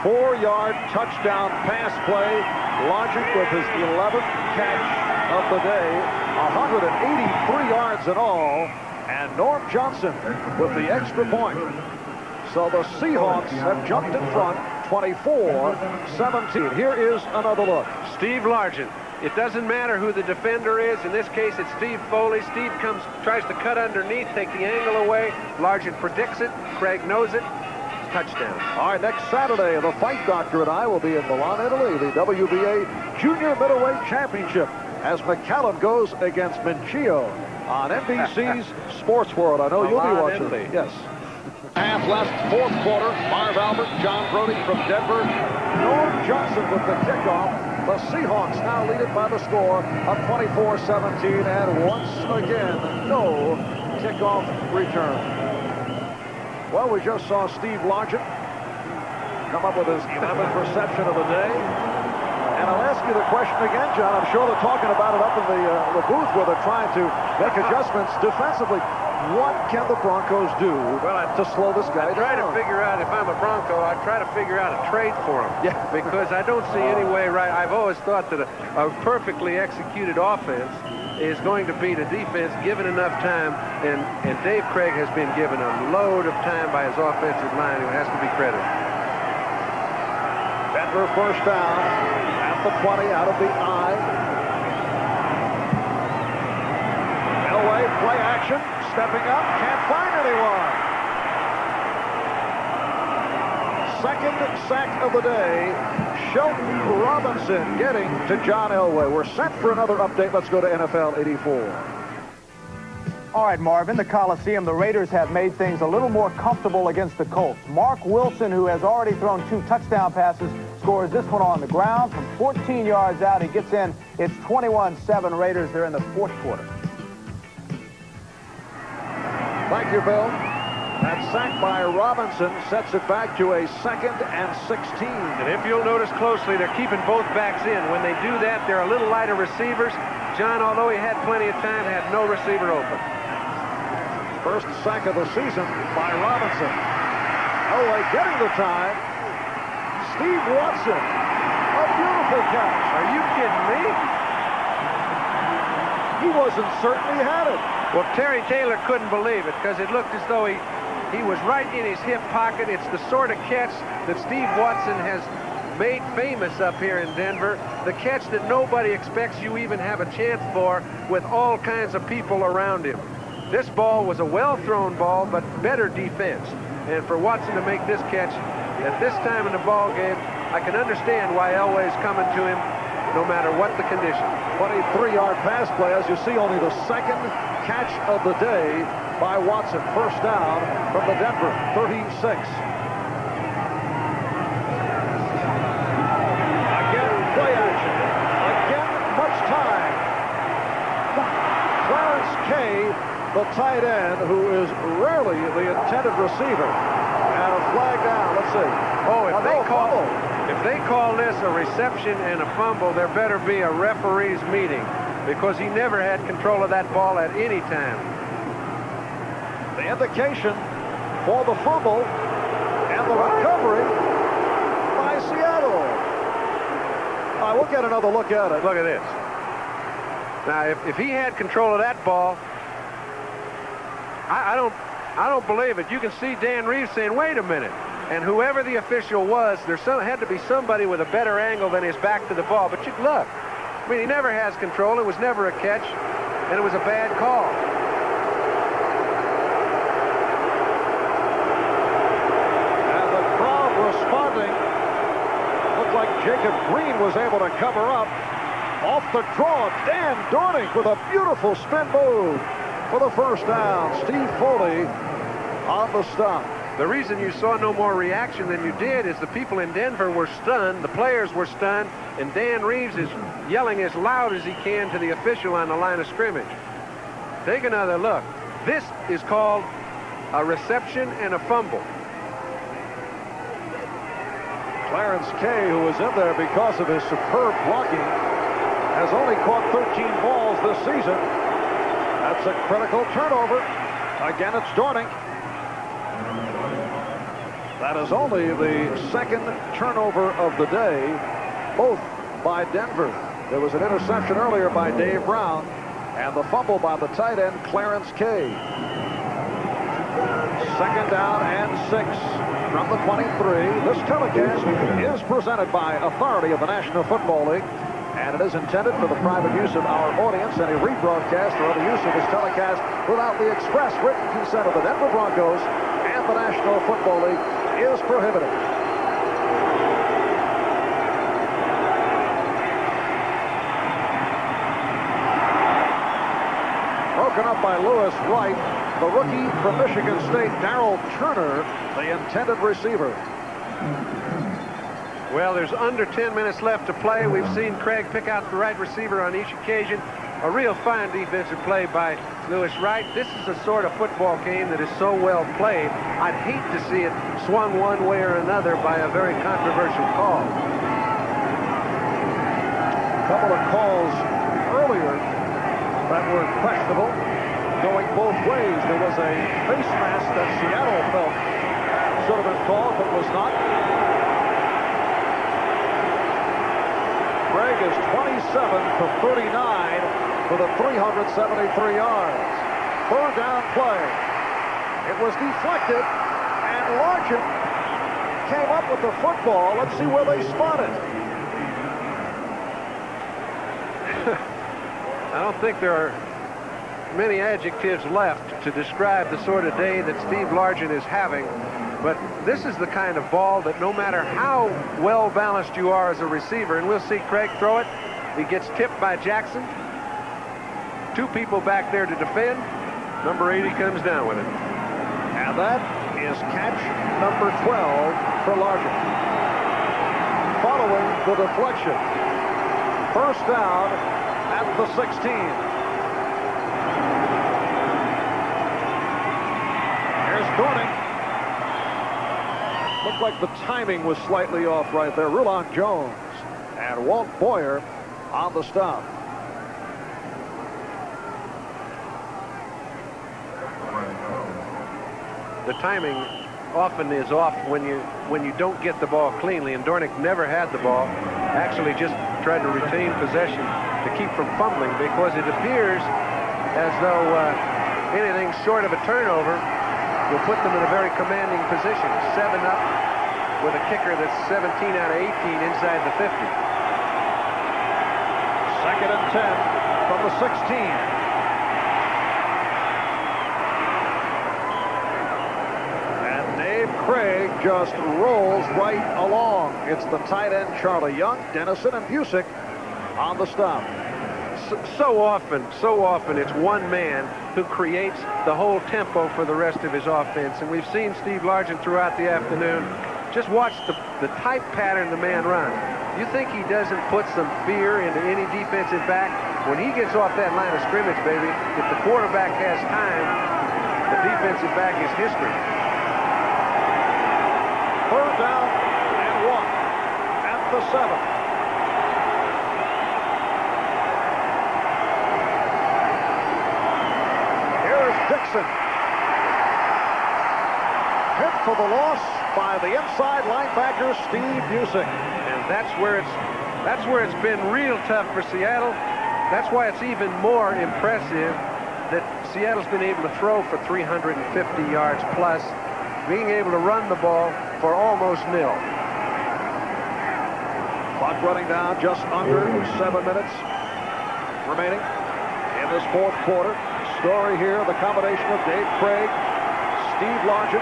4-yard touchdown pass play. Largent with his 11th catch of the day. 183 yards in all. And Norm Johnson with the extra point. So the Seahawks have jumped in front, 24-17. Here is another look. Steve Largent. It doesn't matter who the defender is. In this case, it's Steve Foley. Steve tries to cut underneath, take the angle away. Largent predicts it. Craig knows it. Touchdown. All right, next Saturday, the Fight Doctor and I will be in Milan, Italy, the WBA Junior Middleweight Championship, as McCallum goes against Mincio on NBC's Sports World. I know you'll be watching. Italy. Yes. Half left, 4th quarter. Marv Albert, John Brody from Denver. Norm Johnson with the kickoff. The Seahawks now lead it by the score of 24-17, and once again, no kickoff return. Well, we just saw Steve Largent come up with his 11th reception of the day. And I'll ask you the question again, John. I'm sure they're talking about it up in the booth where they're trying to make adjustments defensively. What can the Broncos do to slow this guy down? I try to figure out, if I'm a Bronco, I try to figure out a trade for him. Yeah. Because I don't see any way right. I've always thought that a perfectly executed offense is going to beat a defense given enough time, and Dave Craig has been given a load of time by his offensive line who has to be credited. Denver first down at the 20 out of the I. Elway, play action, stepping up, can't find anyone. Second sack of the day. Shelton Robinson getting to John Elway. We're set for another update. Let's go to NFL 84. All right, Marv, in the Coliseum, the Raiders have made things a little more comfortable against the Colts. Mark Wilson, who has already thrown 2 touchdown passes, scores this one on the ground from 14 yards out. He gets in. It's 21-7 Raiders. They're in the 4th quarter. Thank you, Bill. That sack by Robinson sets it back to a 2nd and 16. And if you'll notice closely, they're keeping both backs in. When they do that, they're a little lighter receivers. John, although he had plenty of time, had no receiver open. First sack of the season by Robinson. Elway getting the time. Steve Watson. A beautiful catch. Are you kidding me? He wasn't certain he had it. Well, Terry Taylor couldn't believe it because it looked as though he was right in his hip pocket. It's the sort of catch that Steve Watson has made famous up here in Denver, the catch that nobody expects you even have a chance for with all kinds of people around him. This ball was a well-thrown ball, but better defense. And for Watson to make this catch at this time in the ball game, I can understand why Elway's coming to him no matter what the condition. 23-yard pass play. As you see, only the second catch of the day by Watson. First down from the Denver 36. Again, play action. Again, much time. Clarence Kay, the tight end, who is rarely the intended receiver. And a flag down. Let's see. Oh, if they call this a reception and a fumble, there better be a referee's meeting, because he never had control of that ball at any time. The indication for the fumble and the recovery by Seattle. All right, we'll get another look at it. Look at this. Now, if he had control of that ball, I don't believe it. You can see Dan Reeves saying, wait a minute. And whoever the official was, had to be somebody with a better angle than his back to the ball. But you look, I mean, he never has control. It was never a catch, and it was a bad call. And the crowd responding. Looked like Jacob Green was able to cover up. Off the draw, Dan Dornick with a beautiful spin move for the first down. Steve Foley on the stop. The reason you saw no more reaction than you did is the people in Denver were stunned, the players were stunned, and Dan Reeves is yelling as loud as he can to the official on the line of scrimmage. Take another look. This is called a reception and a fumble. Clarence Kay, who was in there because of his superb blocking, has only caught 13 balls this season. That's a critical turnover. Again, it's Dornick. That is only the second turnover of the day, both by Denver. There was an interception earlier by Dave Brown, and the fumble by the tight end, Clarence Kay. Second down and 6 from the 23. This telecast is presented by authority of the National Football League, and it is intended for the private use of our audience. Any rebroadcast or other use of this telecast without the express written consent of the Denver Broncos and the National Football League is prohibited. Broken up by Lewis Wright, the rookie from Michigan State, Darrell Turner, the intended receiver. Well, there's under 10 minutes left to play. We've seen Craig pick out the right receiver on each occasion. A real fine defensive play by Lewis Wright. This is a sort of football game that is so well played, I'd hate to see it swung one way or another by a very controversial call. A couple of calls earlier that were questionable, going both ways. There was a face mask that Seattle felt should have been called, but was not. Craig is 27 for 39 for the 373 yards. Third down play. It was deflected, and Larkin came up with the football. Let's see where they spot it. I don't think there are many adjectives left to describe the sort of day that Steve Largent is having. But this is the kind of ball that no matter how well balanced you are as a receiver, and we'll see Craig throw it, he gets tipped by Jackson. Two people back there to defend. Number 80 comes down with it. And that is catch number 12 for Largent. Following the deflection. First down at the 16. Here's Dornick. Looked like the timing was slightly off right there. Rulon Jones and Walt Boyer on the stop. The timing often is off when you don't get the ball cleanly, and Dornick never had the ball. Actually just tried to retain possession to keep from fumbling, because it appears as though anything short of a turnover will put them in a very commanding position. 7 up, with a kicker that's 17 out of 18 inside the 50. 2nd and 10 from the 16. Craig just rolls right along. It's the tight end Charlie Young, Dennison, and Busick on the stop. So often it's one man who creates the whole tempo for the rest of his offense. And we've seen Steve Largent throughout the afternoon. Just watch the type pattern the man runs. You think he doesn't put some fear into any defensive back? When he gets off that line of scrimmage, baby, if the quarterback has time, the defensive back is history. 3rd down and 1 at the 7. Here's Dixon. Hit for the loss by the inside linebacker Steve Busick. And that's where it's been real tough for Seattle. That's why it's even more impressive that Seattle's been able to throw for 350 yards plus, being able to run the ball for almost nil. Clock running down, just under 7 minutes remaining in this 4th quarter. Story here, the combination of Dave Craig, Steve Largent,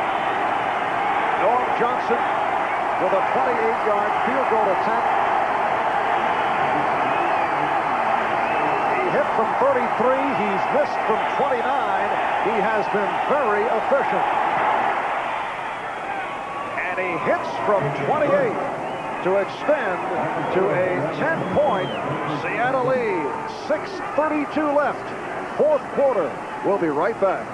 Norm Johnson with a 28-yard field goal attempt. He hit from 33. He's missed from 29. He has been very efficient. And he hits from 28 to extend to a 10-point Seattle lead. 6:32 left. 4th quarter. We'll be right back.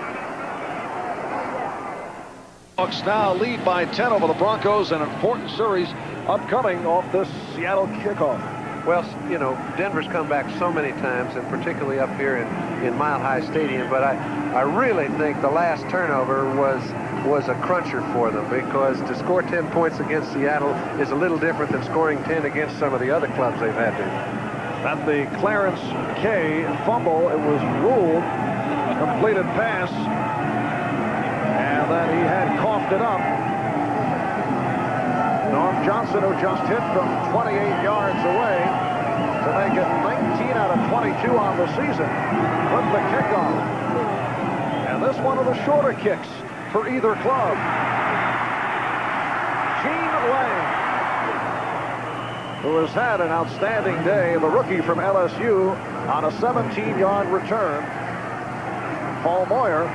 Seahawks now lead by 10 over the Broncos. An important series upcoming off this Seattle kickoff. Well, you know, Denver's come back so many times, and particularly up here in Mile High Stadium, but I really think the last turnover was a cruncher for them, because to score 10 points against Seattle is a little different than scoring 10 against some of the other clubs they've had to. At the Clarence K fumble, it was ruled completed pass, and then he had coughed it up. Norm Johnson, who just hit from 28 yards away to make it 19 out of 22 on the season, put the kickoff. And this one of the shorter kicks for either club. Gene Lang, who has had an outstanding day, the rookie from LSU, on a 17-yard return. Paul Moyer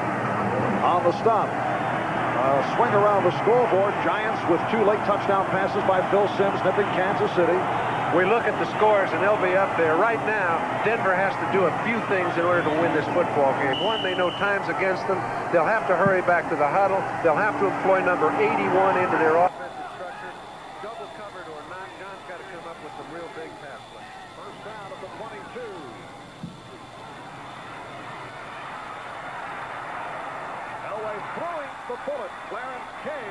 on the stop. Swing around the scoreboard. Giants with 2 late touchdown passes by Phil Simms nipping Kansas City. We look at the scores, and they'll be up there. Right now, Denver has to do a few things in order to win this football game. One, they know time's against them. They'll have to hurry back to the huddle. They'll have to employ number 81 into their offensive structure. Double covered or not, John's got to come up with some real big pass plays. 1st down at the 22. Elway throwing the bullet. Clarence Kay,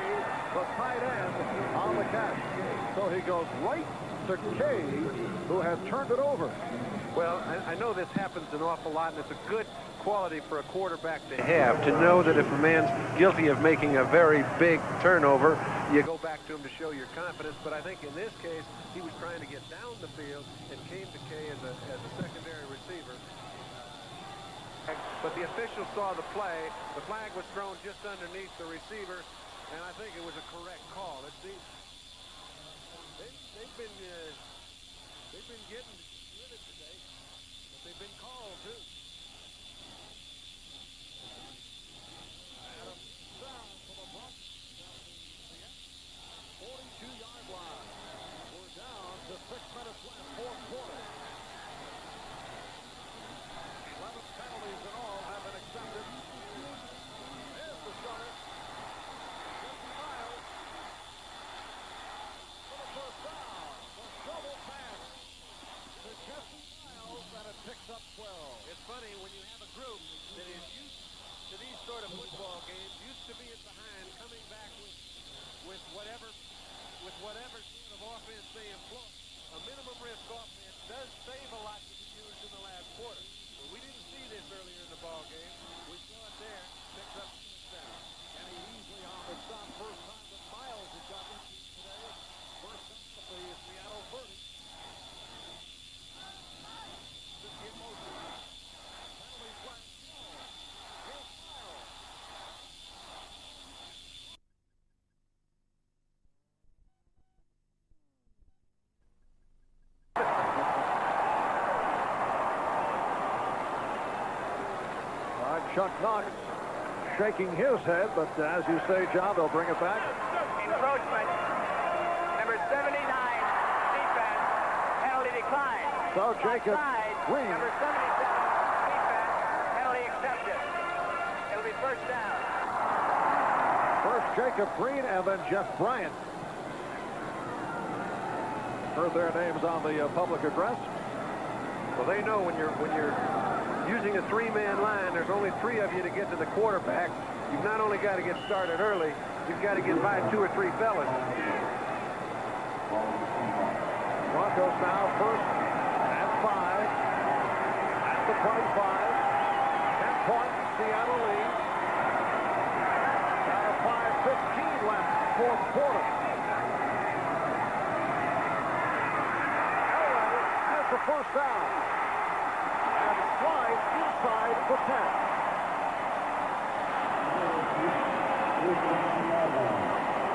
the tight end, on the catch. So he goes right to Kay, who has turned it over. Well, I know this happens an awful lot, and it's a good quality for a quarterback to have, to know that if a man's guilty of making a very big turnover, you go back to him to show your confidence. But I think in this case, he was trying to get down the field and came to Kay as a secondary receiver. But the official saw the play. The flag was thrown just underneath the receiver, and I think it was a correct call. Let's see. They've been getting with it today, but they've been called too. Adam down for the Broncos. 42-yard line. We're down to 6 minutes left, 4th quarter. 11 penalties in all have been accepted. There's the center. Miles for the 1st down. The double pass to Jesse Miles, and it picks up 12. It's funny when you have a group that is used to these sort of football games, used to be at behind, coming back with whatever sort of offense they employ. A minimum risk offense does Chuck Knox shaking his head, but as you say, John, they'll bring it back. Encroachment. Number 79, defense. Penalty declined. So Jacob Green. Number 77, defense. Penalty accepted. It'll be first down. First Jacob Green and then Jeff Bryant. Heard their names on the public address. Well, they know when you're using a three-man line, there's only three of you to get to the quarterback. You've not only got to get started early, you've got to get by two or three fellas. Broncos now first and 5 at the 25. 10 points, Seattle lead. Now 5:15 left, fourth quarter. Elway has the first down and slides inside the 10.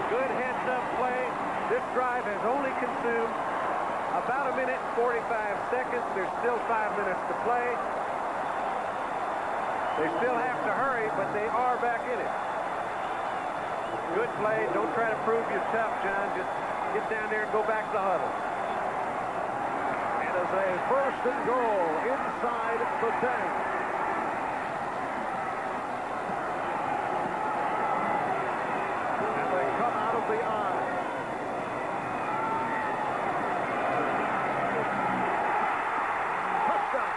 Good heads-up play. This drive has only consumed about 1 minute and 45 seconds. There's still 5 minutes to play. They still have to hurry, but they are back in it. Good play. Don't try to prove you're tough, John. Just get down there and go back to the huddle. It is a first and goal inside the 10. The eye. Touchdown.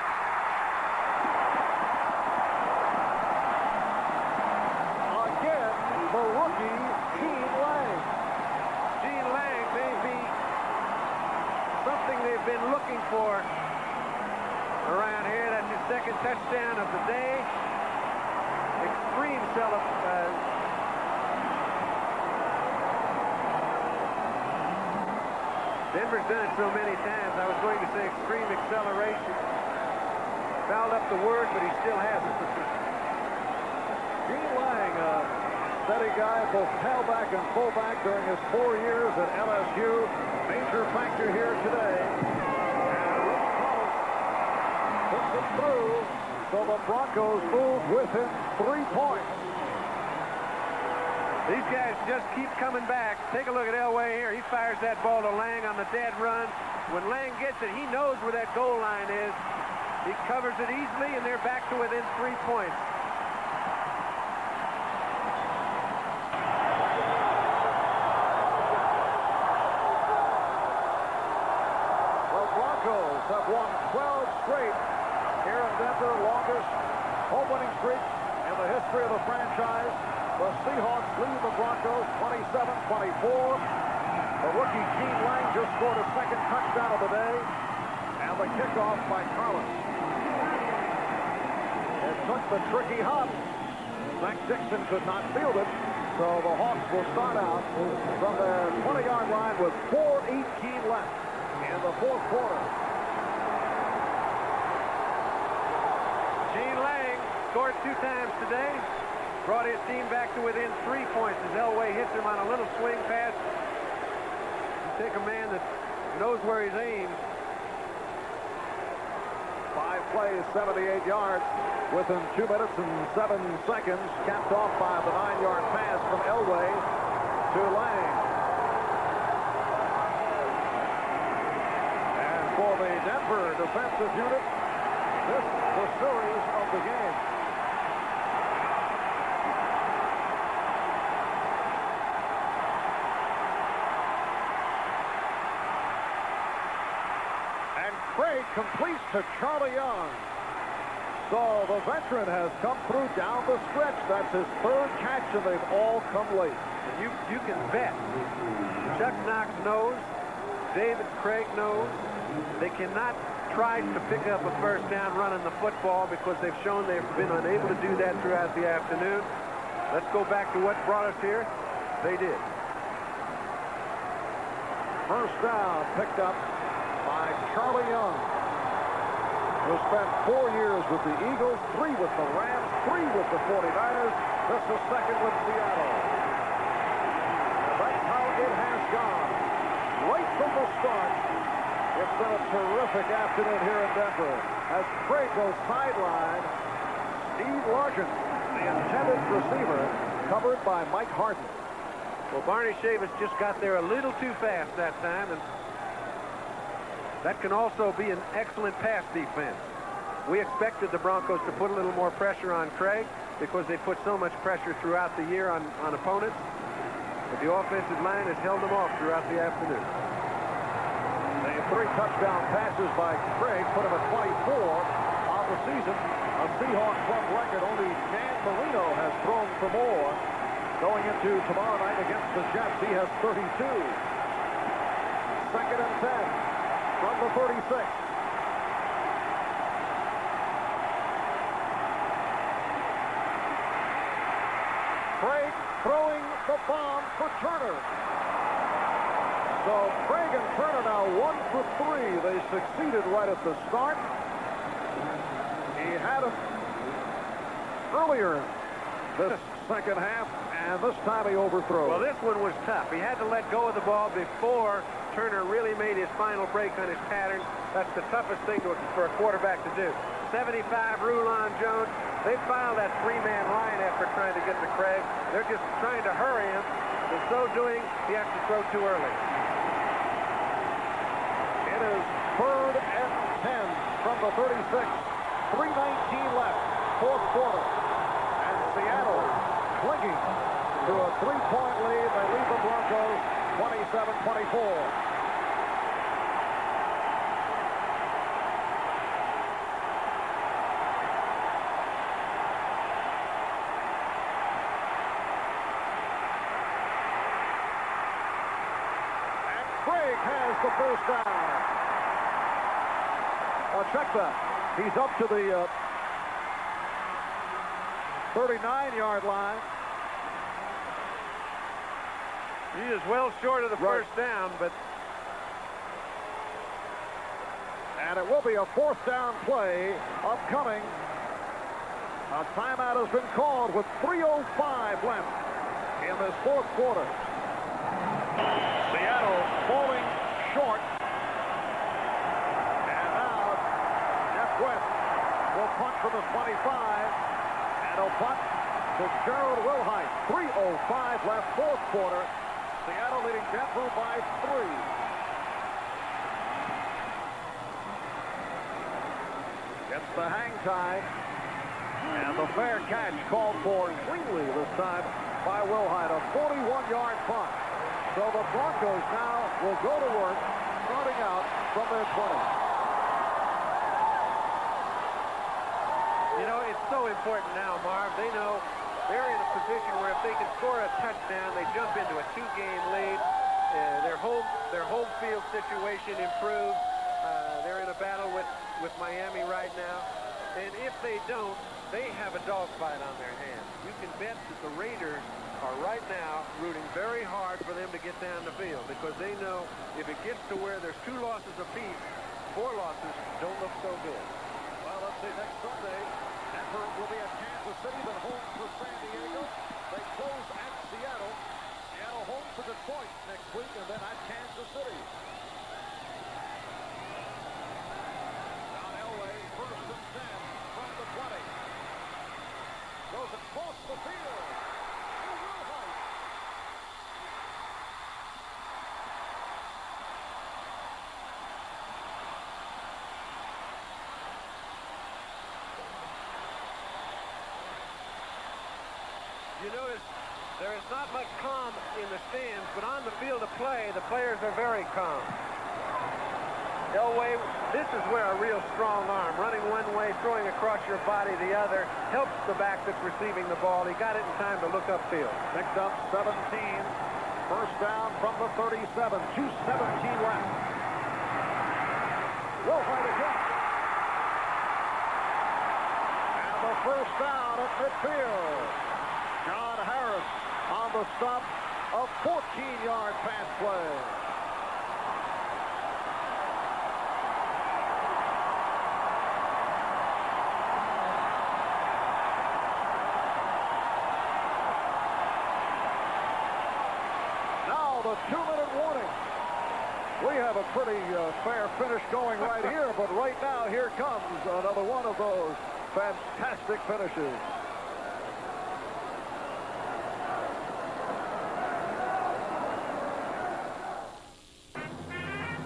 Again, the rookie, Gene Lang. Gene Lang may be something they've been looking for around here. That's his second touchdown of the day. Extreme celebration. Denver's done it so many times. I was going to say extreme acceleration. Fouled up the word, but he still has it. Gene Lang, a steady guy, both tailback and fullback during his 4 years at LSU. Major factor here today. And Rick Thomas puts it through, so the Broncos move within 3 points. These guys just keep coming back. Take a look at Elway here. He fires that ball to Lang on the dead run. When Lang gets it, he knows where that goal line is. He covers it easily, and they're back to within 3 points. The Broncos have won 12 straight here in Denver, longest home winning streak in the history of the franchise. The Seahawks lead the Broncos 27-24. The rookie Gene Lang just scored a second touchdown of the day. And the kickoff by Collins. It took the tricky hop. Zach Dixon could not field it. So the Hawks will start out from their 20-yard line with 4:18 left in the fourth quarter. Gene Lang scored 2 times today. Brought his team back to within 3 points as Elway hits him on a little swing pass. You take a man that knows where he's aimed. 5 plays, 78 yards within 2 minutes and 7 seconds, capped off by the 9-yard pass from Elway to Lang. And for the Denver defensive unit, this is the series of the game. Craig completes to Charlie Young. So the veteran has come through down the stretch. That's his 3rd catch, and they've all come late. And you can bet. Chuck Knox knows. David Craig knows. They cannot try to pick up a first down running the football because they've shown they've been unable to do that throughout the afternoon. Let's go back to what brought us here. They did. First down picked up by Charlie Young, who spent 4 years with the Eagles, 3 with the Rams, 3 with the 49ers. This is 2nd with Seattle. And that's how it has gone. Right from the start, it's been a terrific afternoon here in Denver as Craig goes sideline. Steve Larkin, the intended receiver, covered by Mike Harden. Well, Barney Chavis just got there a little too fast that time, and that can also be an excellent pass defense. We expected the Broncos to put a little more pressure on Craig because they put so much pressure throughout the year on opponents. But the offensive line has held them off throughout the afternoon. The 3 touchdown passes by Craig put him at 24 on the season. A Seahawks club record. Only Dan Marino has thrown for more. Going into tomorrow night against the Jets, he has 32. 2nd and 10 from the 36. Craig throwing the bomb for Turner. So Craig and Turner now 1 for 3. They succeeded right at the start. He had him earlier this second half, and this time he overthrows. Well, this one was tough. He had to let go of the ball before Turner really made his final break on his pattern. That's the toughest thing for a quarterback to do. 75, Rulon Jones. They filed that 3-man line after trying to get to Craig. They're just trying to hurry him. In so doing, he has to throw too early. It is 3rd and 10 from the 36. 3:19 left, 4th quarter. And Seattle clinging to a 3-point lead. They lead the Broncos 27-24. Craig has the first down. Check that. He's up to the 39-yard line. He is well short of the first down, but... And it will be a 4th down play upcoming. A timeout has been called with 3:05 left in this 4th quarter. Seattle falling short. And now Jeff West will punt from the 25. And he'll punt to Gerald Wilhite. 3:05 left, 4th quarter. Seattle leading Denver by 3. Gets the hang time. And the fair catch called for cleanly this time by Wilhite. A 41-yard punt. So the Broncos now will go to work, starting out from their 20. You know, it's so important now, Marv. They know they're in a position where if they can score a touchdown, they jump into a 2-game lead. Their home field situation improves. They're in a battle with Miami right now. And if they don't, they have a dogfight on their hands. You can bet that the Raiders are right now rooting very hard for them to get down the field because they know if it gets to where there's 2 losses apiece, 4 losses don't look so good. Well, let's see, next Sunday, Denver will be at Kansas City, then home for San Diego. They close at Seattle. Seattle home for Detroit next week, and then at Kansas City. John Elway, 1st and 10 from the 20. Goes across the field. You notice there is not much calm in the stands, but on the field of play, the players are very calm. Elway, this is where a real strong arm, running one way, throwing across your body the other, helps the back that's receiving the ball. He got it in time to look upfield. Picked up 17. First down from the 37. 2:17 left. Wilhite again. And the first down at midfield. John Harris on the stop, a 14-yard pass play. Now the 2-minute warning. We have a pretty fair finish going right here, but right now here comes another one of those fantastic finishes.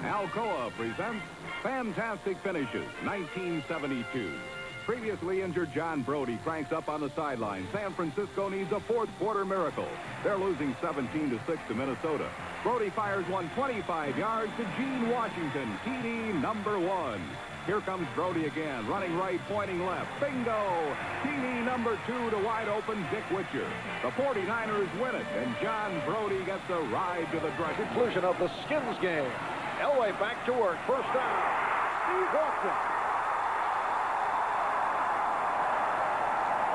Alcoa presents Fantastic Finishes, 1972. Previously injured John Brody cranks up on the sideline. San Francisco needs a fourth quarter miracle. They're losing 17-6 to Minnesota. Brody fires one 25 yards to Gene Washington, TD number 1. Here comes Brody again, running right, pointing left. Bingo! TD number 2 to wide open Dick Witcher. The 49ers win it, and John Brody gets a ride to the dressing. Conclusion of the Skins game. Elway back to work. First down. Steve Watson.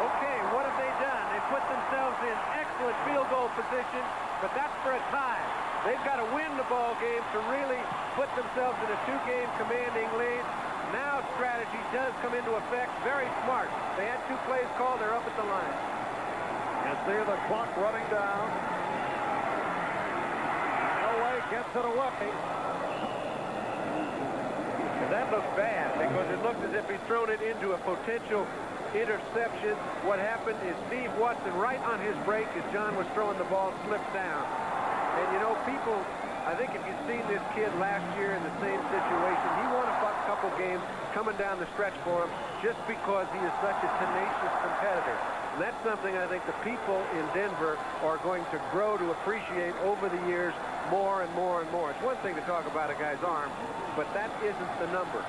Okay, what have they done? They put themselves in excellent field goal position, but that's for a tie. They've got to win the ball game to really put themselves in a two-game commanding lead. Now strategy does come into effect. Very smart. They had 2 plays called. They're up at the line. You see the clock running down. Elway gets it away. And that looked bad because it looked as if he'd thrown it into a potential interception. What happened is Steve Watson, right on his break as John was throwing the ball, slipped down. And, you know, people, I think if you've seen this kid last year in the same situation, he won a couple games coming down the stretch for him just because he is such a tenacious competitor. And that's something I think the people in Denver are going to grow to appreciate over the years more and more and more. It's one thing to talk about a guy's arm, but that isn't the number.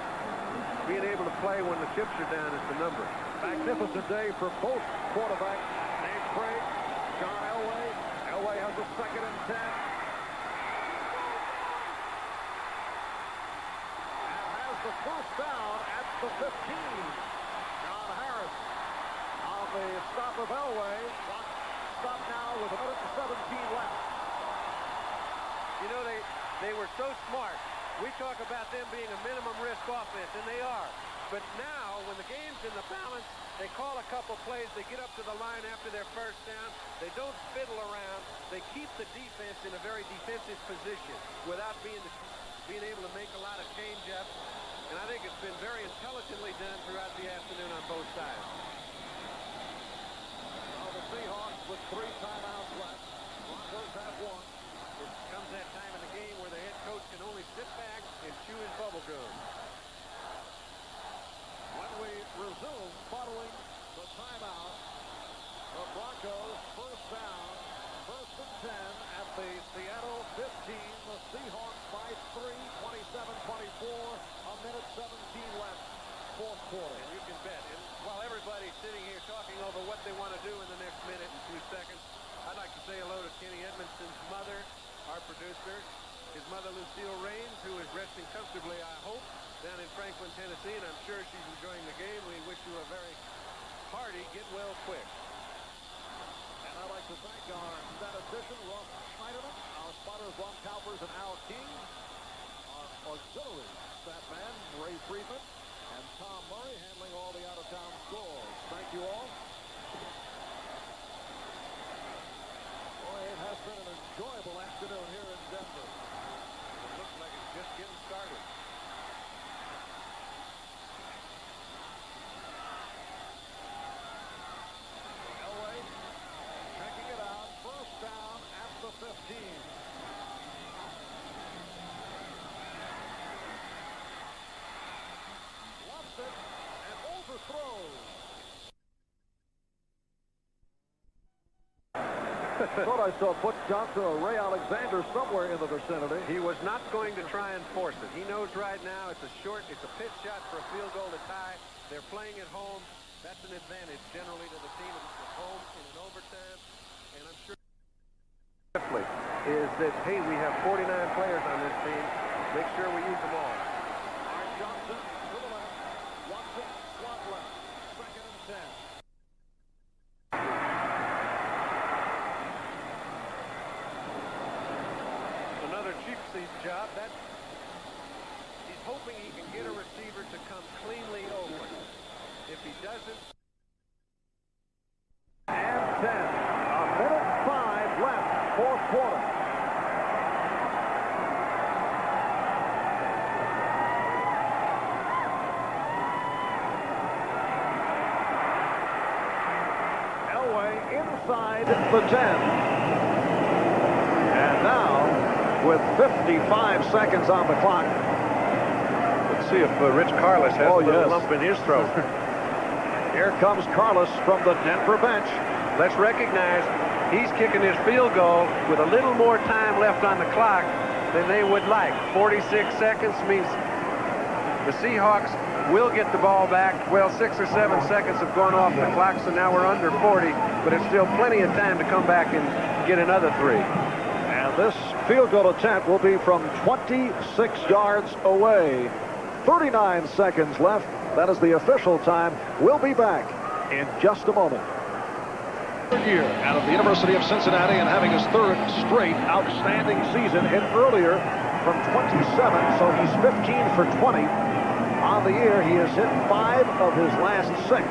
Being able to play when the chips are down is the number. Magnificent day for both quarterbacks. Dave Craig, John Elway. Elway has a 2nd and 10. And has the first down at the 15. John Harris on the stop of Elway. Stop now with 1:17 left. You know, they were so smart. We talk about them being a minimum risk offense, and they are. But now, when the game's in the balance, they call a couple plays. They get up to the line after their first down. They don't fiddle around. They keep the defense in a very defensive position without being able to make a lot of change-ups. And I think it's been very intelligently done throughout the afternoon on both sides. Well, the Seahawks with 3 timeouts left. Broncos have 1. It comes that time in the game where the head coach can only sit back and chew his bubble gum. When we resume following the timeout, the Broncos first down, 1st and 10 at the Seattle 15. The Seahawks by 3, 27-24, 1:17 left, 4th quarter. And you can bet. And while everybody's sitting here talking over what they want to do in the next minute and 2 seconds, I'd like to say hello to Kenny Edmondson's mother, our producer, his mother Lucille Raines, who is resting comfortably, I hope, down in Franklin, Tennessee, and I'm sure she's enjoying the game. We wish you a very hearty get well quick. And I'd like to thank our statistician, Ross Schneiderman, our spotters, Ron Cowpers and Al King, our auxiliary stat man, Ray Friedman, and Tom Murray handling all the out-of-town scores. Thank you all. Boy, it has been an enjoyable afternoon here in Denver. It looks like it's just getting started. Elway checking it out. First down at the 15. Lofts it and overthrows. Thought I saw Butch Johnson or Ray Alexander somewhere in the vicinity. He was not going to try and force it. He knows right now it's a pitch shot for a field goal to tie. They're playing at home. That's an advantage generally to the team at home in an overtime. And I'm sure is that, hey, we have 49 players on this team. Make sure we use them all. Art Johnson to the left. Watson slot left. 2nd and 10. Another cheap seat job. He's hoping he can get a receiver to come cleanly open. If he doesn't. And 10. 1:05 left. 4th quarter. inside the 10. And now, with 55 seconds on the clock. Let's see if Rich Carlos has a little lump in his throat. Here comes Carlos from the Denver bench. Let's recognize he's kicking his field goal with a little more time left on the clock than they would like. 46 seconds means the Seahawks will get the ball back. Well, 6 or 7 seconds have gone off the clock, so now we're under 40, but it's still plenty of time to come back and get another 3. And this field goal attempt will be from 26 yards away. 39 seconds left. That is the official time. We'll be back in just a moment. Year out of the University of Cincinnati and having his 3rd straight outstanding season. Hit earlier from 27, so he's 15 for 20. On the year, he has hit 5 of his last 6.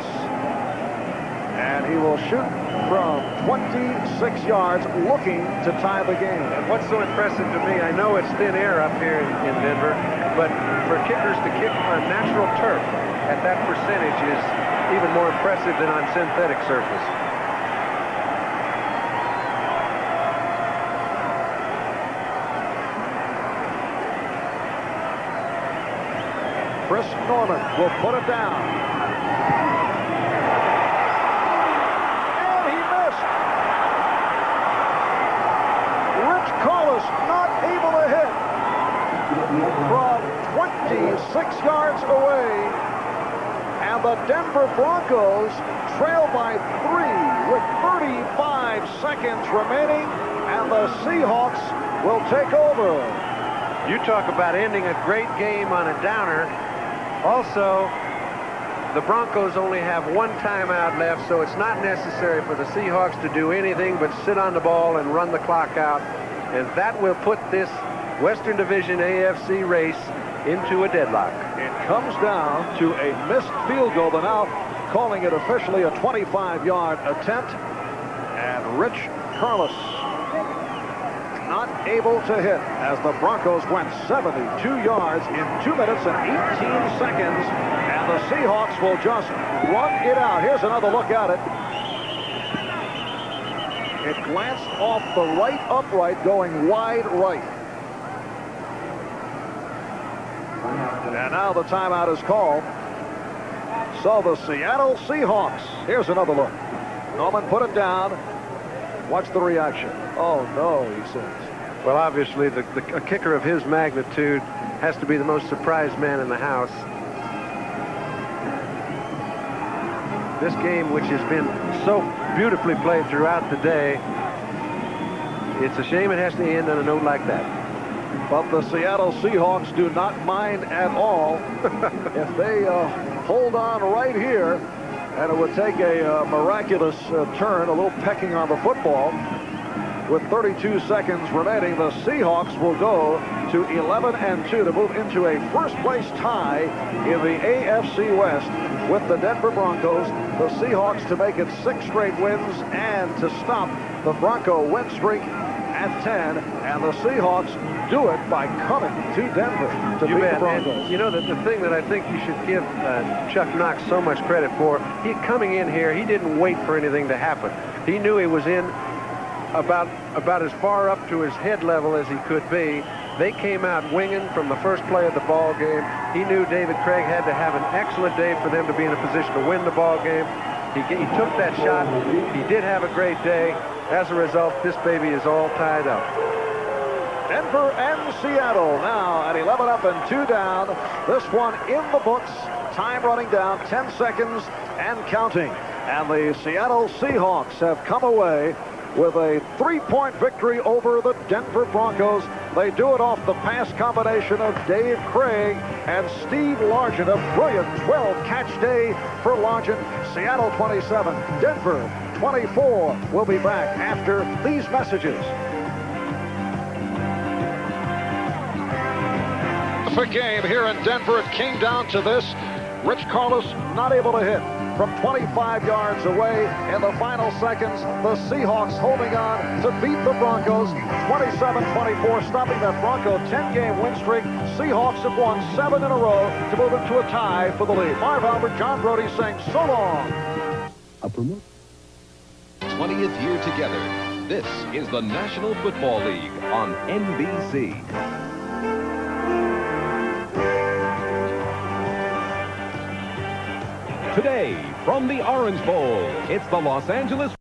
And he will shoot from 26 yards, looking to tie the game. And what's so impressive to me, I know it's thin air up here in Denver, but for kickers to kick on natural turf at that percentage is even more impressive than on synthetic surface. Chris Norman will put it down. And he missed. Rich Carlos not able to hit from 26 yards away. And the Denver Broncos trail by 3 with 35 seconds remaining. And the Seahawks will take over. You talk about ending a great game on a downer. Also, the Broncos only have 1 timeout left, so it's not necessary for the Seahawks to do anything but sit on the ball and run the clock out. And that will put this Western Division AFC race into a deadlock. It comes down to a missed field goal. They're now calling it officially a 25-yard attempt. And Rich Carlos not able to hit as the Broncos went 72 yards in 2 minutes and 18 seconds. And the Seahawks will just run it out. Here's another look at it. It glanced off the right upright, going wide right. And now the timeout is called. So the Seattle Seahawks. Here's another look. Norman put it down. Watch the reaction. Oh, no, he says. Well, obviously, a kicker of his magnitude has to be the most surprised man in the house. This game, which has been so beautifully played throughout the day, it's a shame it has to end on a note like that. But the Seattle Seahawks do not mind at all if they hold on right here, and it would take a miraculous turn, a little pecking on the football. With 32 seconds remaining, the Seahawks will go to 11-2 to move into a first-place tie in the AFC West with the Denver Broncos. The Seahawks to make it 6 straight wins and to stop the Bronco win streak at 10. And the Seahawks do it by coming to Denver to beat the Broncos. And, you know, the thing that I think you should give Chuck Knox so much credit for, he coming in here, he didn't wait for anything to happen. He knew he was in about as far up to his head level as he could be. They came out winging from the first play of the ball game. He knew David Craig had to have an excellent day for them to be in a position to win the ball game. He took that shot. He did have a great day. As a result, this baby is all tied up. Denver and Seattle now at 11-2 down. This one in the books. Time running down, 10 seconds and counting. And the Seattle Seahawks have come away with a 3-point victory over the Denver Broncos. They do it off the pass combination of Dave Craig and Steve Largent. A brilliant 12-catch day for Largent. Seattle 27, Denver 24. We'll be back after these messages. Terrific game here in Denver. It came down to this. Rich Carlos not able to hit from 25 yards away in the final seconds. The Seahawks holding on to beat the Broncos 27-24, stopping that Bronco 10-game win streak. Seahawks have won 7 in a row to move into a tie for the lead. Marv Albert, John Brody saying so long. 20th year together. This is the National Football League on NBC. Today, from the Orange Bowl, it's the Los Angeles